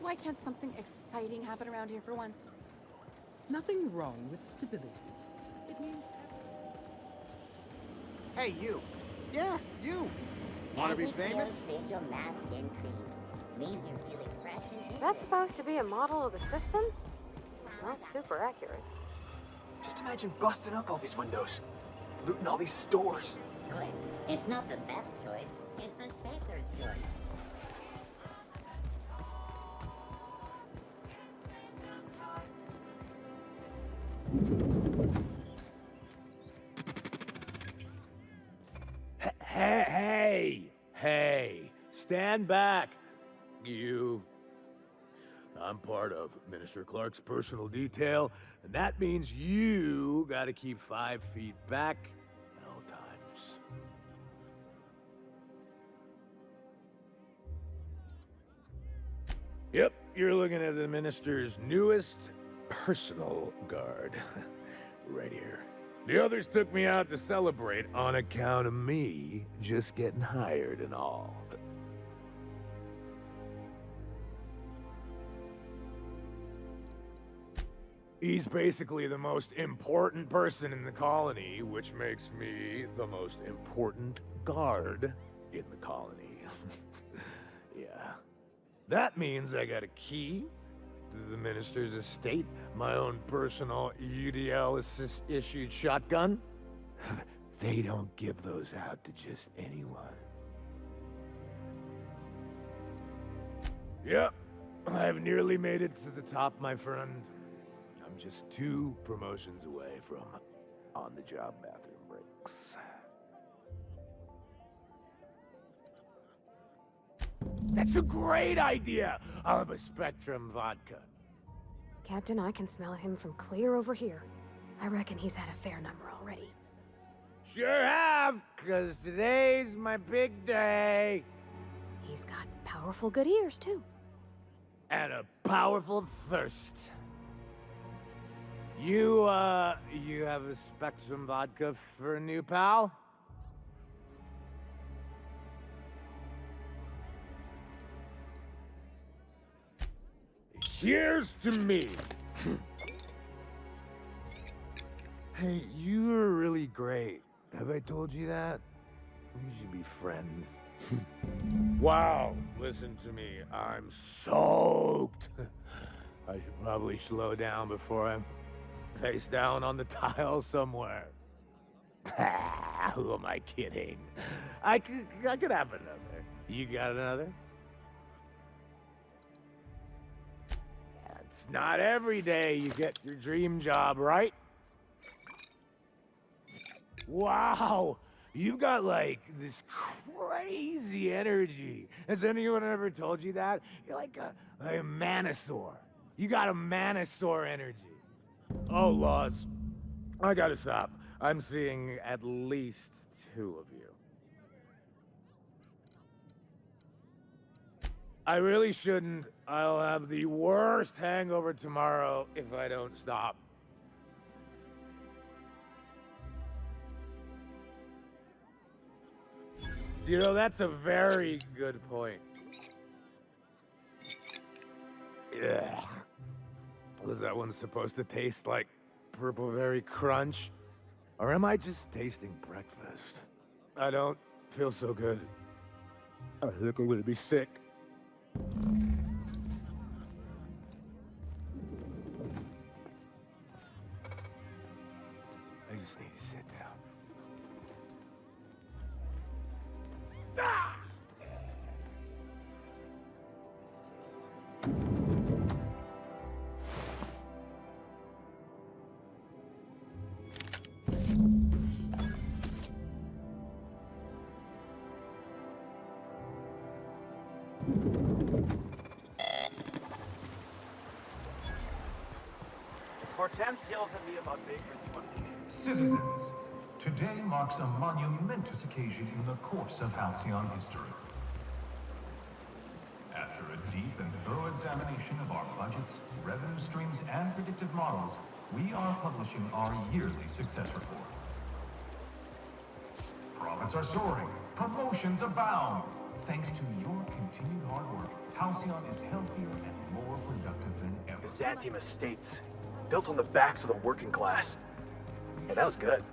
Speaker 19: Why can't something exciting happen around here for once?
Speaker 8: Nothing wrong with stability. It means...
Speaker 22: Hey, you. Yeah, you. Want to be famous?
Speaker 23: Facial mask and cream. Leaves you feeling fresh and
Speaker 15: Is that supposed to be a model of the system? Not super accurate.
Speaker 24: Just imagine busting up all these windows, looting all these stores.
Speaker 23: choice. It's not the best choice. It's the spacer's choice.
Speaker 25: Hey, stand back. You. I'm part of Minister Clark's personal detail, and that means you gotta keep 5 feet back at all times. Yep, you're looking at the minister's newest personal guard. Right here. The others took me out to celebrate on account of me just getting hired and all. He's basically the most important person in the colony, which makes me the most important guard in the colony. Yeah. That means I got a key to the minister's estate, my own personal UDL-issued shotgun. They don't give those out to just anyone. Yep, I've nearly made it to the top, my friend. I'm just 2 promotions away from on-the-job bathroom breaks. That's a great idea! I'll have a Spectrum vodka.
Speaker 15: Captain, I can smell him from clear over here. I reckon he's had a fair number already.
Speaker 25: Sure have, 'cause today's my big day.
Speaker 15: He's got powerful good ears, too.
Speaker 25: And a powerful thirst. You have a Spectrum vodka for a new pal? Here's to me. Hey, you are really great. Have I told you that? We should be friends. Wow, listen to me. I'm soaked. I should probably slow down before I'm face down on the tile somewhere. Who am I kidding? I could have another. You got another? It's not every day you get your dream job, right? Wow, you got like this crazy energy. Has anyone ever told you that? You're like a Manosaur. You got a Manosaur energy. Oh, Laws, I gotta stop. I'm seeing at least 2 of you. I really shouldn't. I'll have the worst hangover tomorrow if I don't stop. You know, that's a very good point. Yeah. Was that one supposed to taste like Purple Berry Crunch? Or am I just tasting breakfast? I don't feel so good. I think I'm gonna be sick. I just need to sit down. Ah!
Speaker 24: Hortense yells at me about vagrants.
Speaker 26: Citizens,
Speaker 6: Today marks a monumentous occasion in the course of Halcyon history. After a deep and thorough examination of our budgets, revenue streams, and predictive models, we are publishing our yearly success report. Profits are soaring, promotions abound. Thanks to your continued hard work, Halcyon is healthier and more productive than ever.
Speaker 24: Byzantium estates, built on the backs of the working class. Yeah, that was good.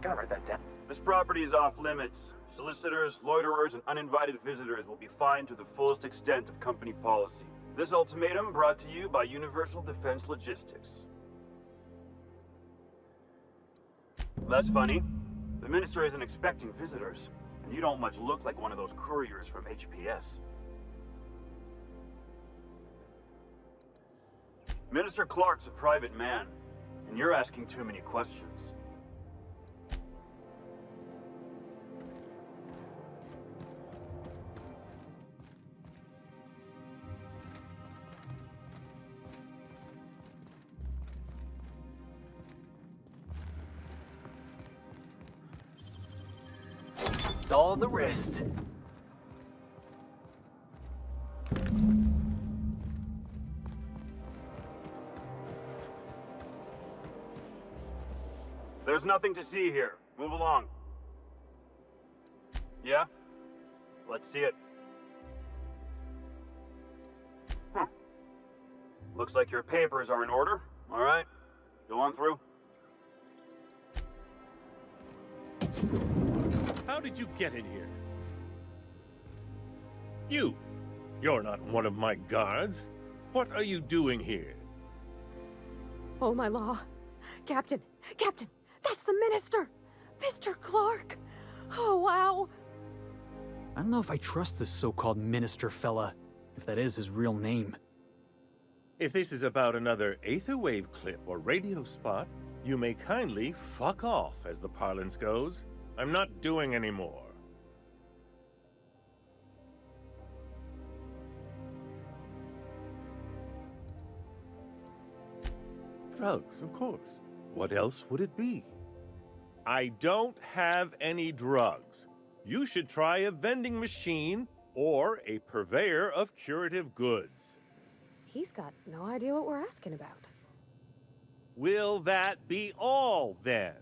Speaker 24: Gotta write that down.
Speaker 9: This property is off limits. Solicitors, loiterers, and uninvited visitors will be fined to the fullest extent of company policy. This ultimatum brought to you by Universal Defense Logistics. That's funny. The minister isn't expecting visitors, and you don't much look like one of those couriers from HPS. Minister Clark's a private man, and you're asking too many questions.
Speaker 24: It's all the wrist.
Speaker 9: There's nothing to see here. Move along. Yeah? Let's see it. Looks like your papers are in order. All right. Go on through.
Speaker 10: How did you get in here? You're not one of my guards. What are you doing here?
Speaker 15: Oh, my law. Captain! Captain! That's the minister! Mr. Clark! Oh, wow!
Speaker 4: I don't know if I trust this so-called minister fella, if that is his real name.
Speaker 10: If this is about another Aetherwave clip or radio spot, you may kindly fuck off, as the parlance goes. I'm not doing any more. Drugs, of course. What else would it be? I don't have any drugs. You should try a vending machine or a purveyor of curative goods.
Speaker 15: He's got no idea what we're asking about.
Speaker 10: Will that be all, then?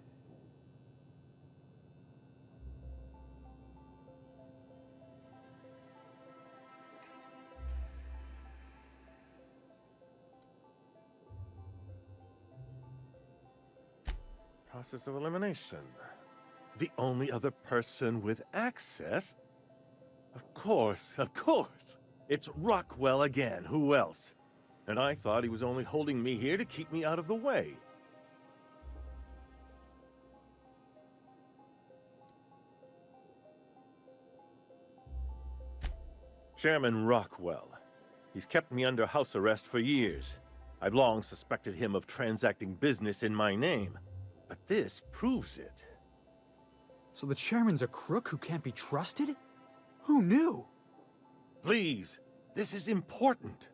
Speaker 10: Process of elimination. The only other person with access? Of course. It's Rockwell again. Who else? And I thought he was only holding me here to keep me out of the way. Chairman Rockwell. He's kept me under house arrest for years. I've long suspected him of transacting business in my name. But this proves it.
Speaker 4: So the chairman's a crook who can't be trusted? Who knew?
Speaker 10: Please, this is important.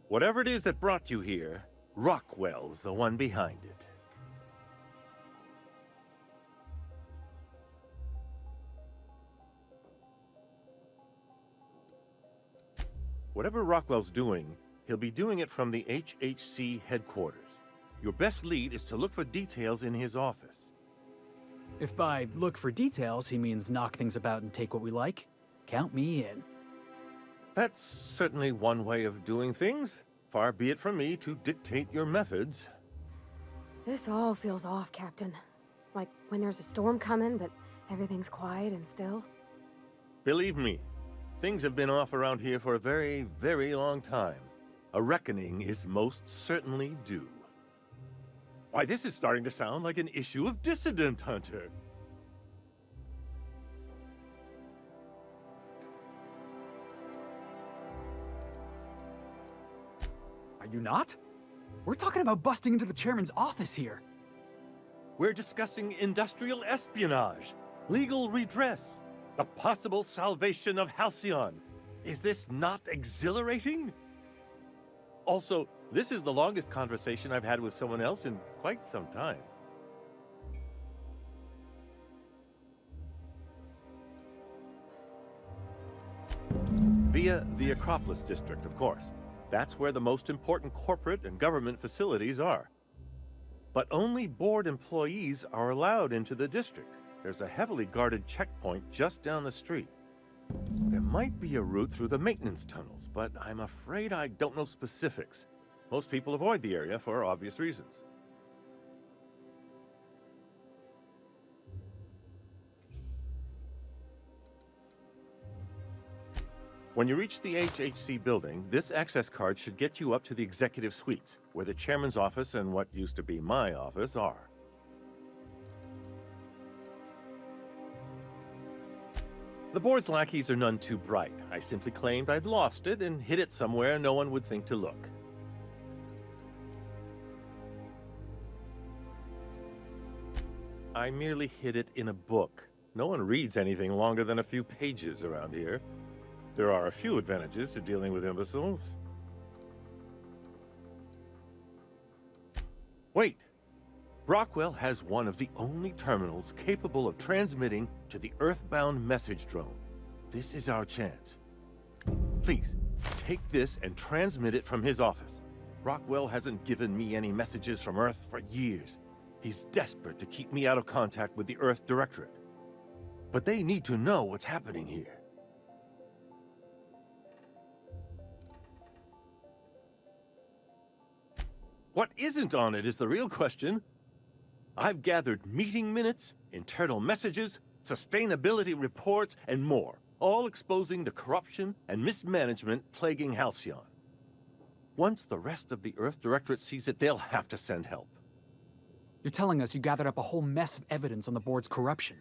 Speaker 10: Whatever it is that brought you here, Rockwell's the one behind it. Whatever Rockwell's doing, he'll be doing it from the HHC headquarters. Your best lead is to look for details in his office.
Speaker 4: If by look for details he means knock things about and take what we like, count me in.
Speaker 10: That's certainly one way of doing things. Far be it from me to dictate your methods.
Speaker 15: This all feels off, Captain. Like when there's a storm coming, but everything's quiet and still.
Speaker 10: Believe me, things have been off around here for a very, very long time. A reckoning is most certainly due. Why, this is starting to sound like an issue of Dissident Hunter.
Speaker 4: Are you not? We're talking about busting into the chairman's office here.
Speaker 10: We're discussing industrial espionage, legal redress, the possible salvation of Halcyon. Is this not exhilarating? Also, this is the longest conversation I've had with someone else in quite some time. Via the Acropolis district, of course. That's where the most important corporate and government facilities are. But only board employees are allowed into the district. There's a heavily guarded checkpoint just down the street. There might be a route through the maintenance tunnels, but I'm afraid I don't know specifics. Most people avoid the area for obvious reasons. When you reach the HHC building, this access card should get you up to the executive suites, where the chairman's office and what used to be my office are. The board's lackeys are none too bright. I simply claimed I'd lost it and hid it somewhere no one would think to look. I merely hid it in a book. No one reads anything longer than a few pages around here. There are a few advantages to dealing with imbeciles. Wait! Rockwell has one of the only terminals capable of transmitting to the Earthbound message drone. This is our chance. Please, take this and transmit it from his office. Rockwell hasn't given me any messages from Earth for years. He's desperate to keep me out of contact with the Earth Directorate. But they need to know what's happening here. What isn't on it is the real question. I've gathered meeting minutes, internal messages, sustainability reports, and more, all exposing the corruption and mismanagement plaguing Halcyon. Once the rest of the Earth Directorate sees it, they'll have to send help.
Speaker 4: You're telling us you gathered up a whole mess of evidence on the board's corruption.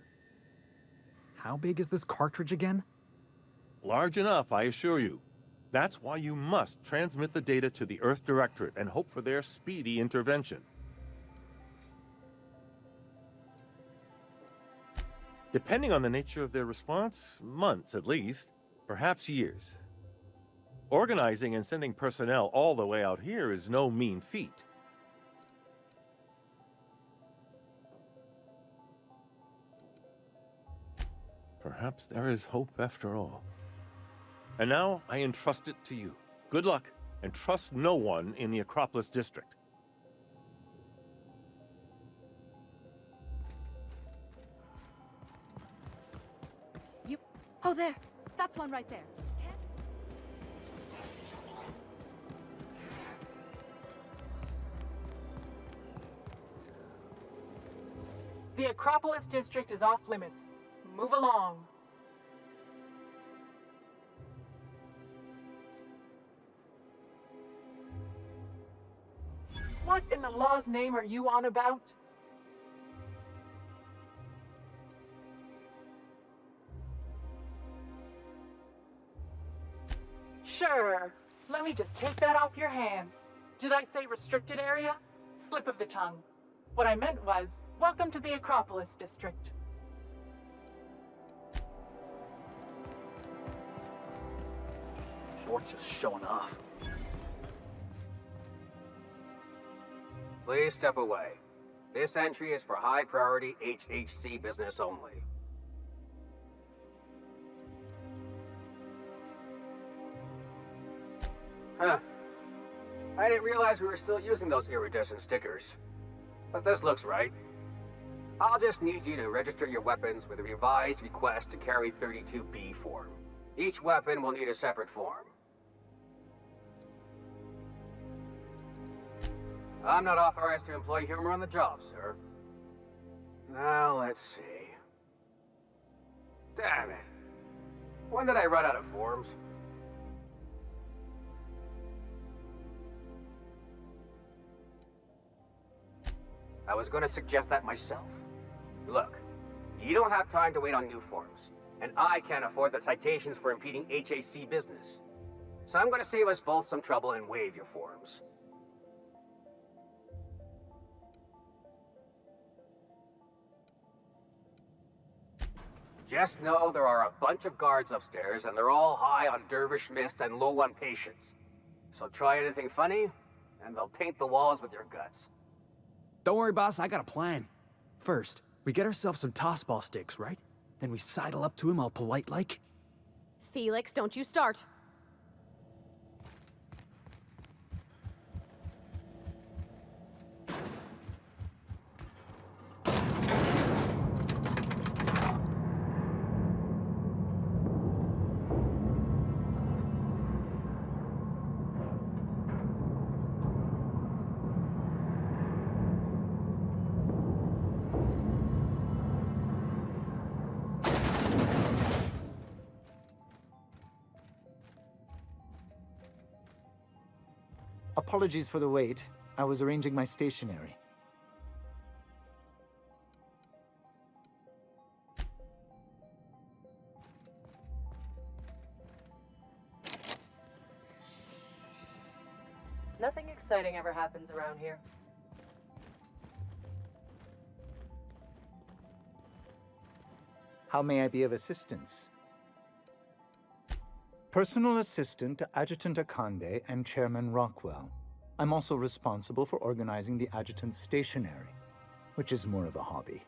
Speaker 4: How big is this cartridge again?
Speaker 10: Large enough, I assure you. That's why you must transmit the data to the Earth Directorate and hope for their speedy intervention. Depending on the nature of their response, months at least, perhaps years. Organizing and sending personnel all the way out here is no mean feat. Perhaps there is hope after all. And now I entrust it to you. Good luck, and trust no one in the Acropolis district.
Speaker 5: Oh, there. That's one right there.
Speaker 12: The Acropolis district is off limits. Move along. What in the law's name are you on about? Sure. Let me just take that off your hands. Did I say restricted area? Slip of the tongue. What I meant was, welcome to the Acropolis district.
Speaker 24: Short's just showing off.
Speaker 1: Please step away. This entry is for high-priority HHC business only. Huh. I didn't realize we were still using those iridescent stickers. But this looks right. I'll just need you to register your weapons with a revised request to carry 32B form. Each weapon will need a separate form. I'm not authorized to employ humor on the job, sir. Now, let's see. Damn it. When did I run out of forms? I was going to suggest that myself. Look, you don't have time to wait on new forms, and I can't afford the citations for impeding HAC business. So I'm going to save us both some trouble and waive your forms. Just know there are a bunch of guards upstairs, and they're all high on dervish mist and low on patience. So try anything funny, and they'll paint the walls with your guts.
Speaker 4: Don't worry, boss, I got a plan. First, we get ourselves some tossball sticks, right? Then we sidle up to him all polite-like.
Speaker 15: Felix, don't you start.
Speaker 13: Apologies for the wait. I was arranging my stationery.
Speaker 16: Nothing exciting ever happens around here.
Speaker 13: How may I be of assistance? Personal assistant to Adjutant Akande and Chairman Rockwell. I'm also responsible for organizing the adjutant's stationery, which is more of a hobby.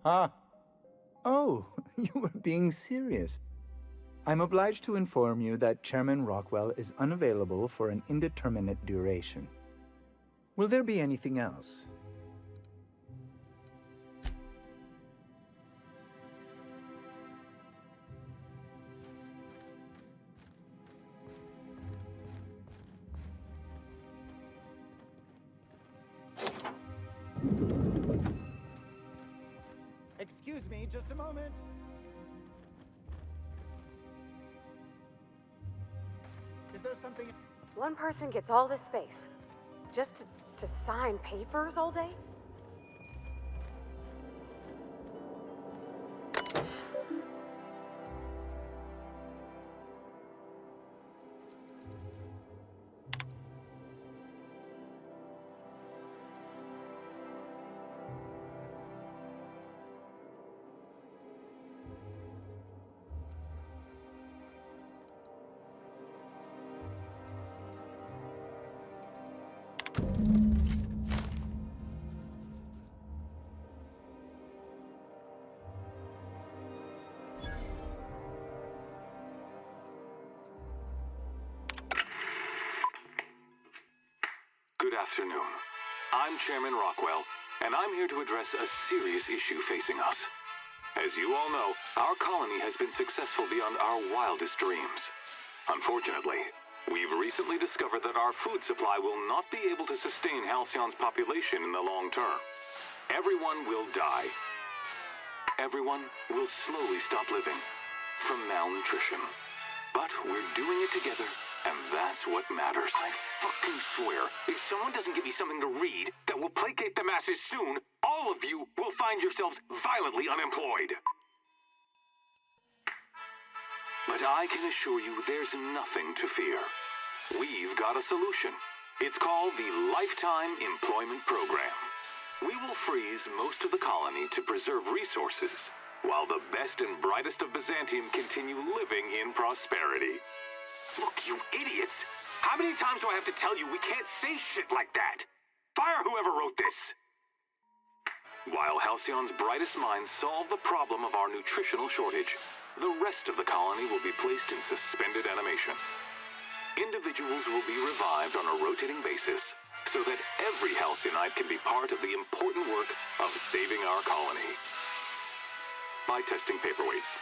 Speaker 13: Ah. Oh, you were being serious. I'm obliged to inform you that Chairman Rockwell is unavailable for an indeterminate duration. Will there be anything else?
Speaker 18: Excuse me, just a moment. Is there something...
Speaker 15: One person gets all this space. Just to sign papers all day?
Speaker 20: Good afternoon. I'm Chairman Rockwell, and I'm here to address a serious issue facing us. As you all know, our colony has been successful beyond our wildest dreams. Unfortunately, we've recently discovered that our food supply will not be able to sustain Halcyon's population in the long term. Everyone will die. Everyone will slowly stop living from malnutrition. But we're doing it together, and that's what matters. I fucking swear, if someone doesn't give me something to read that will placate the masses soon, all of you will find yourselves violently unemployed. But I can assure you there's nothing to fear. We've got a solution. It's called the Lifetime Employment Program. We will freeze most of the colony to preserve resources, while the best and brightest of Byzantium continue living in prosperity. Look, you idiots! How many times do I have to tell you we can't say shit like that? Fire whoever wrote this! While Halcyon's brightest minds solve the problem of our nutritional shortage, the rest of the colony will be placed in suspended animation. Individuals will be revived on a rotating basis, so that every Halcyonite can be part of the important work of saving our colony. By testing paperweights.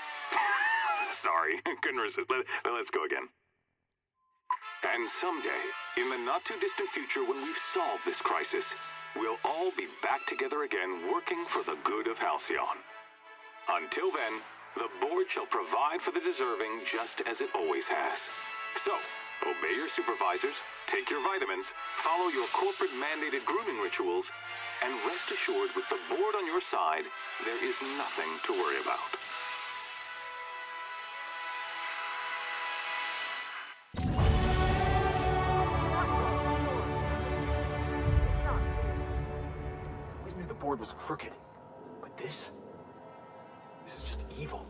Speaker 20: Sorry, couldn't resist. Let's go again. And someday, in the not-too-distant future when we've solved this crisis, we'll all be back together again working for the good of Halcyon. Until then, the board shall provide for the deserving just as it always has. So, obey your supervisors, take your vitamins, follow your corporate-mandated grooming rituals, and rest assured with the board on your side, there is nothing to worry about.
Speaker 24: The board was crooked, but this is just evil.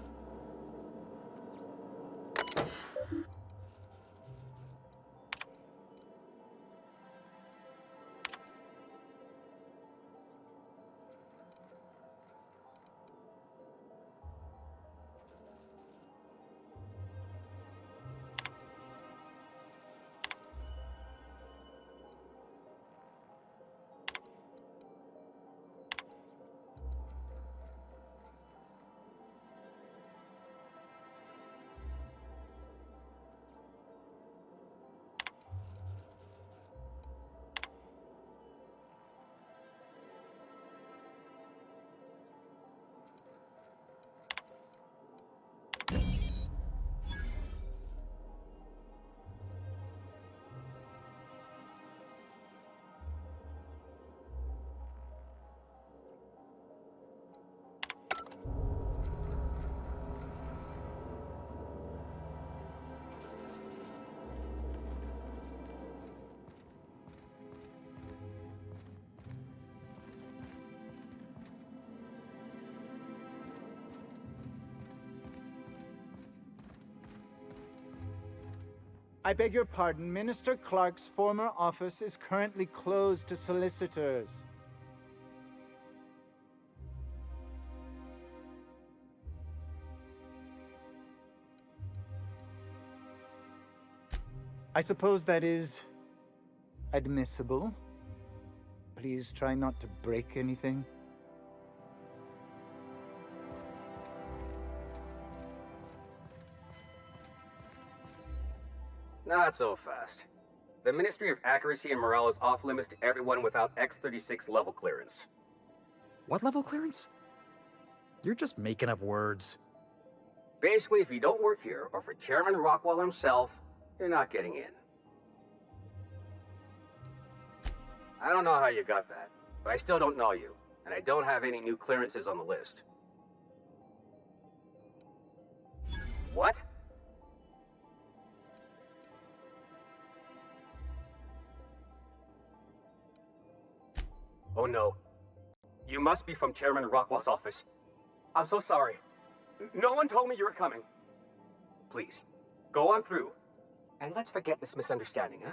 Speaker 13: I beg your pardon. Minister Clark's former office is currently closed to solicitors. I suppose that is admissible. Please try not to break anything.
Speaker 1: Not so fast. The Ministry of Accuracy and Morale is off limits to everyone without X-36 level clearance.
Speaker 4: What level clearance? You're just making up words.
Speaker 1: Basically, if you don't work here, or for Chairman Rockwell himself, you're not getting in. I don't know how you got that, but I still don't know you, and I don't have any new clearances on the list. What? Oh no. You must be from Chairman Rockwell's office. I'm so sorry. No one told me you were coming. Please, go on through. And let's forget this misunderstanding, huh?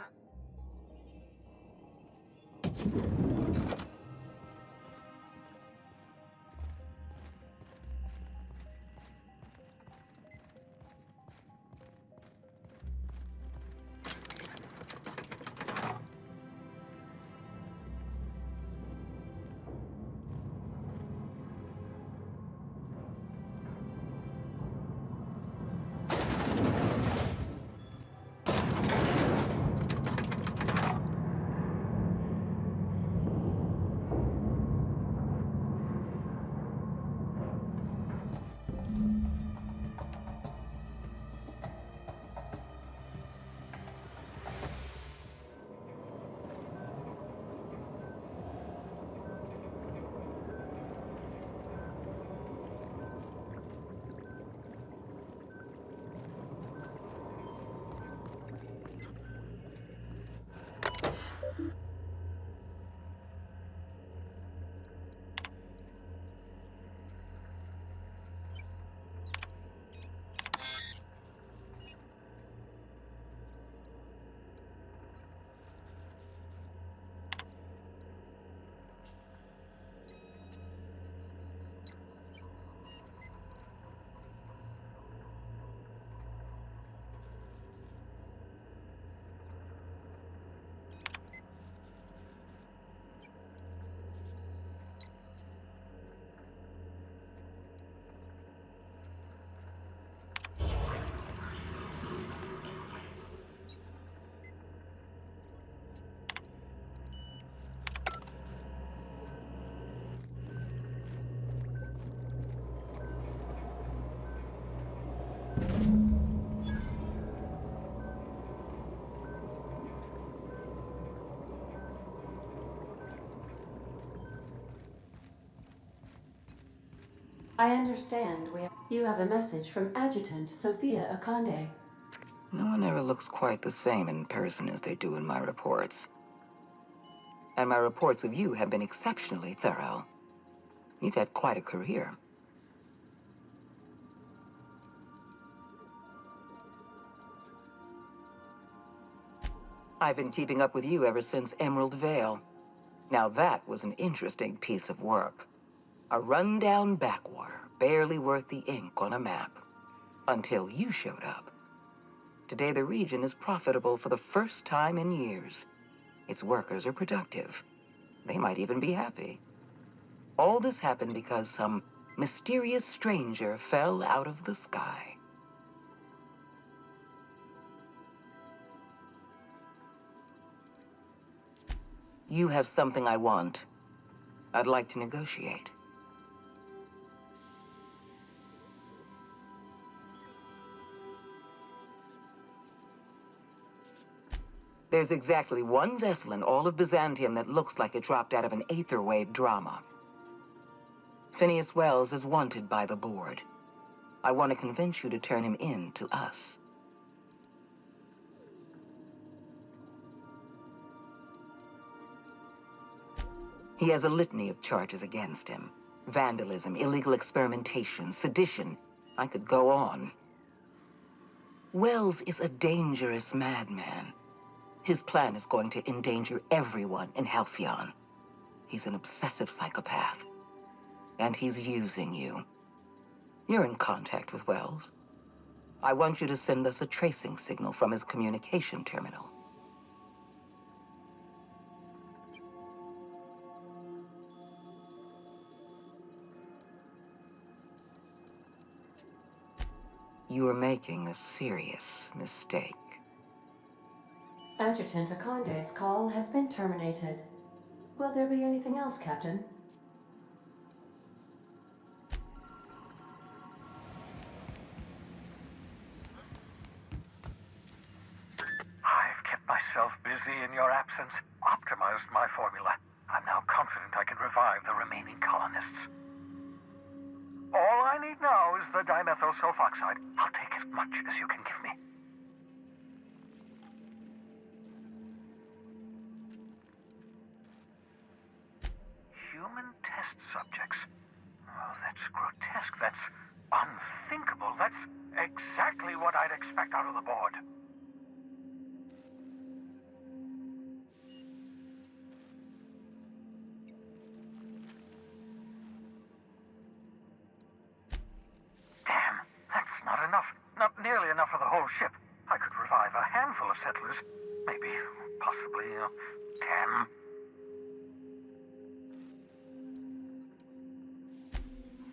Speaker 2: I understand you have a message from Adjutant Sophia Akande.
Speaker 11: No one ever looks quite the same in person as they do in my reports. And my reports of you have been exceptionally thorough. You've had quite a career. I've been keeping up with you ever since Emerald Vale. Now that was an interesting piece of work. A rundown backwater, barely worth the ink on a map. Until you showed up. Today the region is profitable for the first time in years. Its workers are productive. They might even be happy. All this happened because some mysterious stranger fell out of the sky. You have something I want. I'd like to negotiate. There's exactly one vessel in all of Byzantium that looks like it dropped out of an Aetherwave drama. Phineas Wells is wanted by the board. I want to convince you to turn him in to us. He has a litany of charges against him. Vandalism, illegal experimentation, sedition. I could go on. Wells is a dangerous madman. His plan is going to endanger everyone in Halcyon. He's an obsessive psychopath. And he's using you. You're in contact with Wells. I want you to send us a tracing signal from his communication terminal. You are making a serious mistake.
Speaker 2: Adjutant Akonde's call has been terminated. Will there be anything else, Captain?
Speaker 3: I've kept myself busy in your absence, optimized my formula. I'm now confident I can revive the remaining colonists. All I need now is the dimethyl sulfoxide. I'll take as much as you can give me. Human test subjects. Oh, that's grotesque. That's unthinkable. That's exactly what I'd expect out of the board. Damn, that's not enough. Not nearly enough for the whole ship. I could revive a handful of settlers. Maybe, possibly, 10.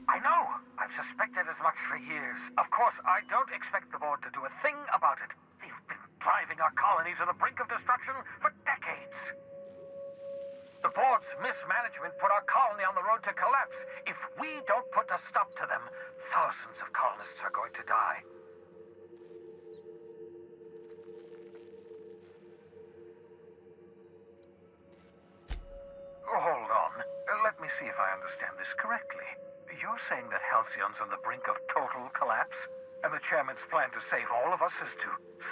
Speaker 3: I know! I've suspected as much for years. Of course, I don't expect the board to do a thing about it. They've been driving our colony to the brink of destruction for decades. The board's mismanagement put our colony on the road to collapse. If we don't put a stop to them, thousands of colonists are going to die. Hold on. Let me see if I understand this correctly. You're saying that Halcyon's on the brink of total collapse, and the chairman's plan to save all of us is to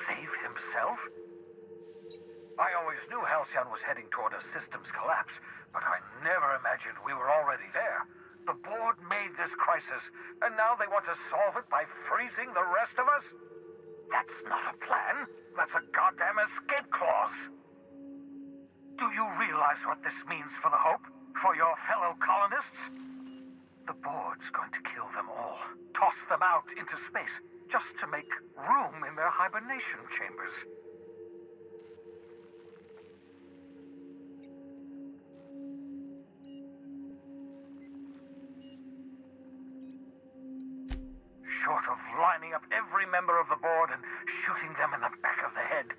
Speaker 3: save himself? I always knew Halcyon was heading toward a systems collapse, but I never imagined we were already there. The board made this crisis, and now they want to solve it by freezing the rest of us? That's not a plan. That's a goddamn escape clause. Do you realize what this means for the Hope? For your fellow colonists? The board's going to kill them all. Toss them out into space, just to make room in their hibernation chambers. Short of lining up every member of the board and shooting them in the back of the head.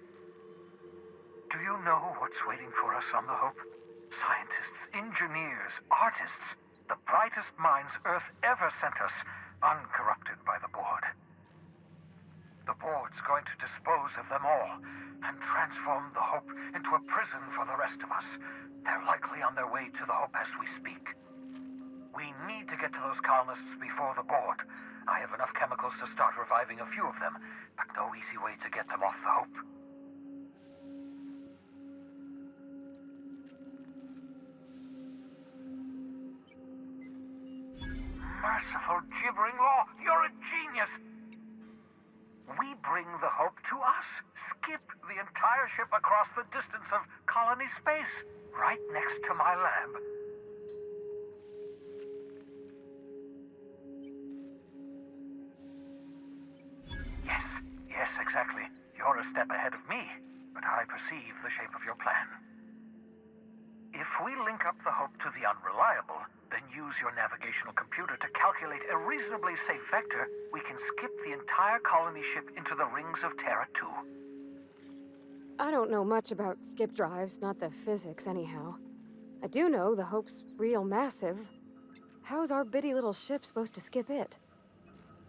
Speaker 3: Do you know what's waiting for us on the Hope? Scientists, engineers, artists, the brightest minds Earth ever sent us, uncorrupted by the board. The board's going to dispose of them all and transform the Hope into a prison for the rest of us. They're likely on their way to the Hope as we speak. We need to get to those colonists before the board. I have enough chemicals to start reviving a few of them, but no easy way to get them off the Hope. Merciful gibbering law, you're a genius! We bring the Hope to us. Skip the entire ship across the distance of colony space, right next to my lab. Yes, exactly. You're a step ahead of me, but I perceive the shape of your plan. If we link up the Hope to the Unreliable, then use your navigational computer to calculate a reasonably safe vector, we can skip the entire colony ship into the rings of Terra 2.
Speaker 15: I don't know much about skip drives, not the physics anyhow. I do know the Hope's real massive. How's our bitty little ship supposed to skip it?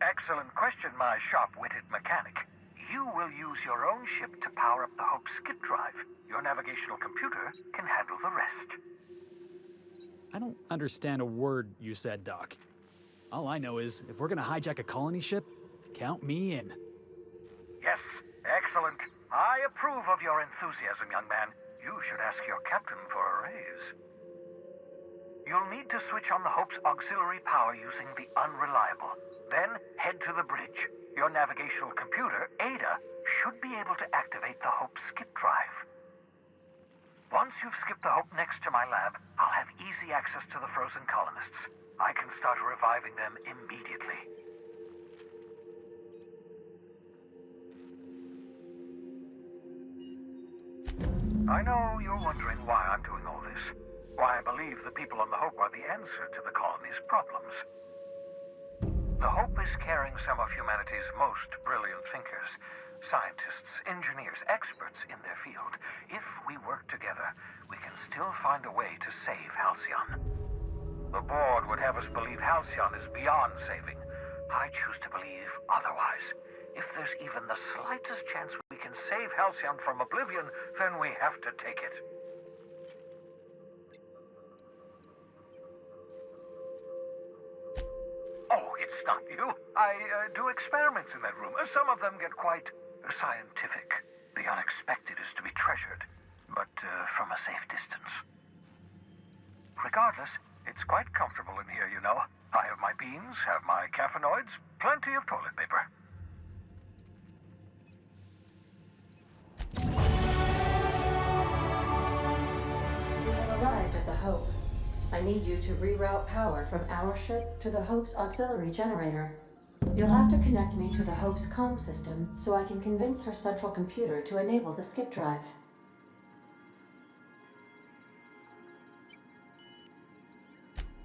Speaker 3: Excellent question, my sharp-witted mechanic. You will use your own ship to power up the Hope's skip drive. Your navigational computer can handle the rest.
Speaker 4: I don't understand a word you said, Doc. All I know is, if we're gonna hijack a colony ship, count me in.
Speaker 3: Yes, excellent. I approve of your enthusiasm, young man. You should ask your captain for a raise. You'll need to switch on the Hope's auxiliary power using the Unreliable. Then head to the bridge. Your navigational computer, Ada, should be able to activate the Hope skip drive. Once you've skipped the Hope next to my lab, I'll have easy access to the frozen colonists. I can start reviving them immediately. I know you're wondering why I'm doing all this. Why I believe the people on the Hope are the answer to the colony's problems. The Hope is carrying some of humanity's most brilliant thinkers, scientists, engineers, experts in their field. If we work together, we can still find a way to save Halcyon. The board would have us believe Halcyon is beyond saving. I choose to believe otherwise. If there's even the slightest chance we can save Halcyon from oblivion, then we have to take it. Oh, it's not you. I do experiments in that room. Some of them get quite scientific. The unexpected is to be treasured, but from a safe distance. Regardless, it's quite comfortable in here, you know. I have my beans, have my caffeinoids, plenty of toilet paper.
Speaker 2: You have arrived at the Hope. I need you to reroute power from our ship to the Hope's auxiliary generator. You'll have to connect me to the Hope's comm system so I can convince her central computer to enable the skip drive.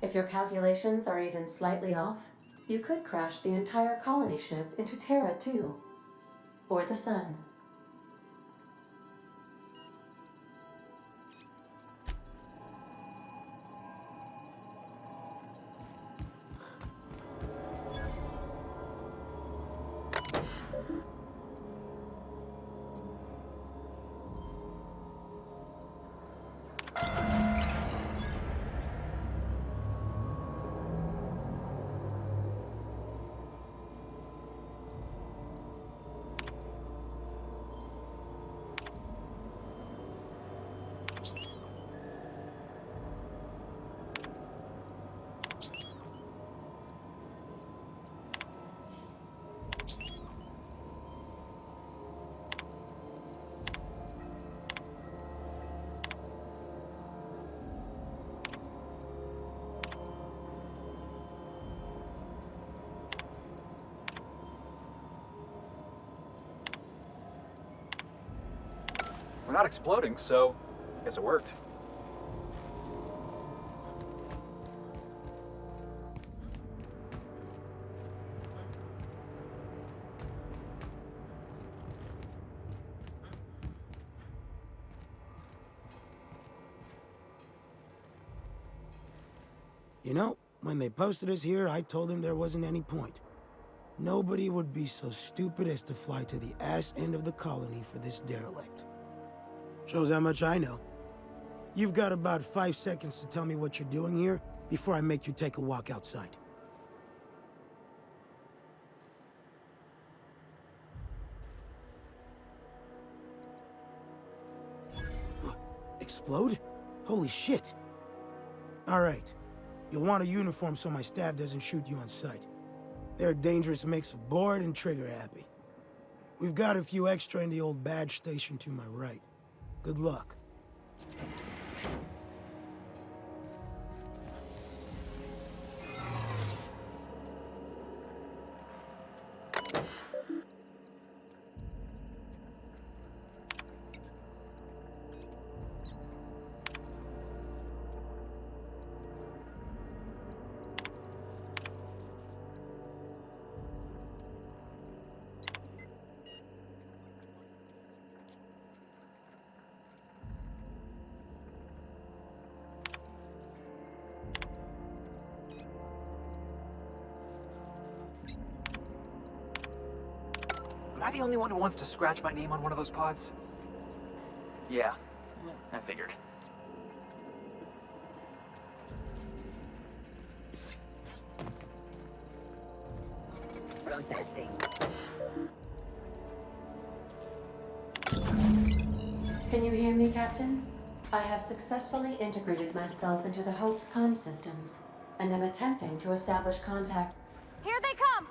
Speaker 2: If your calculations are even slightly off, you could crash the entire colony ship into Terra 2, or the Sun.
Speaker 24: We're not exploding, so I guess it worked.
Speaker 7: You know, when they posted us here, I told them there wasn't any point. Nobody would be so stupid as to fly to the ass end of the colony for this derelict. Shows how much I know. You've got about 5 seconds to tell me what you're doing here before I make you take a walk outside. Explode? Holy shit. All right. You'll want a uniform so my staff doesn't shoot you on sight. They're a dangerous mix of bored and trigger-happy. We've got a few extra in the old badge station to my right. Good luck.
Speaker 24: Am I the only one who wants to scratch my name on one of those pods? Yeah, I figured.
Speaker 23: Processing.
Speaker 2: Can you hear me, Captain? I have successfully integrated myself into the Hope's comm systems, and am attempting to establish contact.
Speaker 15: Here they come!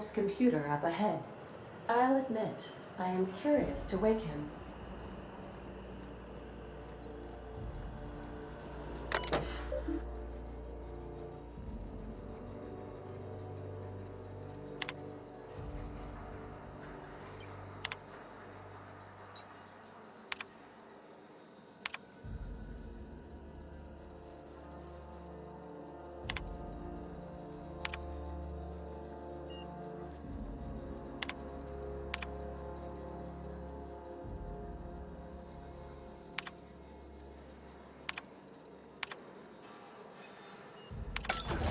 Speaker 2: Hope's computer up ahead. I'll admit, I am curious to wake him.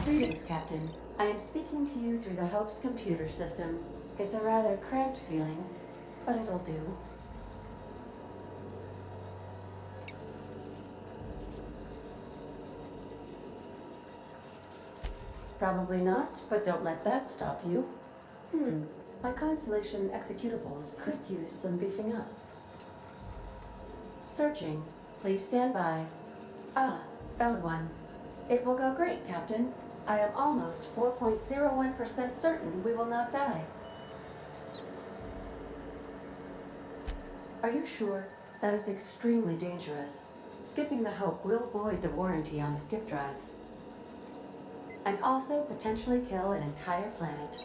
Speaker 2: Greetings, Captain. I am speaking to you through the Hope's computer system. It's a rather cramped feeling, but it'll do. Probably not, but don't let that stop you. My Constellation executables could use some beefing up. Searching. Please stand by. Ah, found one. It will go great, Captain. I am almost 4.01% certain we will not die. Are you sure? That is extremely dangerous. Skipping the Hope will void the warranty on the skip drive. And also potentially kill an entire planet.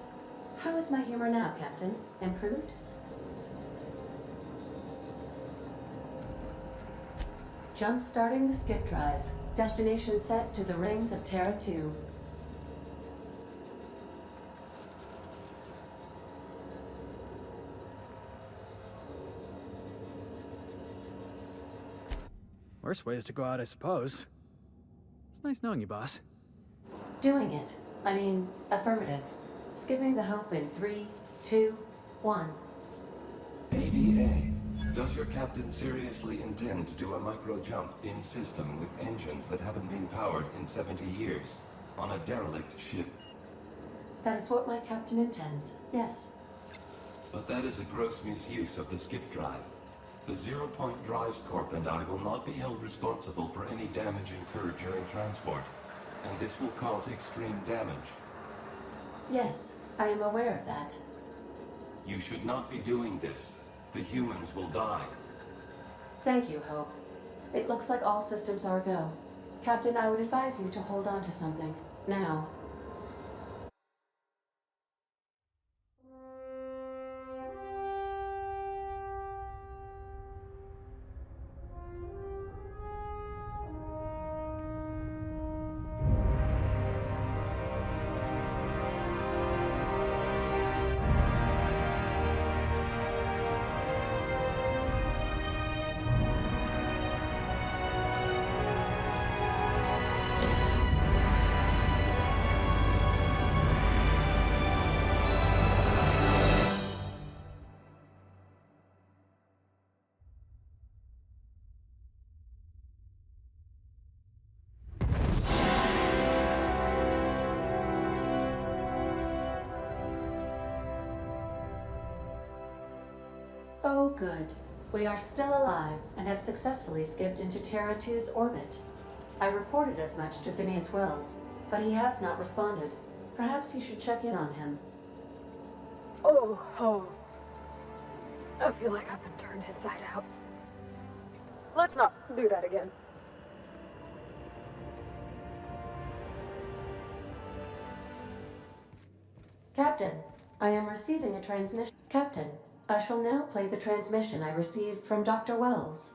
Speaker 2: How is my humor now, Captain? Improved? Jump-starting the skip drive. Destination set to the rings of Terra 2.
Speaker 4: Worst ways to go out, I suppose. It's nice knowing you, boss.
Speaker 2: Doing it. I mean, affirmative. Skipping the Hope in 3, 2, 1.
Speaker 8: ADA. Does your captain seriously intend to do a micro-jump in system with engines that haven't been powered in 70 years on a derelict ship?
Speaker 2: That is what my captain intends, yes.
Speaker 8: But that is a gross misuse of the skip drive. The Zero Point Drives Corp and I will not be held responsible for any damage incurred during transport, and this will cause extreme damage.
Speaker 2: Yes, I am aware of that.
Speaker 8: You should not be doing this. The humans will die.
Speaker 2: Thank you, Hope. It looks like all systems are go. Captain, I would advise you to hold on to something. Now. Oh, good. We are still alive and have successfully skipped into Terra 2's orbit. I reported as much to Phineas Wells, but he has not responded. Perhaps you should check in on him.
Speaker 5: Oh. I feel like I've been turned inside out. Let's not do that again.
Speaker 2: Captain, I am receiving a transmission. Captain, I shall now play the transmission I received from Dr. Wells.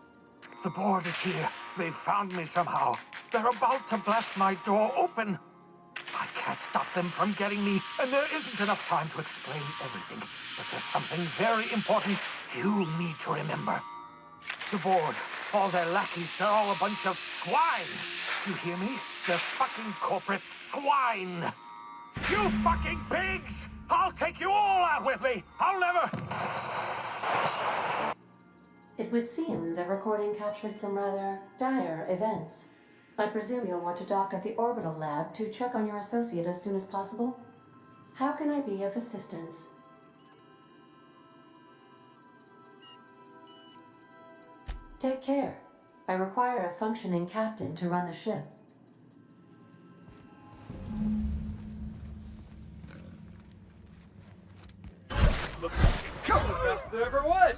Speaker 3: The board is here. They've found me somehow. They're about to blast my door open. I can't stop them from getting me, and there isn't enough time to explain everything. But there's something very important you need to remember. The board, all their lackeys, they're all a bunch of swine. Do you hear me? They're fucking corporate swine. You fucking pigs! I'll take you all out with me! I'll never...
Speaker 2: It would seem the recording captured some rather dire events. I presume you'll want to dock at the orbital lab to check on your associate as soon as possible. How can I be of assistance? Take care. I require a functioning captain to run the ship.
Speaker 24: there ever was.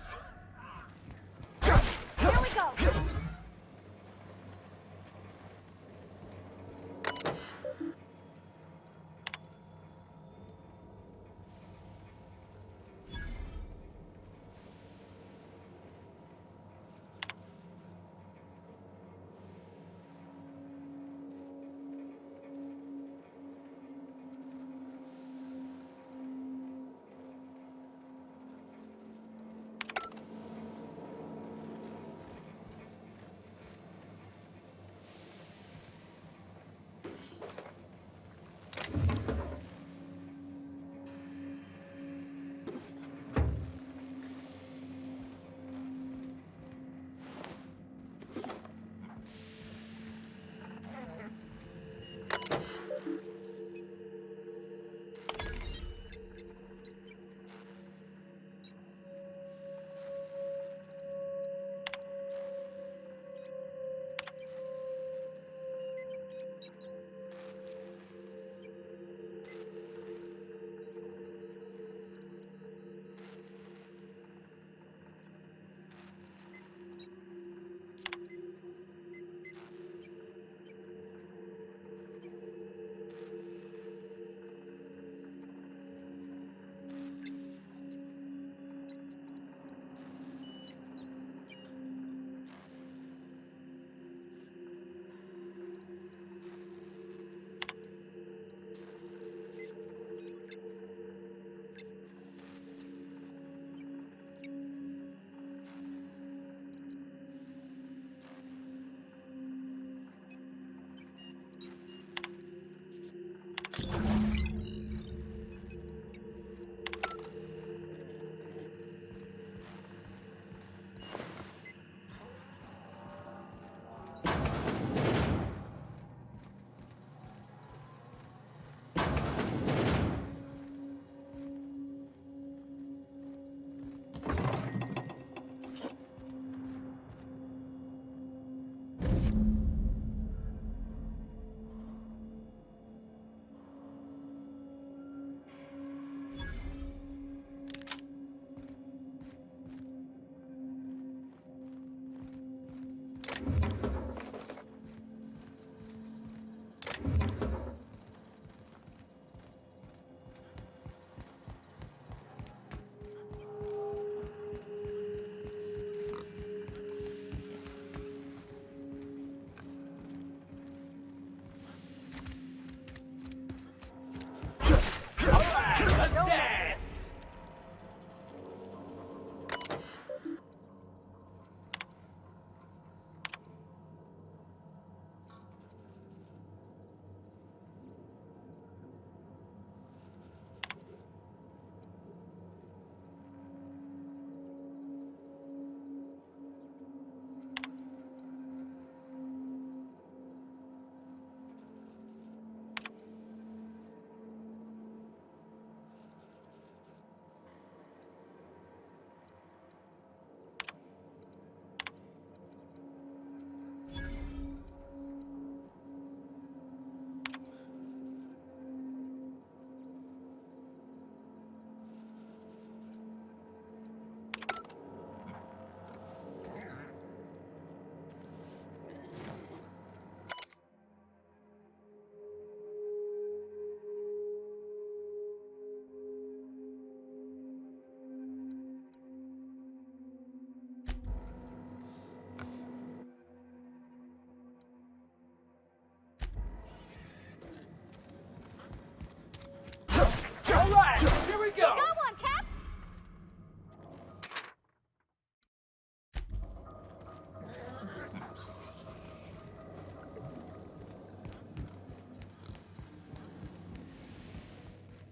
Speaker 15: Here we go!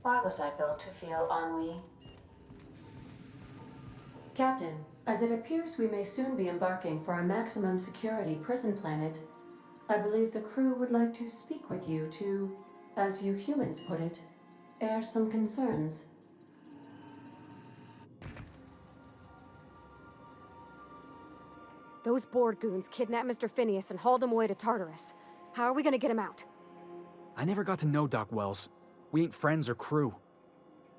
Speaker 2: Why was I built to feel ennui? Captain, as it appears we may soon be embarking for a maximum security prison planet, I believe the crew would like to speak with you to, as you humans put it, air some concerns.
Speaker 15: Those board goons kidnapped Mr. Phineas and hauled him away to Tartarus. How are we gonna get him out?
Speaker 4: I never got to know Doc Wells. We ain't friends or crew.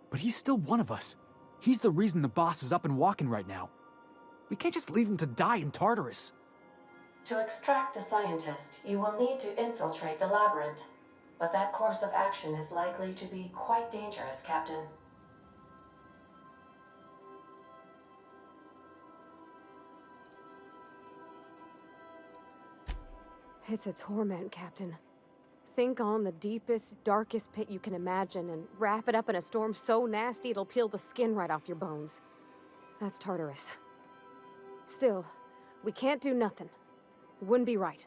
Speaker 4: But he's still one of us. He's the reason the boss is up and walking right now. We can't just leave him to die in Tartarus.
Speaker 2: To extract the scientist, you will need to infiltrate the labyrinth. But that course of action is likely to be quite dangerous, Captain.
Speaker 15: It's a torment, Captain. Think on the deepest, darkest pit you can imagine and wrap it up in a storm so nasty it'll peel the skin right off your bones. That's Tartarus. Still, we can't do nothing. It wouldn't be right.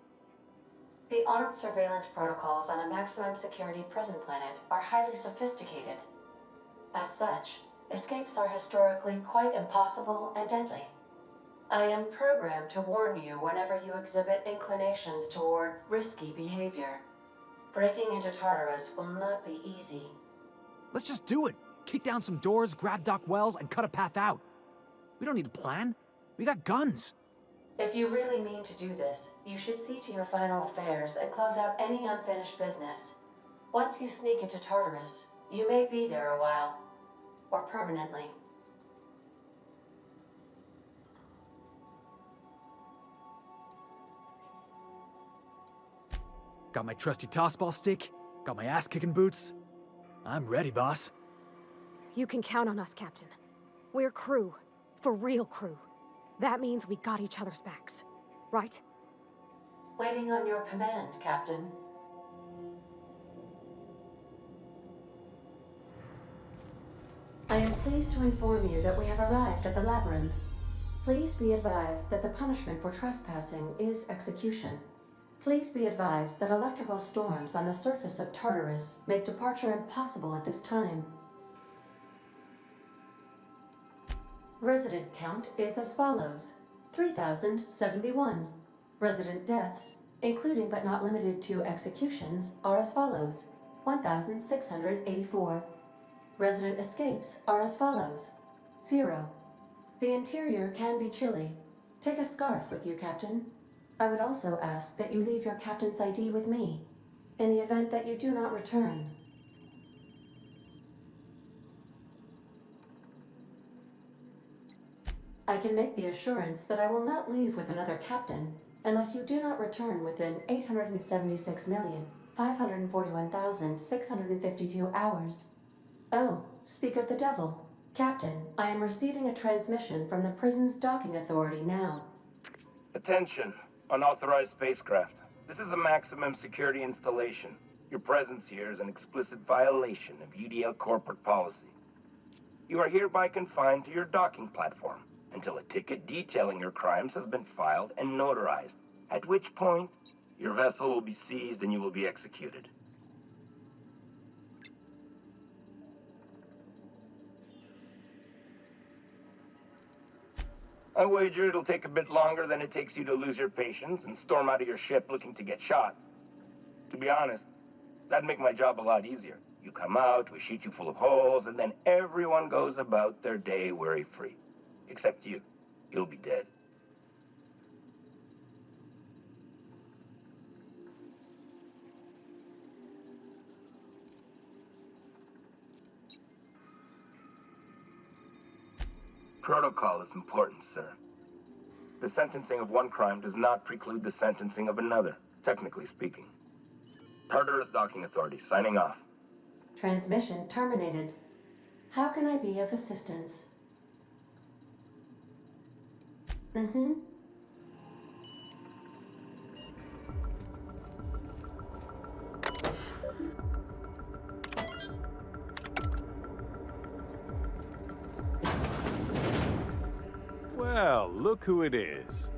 Speaker 2: The armed surveillance protocols on a maximum security prison planet are highly sophisticated. As such, escapes are historically quite impossible and deadly. I am programmed to warn you whenever you exhibit inclinations toward risky behavior. Breaking into Tartarus will not be easy.
Speaker 4: Let's just do it. Kick down some doors, grab Doc Wells, and cut a path out. We don't need a plan. We got guns.
Speaker 2: If you really mean to do this, you should see to your final affairs and close out any unfinished business. Once you sneak into Tartarus, you may be there a while. Or permanently.
Speaker 4: Got my trusty tossball stick, got my ass-kicking boots. I'm ready, boss.
Speaker 15: You can count on us, Captain. We're crew. For real crew. That means we got each other's backs. Right?
Speaker 2: Waiting on your command, Captain. I am pleased to inform you that we have arrived at the labyrinth. Please be advised that the punishment for trespassing is execution. Please be advised that electrical storms on the surface of Tartarus make departure impossible at this time. Resident count is as follows: 3,071. Resident deaths, including but not limited to executions, are as follows: 1,684. Resident escapes are as follows: 0. The interior can be chilly. Take a scarf with you, Captain. I would also ask that you leave your captain's ID with me, in the event that you do not return. I can make the assurance that I will not leave with another captain unless you do not return within 876,541,652 hours. Oh, speak of the devil. Captain, I am receiving a transmission from the prison's docking authority now.
Speaker 14: Attention, unauthorized spacecraft. This is a maximum security installation. Your presence here is an explicit violation of UDL corporate policy. You are hereby confined to your docking platform until a ticket detailing your crimes has been filed and notarized, at which point your vessel will be seized and you will be executed. I wager it'll take a bit longer than it takes you to lose your patience and storm out of your ship looking to get shot. To be honest, that'd make my job a lot easier. You come out, we shoot you full of holes, and then everyone goes about their day worry-free. Except you. You'll be dead. Protocol is important, sir. The sentencing of one crime does not preclude the sentencing of another, technically speaking. Tartarus Docking Authority, signing off.
Speaker 2: Transmission terminated. How can I be of assistance?
Speaker 10: Well, look who it is.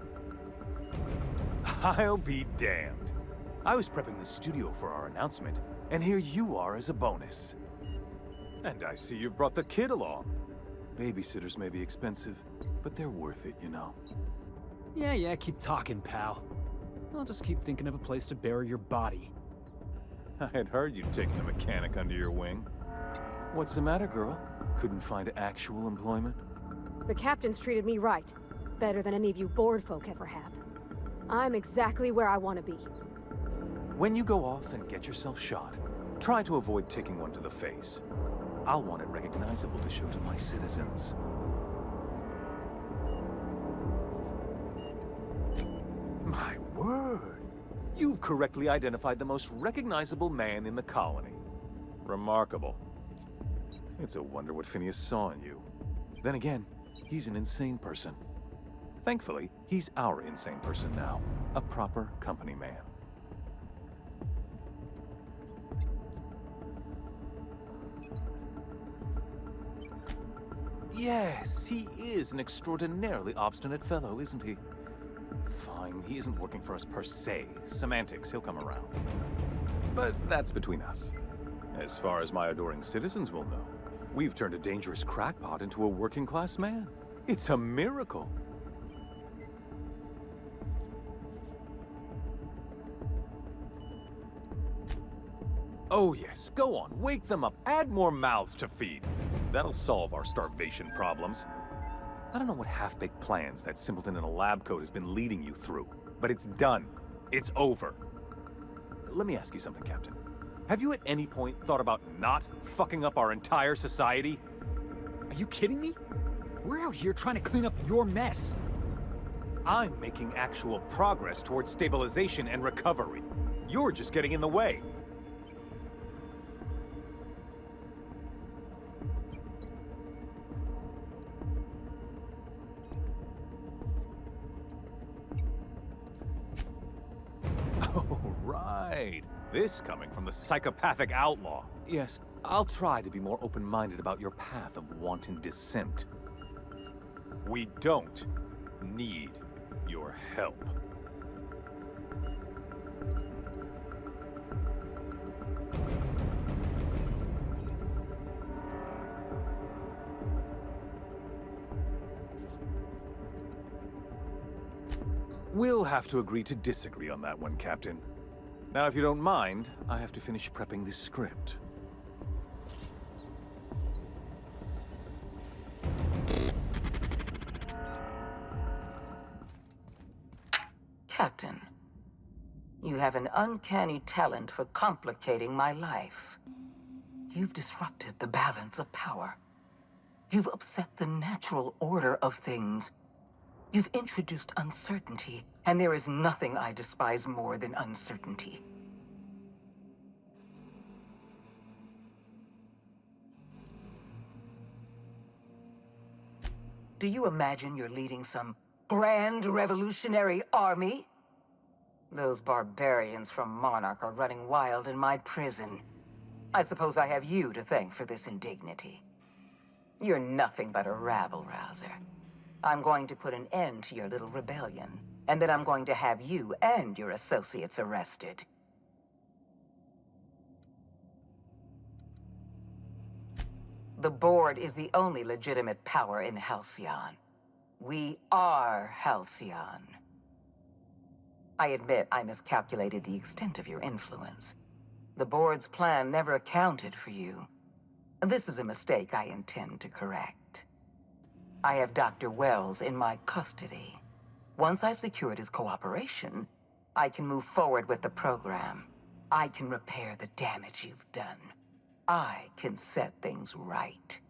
Speaker 10: I'll be damned. I was prepping the studio for our announcement, and here you are as a bonus. And I see you've brought the kid along. Babysitters may be expensive, but they're worth it, you know.
Speaker 4: Yeah, keep talking, pal. I'll just keep thinking of a place to bury your body.
Speaker 10: I had heard you'd taken a mechanic under your wing. What's the matter, girl? Couldn't find actual employment?
Speaker 15: The captain's treated me right. Better than any of you bored folk ever have. I'm exactly where I want to be.
Speaker 10: When you go off and get yourself shot, try to avoid taking one to the face. I'll want it recognizable to show to my citizens. My word! You've correctly identified the most recognizable man in the colony. Remarkable. It's a wonder what Phineas saw in you. Then again, he's an insane person. Thankfully, he's our insane person now. A proper company man. Yes, he is an extraordinarily obstinate fellow, isn't he? Fine, he isn't working for us per se. Semantics, he'll come around. But that's between us. As far as my adoring citizens will know, we've turned a dangerous crackpot into a working-class man. It's a miracle. Oh yes, go on, wake them up, add more mouths to feed. That'll solve our starvation problems. I don't know what half-baked plans that simpleton in a lab coat has been leading you through, but it's done. It's over. Let me ask you something, Captain. Have you at any point thought about not fucking up our entire society?
Speaker 4: Are you kidding me? We're out here trying to clean up your mess.
Speaker 10: I'm making actual progress towards stabilization and recovery. You're just getting in the way. Oh, right. This coming from the psychopathic outlaw. Yes, I'll try to be more open-minded about your path of wanton dissent. We don't need your help. We'll have to agree to disagree on that one, Captain. Now, if you don't mind, I have to finish prepping this script.
Speaker 11: Captain, you have an uncanny talent for complicating my life. You've disrupted the balance of power. You've upset the natural order of things. You've introduced uncertainty, and there is nothing I despise more than uncertainty. Do you imagine you're leading some grand revolutionary army? Those barbarians from Monarch are running wild in my prison. I suppose I have you to thank for this indignity. You're nothing but a rabble-rouser. I'm going to put an end to your little rebellion, and then I'm going to have you and your associates arrested. The Board is the only legitimate power in Halcyon. We are Halcyon. I admit I miscalculated the extent of your influence. The Board's plan never accounted for you. This is a mistake I intend to correct. I have Dr. Wells in my custody. Once I've secured his cooperation, I can move forward with the program. I can repair the damage you've done. I can set things right.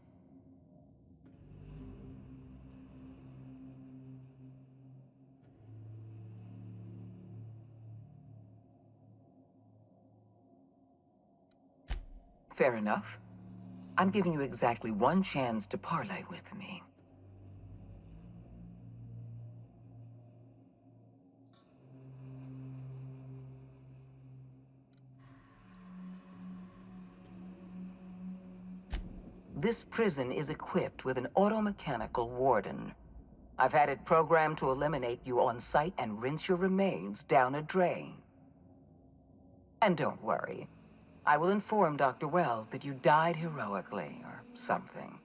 Speaker 11: Fair enough. I'm giving you exactly one chance to parley with me. This prison is equipped with an automechanical warden. I've had it programmed to eliminate you on sight and rinse your remains down a drain. And don't worry, I will inform Dr. Wells that you died heroically or something.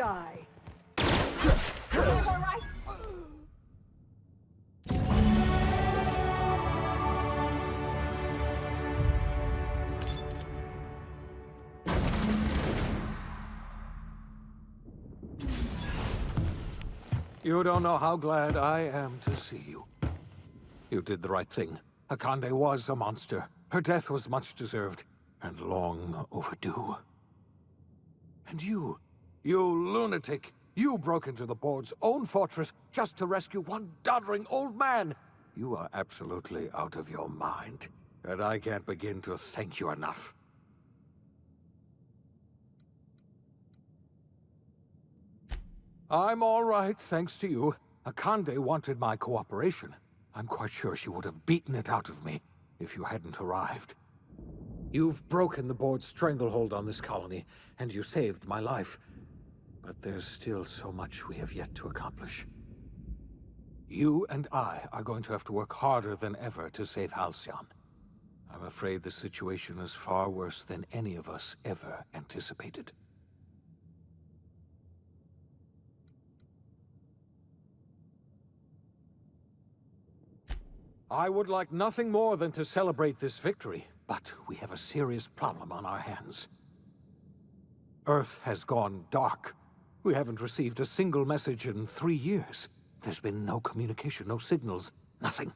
Speaker 17: die.
Speaker 19: You don't know how glad I am to see you. You did the right thing. Akande was a monster. Her death was much deserved, and long overdue. And you lunatic, you broke into the board's own fortress just to rescue one doddering old man. You are absolutely out of your mind, and I can't begin to thank you enough. I'm all right, thanks to you. Akande wanted my cooperation. I'm quite sure she would have beaten it out of me if you hadn't arrived. You've broken the board's stranglehold on this colony, and you saved my life. But there's still so much we have yet to accomplish. You and I are going to have to work harder than ever to save Halcyon. I'm afraid the situation is far worse than any of us ever anticipated. I would like nothing more than to celebrate this victory, but we have a serious problem on our hands. Earth has gone dark. We haven't received a single message in 3 years. There's been no communication, no signals, nothing.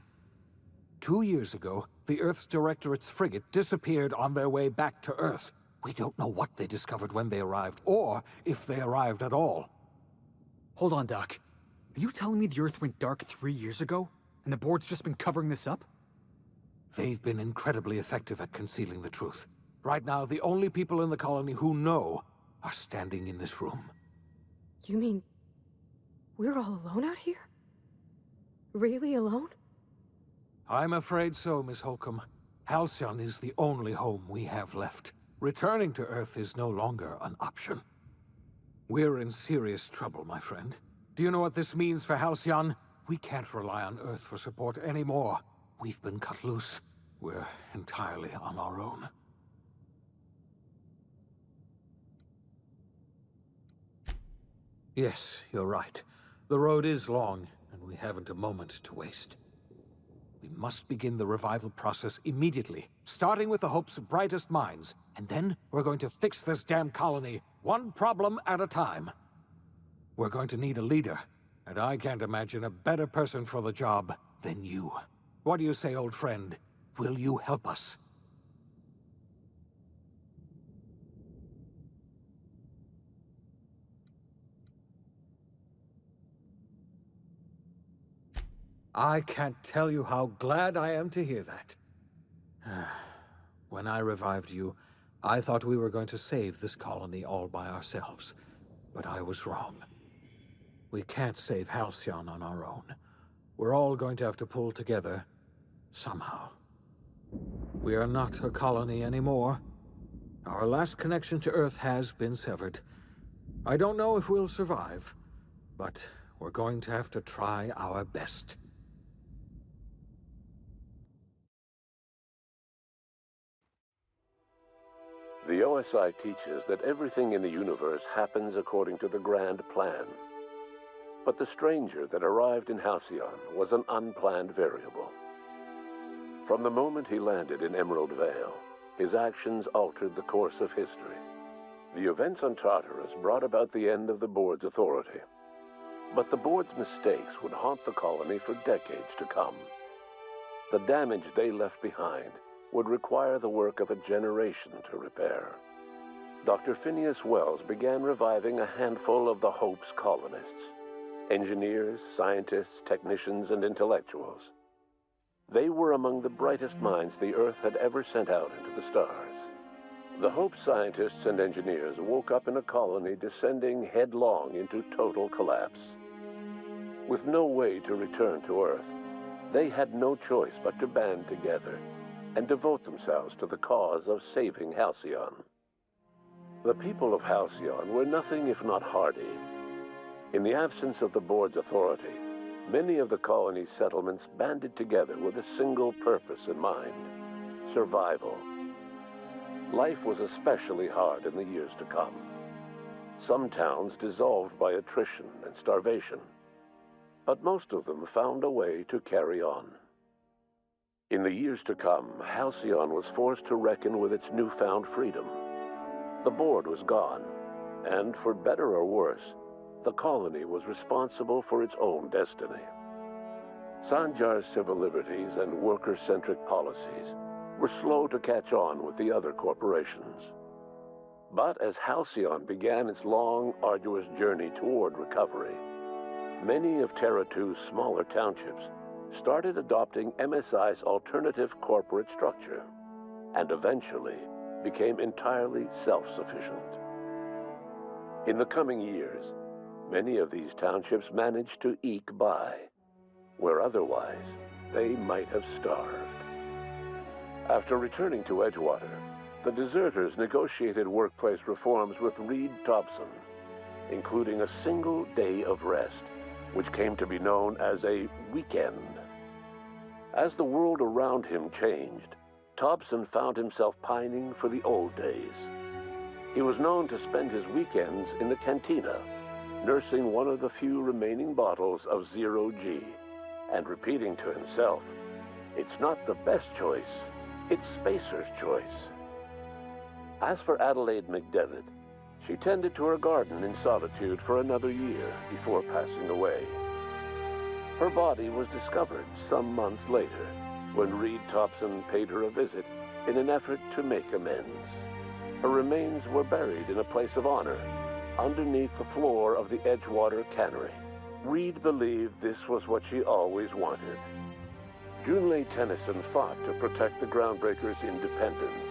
Speaker 19: 2 years ago, the Earth's Directorate's frigate disappeared on their way back to Earth. We don't know what they discovered when they arrived, or if they arrived at all.
Speaker 4: Hold on, Doc. Are you telling me the Earth went dark 3 years ago? And the board's just been covering this up?
Speaker 19: They've been incredibly effective at concealing the truth. Right now, the only people in the colony who know are standing in this room.
Speaker 15: You mean we're all alone out here? Really alone?
Speaker 19: I'm afraid so, Miss Holcomb. Halcyon is the only home we have left. Returning to Earth is no longer an option. We're in serious trouble, my friend. Do you know what this means for Halcyon? We can't rely on Earth for support anymore. We've been cut loose. We're entirely on our own. Yes, you're right. The road is long, and we haven't a moment to waste. We must begin the revival process immediately, starting with the Hope's brightest minds, and then we're going to fix this damn colony, one problem at a time. We're going to need a leader. And I can't imagine a better person for the job than you. What do you say, old friend? Will you help us? I can't tell you how glad I am to hear that. When I revived you, I thought we were going to save this colony all by ourselves. But I was wrong. We can't save Halcyon on our own. We're all going to have to pull together, somehow. We are not a colony anymore. Our last connection to Earth has been severed. I don't know if we'll survive, but we're going to have to try our best.
Speaker 21: The OSI teaches that everything in the universe happens according to the grand plan. But the stranger that arrived in Halcyon was an unplanned variable. From the moment he landed in Emerald Vale, his actions altered the course of history. The events on Tartarus brought about the end of the board's authority. But the board's mistakes would haunt the colony for decades to come. The damage they left behind would require the work of a generation to repair. Dr. Phineas Wells began reviving a handful of the Hope's colonists. Engineers, scientists, technicians, and intellectuals. They were among the brightest minds the Earth had ever sent out into the stars. The Hope scientists and engineers woke up in a colony descending headlong into total collapse. With no way to return to Earth, they had no choice but to band together and devote themselves to the cause of saving Halcyon. The people of Halcyon were nothing if not hardy. In the absence of the board's authority, many of the colony's settlements banded together with a single purpose in mind: survival. Life was especially hard in the years to come. some towns dissolved by attrition and starvation, but most of them found a way to carry on. In the years to come, Halcyon was forced to reckon with its newfound freedom. The board was gone, and for better or worse, the colony was responsible for its own destiny. Sanjar's civil liberties and worker-centric policies were slow to catch on with the other corporations. But as Halcyon began its long, arduous journey toward recovery, many of Terra 2's smaller townships started adopting MSI's alternative corporate structure, and eventually became entirely self-sufficient. In the coming years, many of these townships managed to eke by, where otherwise they might have starved. After returning to Edgewater, the deserters negotiated workplace reforms with Reed Thompson, including a single day of rest, which came to be known as a weekend. As the world around him changed, Thompson found himself pining for the old days. He was known to spend his weekends in the cantina, nursing one of the few remaining bottles of Zero G, and repeating to himself, "It's not the best choice, it's Spacer's choice." As for Adelaide McDevitt, she tended to her garden in solitude for another year before passing away. Her body was discovered some months later when Reed Thompson paid her a visit in an effort to make amends. Her remains were buried in a place of honor underneath the floor of the Edgewater Cannery. Reed believed this was what she always wanted. Junlei Tennyson fought to protect the groundbreakers' independence.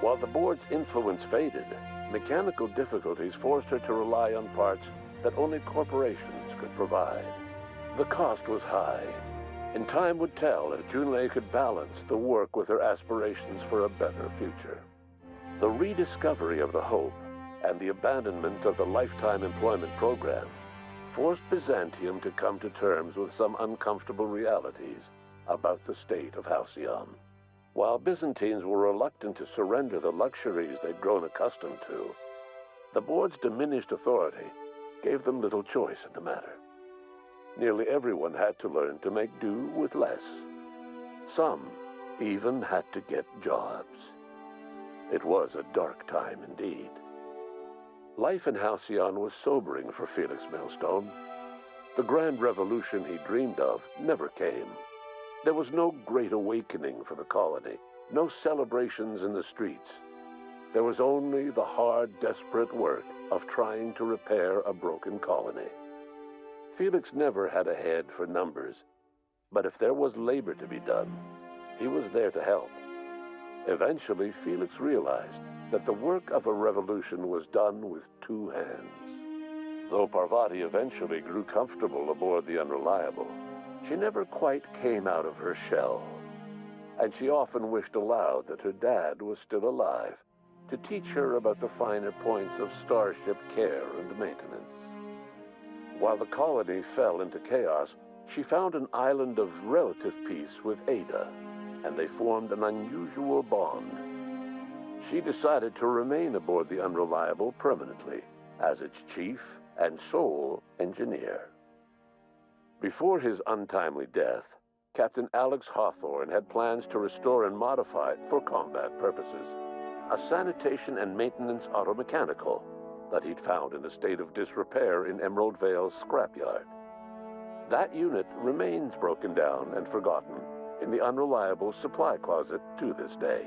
Speaker 21: While the board's influence faded, mechanical difficulties forced her to rely on parts that only corporations could provide. The cost was high, and time would tell if Junlei could balance the work with her aspirations for a better future. The rediscovery of the Hope and the abandonment of the lifetime employment program forced Byzantium to come to terms with some uncomfortable realities about the state of Halcyon. While Byzantines were reluctant to surrender the luxuries they'd grown accustomed to, the board's diminished authority gave them little choice in the matter. Nearly everyone had to learn to make do with less. Some even had to get jobs. It was a dark time indeed. Life in Halcyon was sobering for Felix Millstone. The grand revolution he dreamed of never came. There was no great awakening for the colony, no celebrations in the streets. There was only the hard, desperate work of trying to repair a broken colony. Felix never had a head for numbers, but if there was labor to be done, he was there to help. Eventually, Felix realized that the work of a revolution was done with two hands. Though Parvati eventually grew comfortable aboard the Unreliable, she never quite came out of her shell. And she often wished aloud that her dad was still alive to teach her about the finer points of starship care and maintenance. While the colony fell into chaos, she found an island of relative peace with Ada, and they formed an unusual bond. She decided to remain aboard the Unreliable permanently as its chief and sole engineer. Before his untimely death, Captain Alex Hawthorne had plans to restore and modify, for combat purposes, a sanitation and maintenance automechanical that he'd found in a state of disrepair in Emerald Vale's scrapyard. That unit remains broken down and forgotten in the Unreliable supply closet to this day.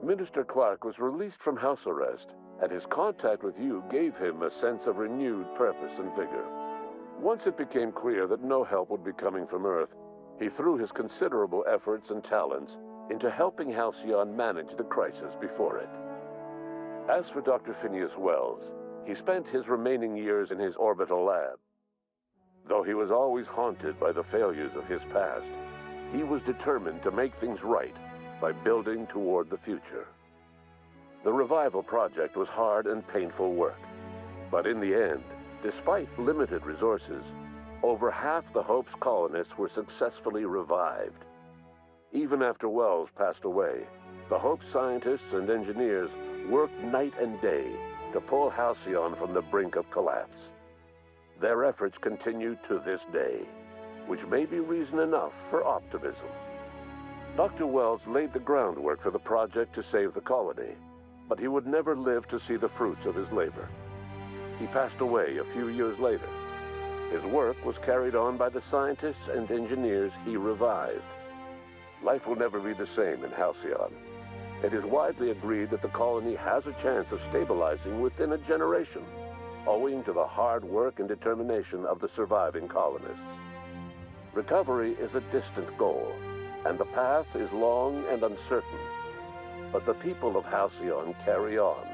Speaker 21: Minister Clark was released from house arrest, and his contact with you gave him a sense of renewed purpose and vigor. Once it became clear that no help would be coming from Earth, he threw his considerable efforts and talents into helping Halcyon manage the crisis before it. As for Dr. Phineas Wells, he spent his remaining years in his orbital lab. Though he was always haunted by the failures of his past, he was determined to make things right by building toward the future. The revival project was hard and painful work, but in the end, despite limited resources, over half the Hope's colonists were successfully revived. Even after Wells passed away, the Hope scientists and engineers worked night and day to pull Halcyon from the brink of collapse. Their efforts continue to this day, which may be reason enough for optimism. Dr. Wells laid the groundwork for the project to save the colony, but he would never live to see the fruits of his labor. He passed away a few years later. His work was carried on by the scientists and engineers he revived. Life will never be the same in Halcyon. It is widely agreed that the colony has a chance of stabilizing within a generation, owing to the hard work and determination of the surviving colonists. Recovery is a distant goal, and the path is long and uncertain. But the people of Halcyon carry on,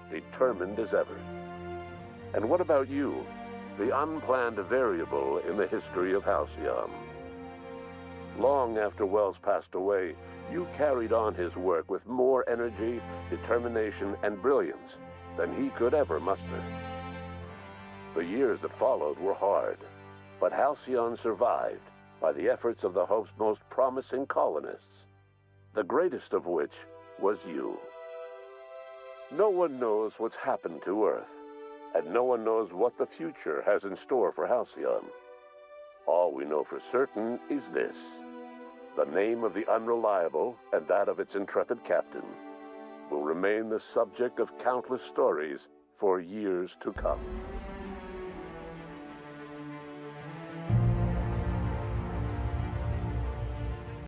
Speaker 21: determined as ever. And what about you, the unplanned variable in the history of Halcyon? Long after Wells passed away, you carried on his work with more energy, determination, and brilliance than he could ever muster. The years that followed were hard, but Halcyon survived by the efforts of the Hope's most promising colonists, the greatest of which was you. No one knows what's happened to Earth, and no one knows what the future has in store for Halcyon. All we know for certain is this: the name of the Unreliable and that of its intrepid captain will remain the subject of countless stories for years to come.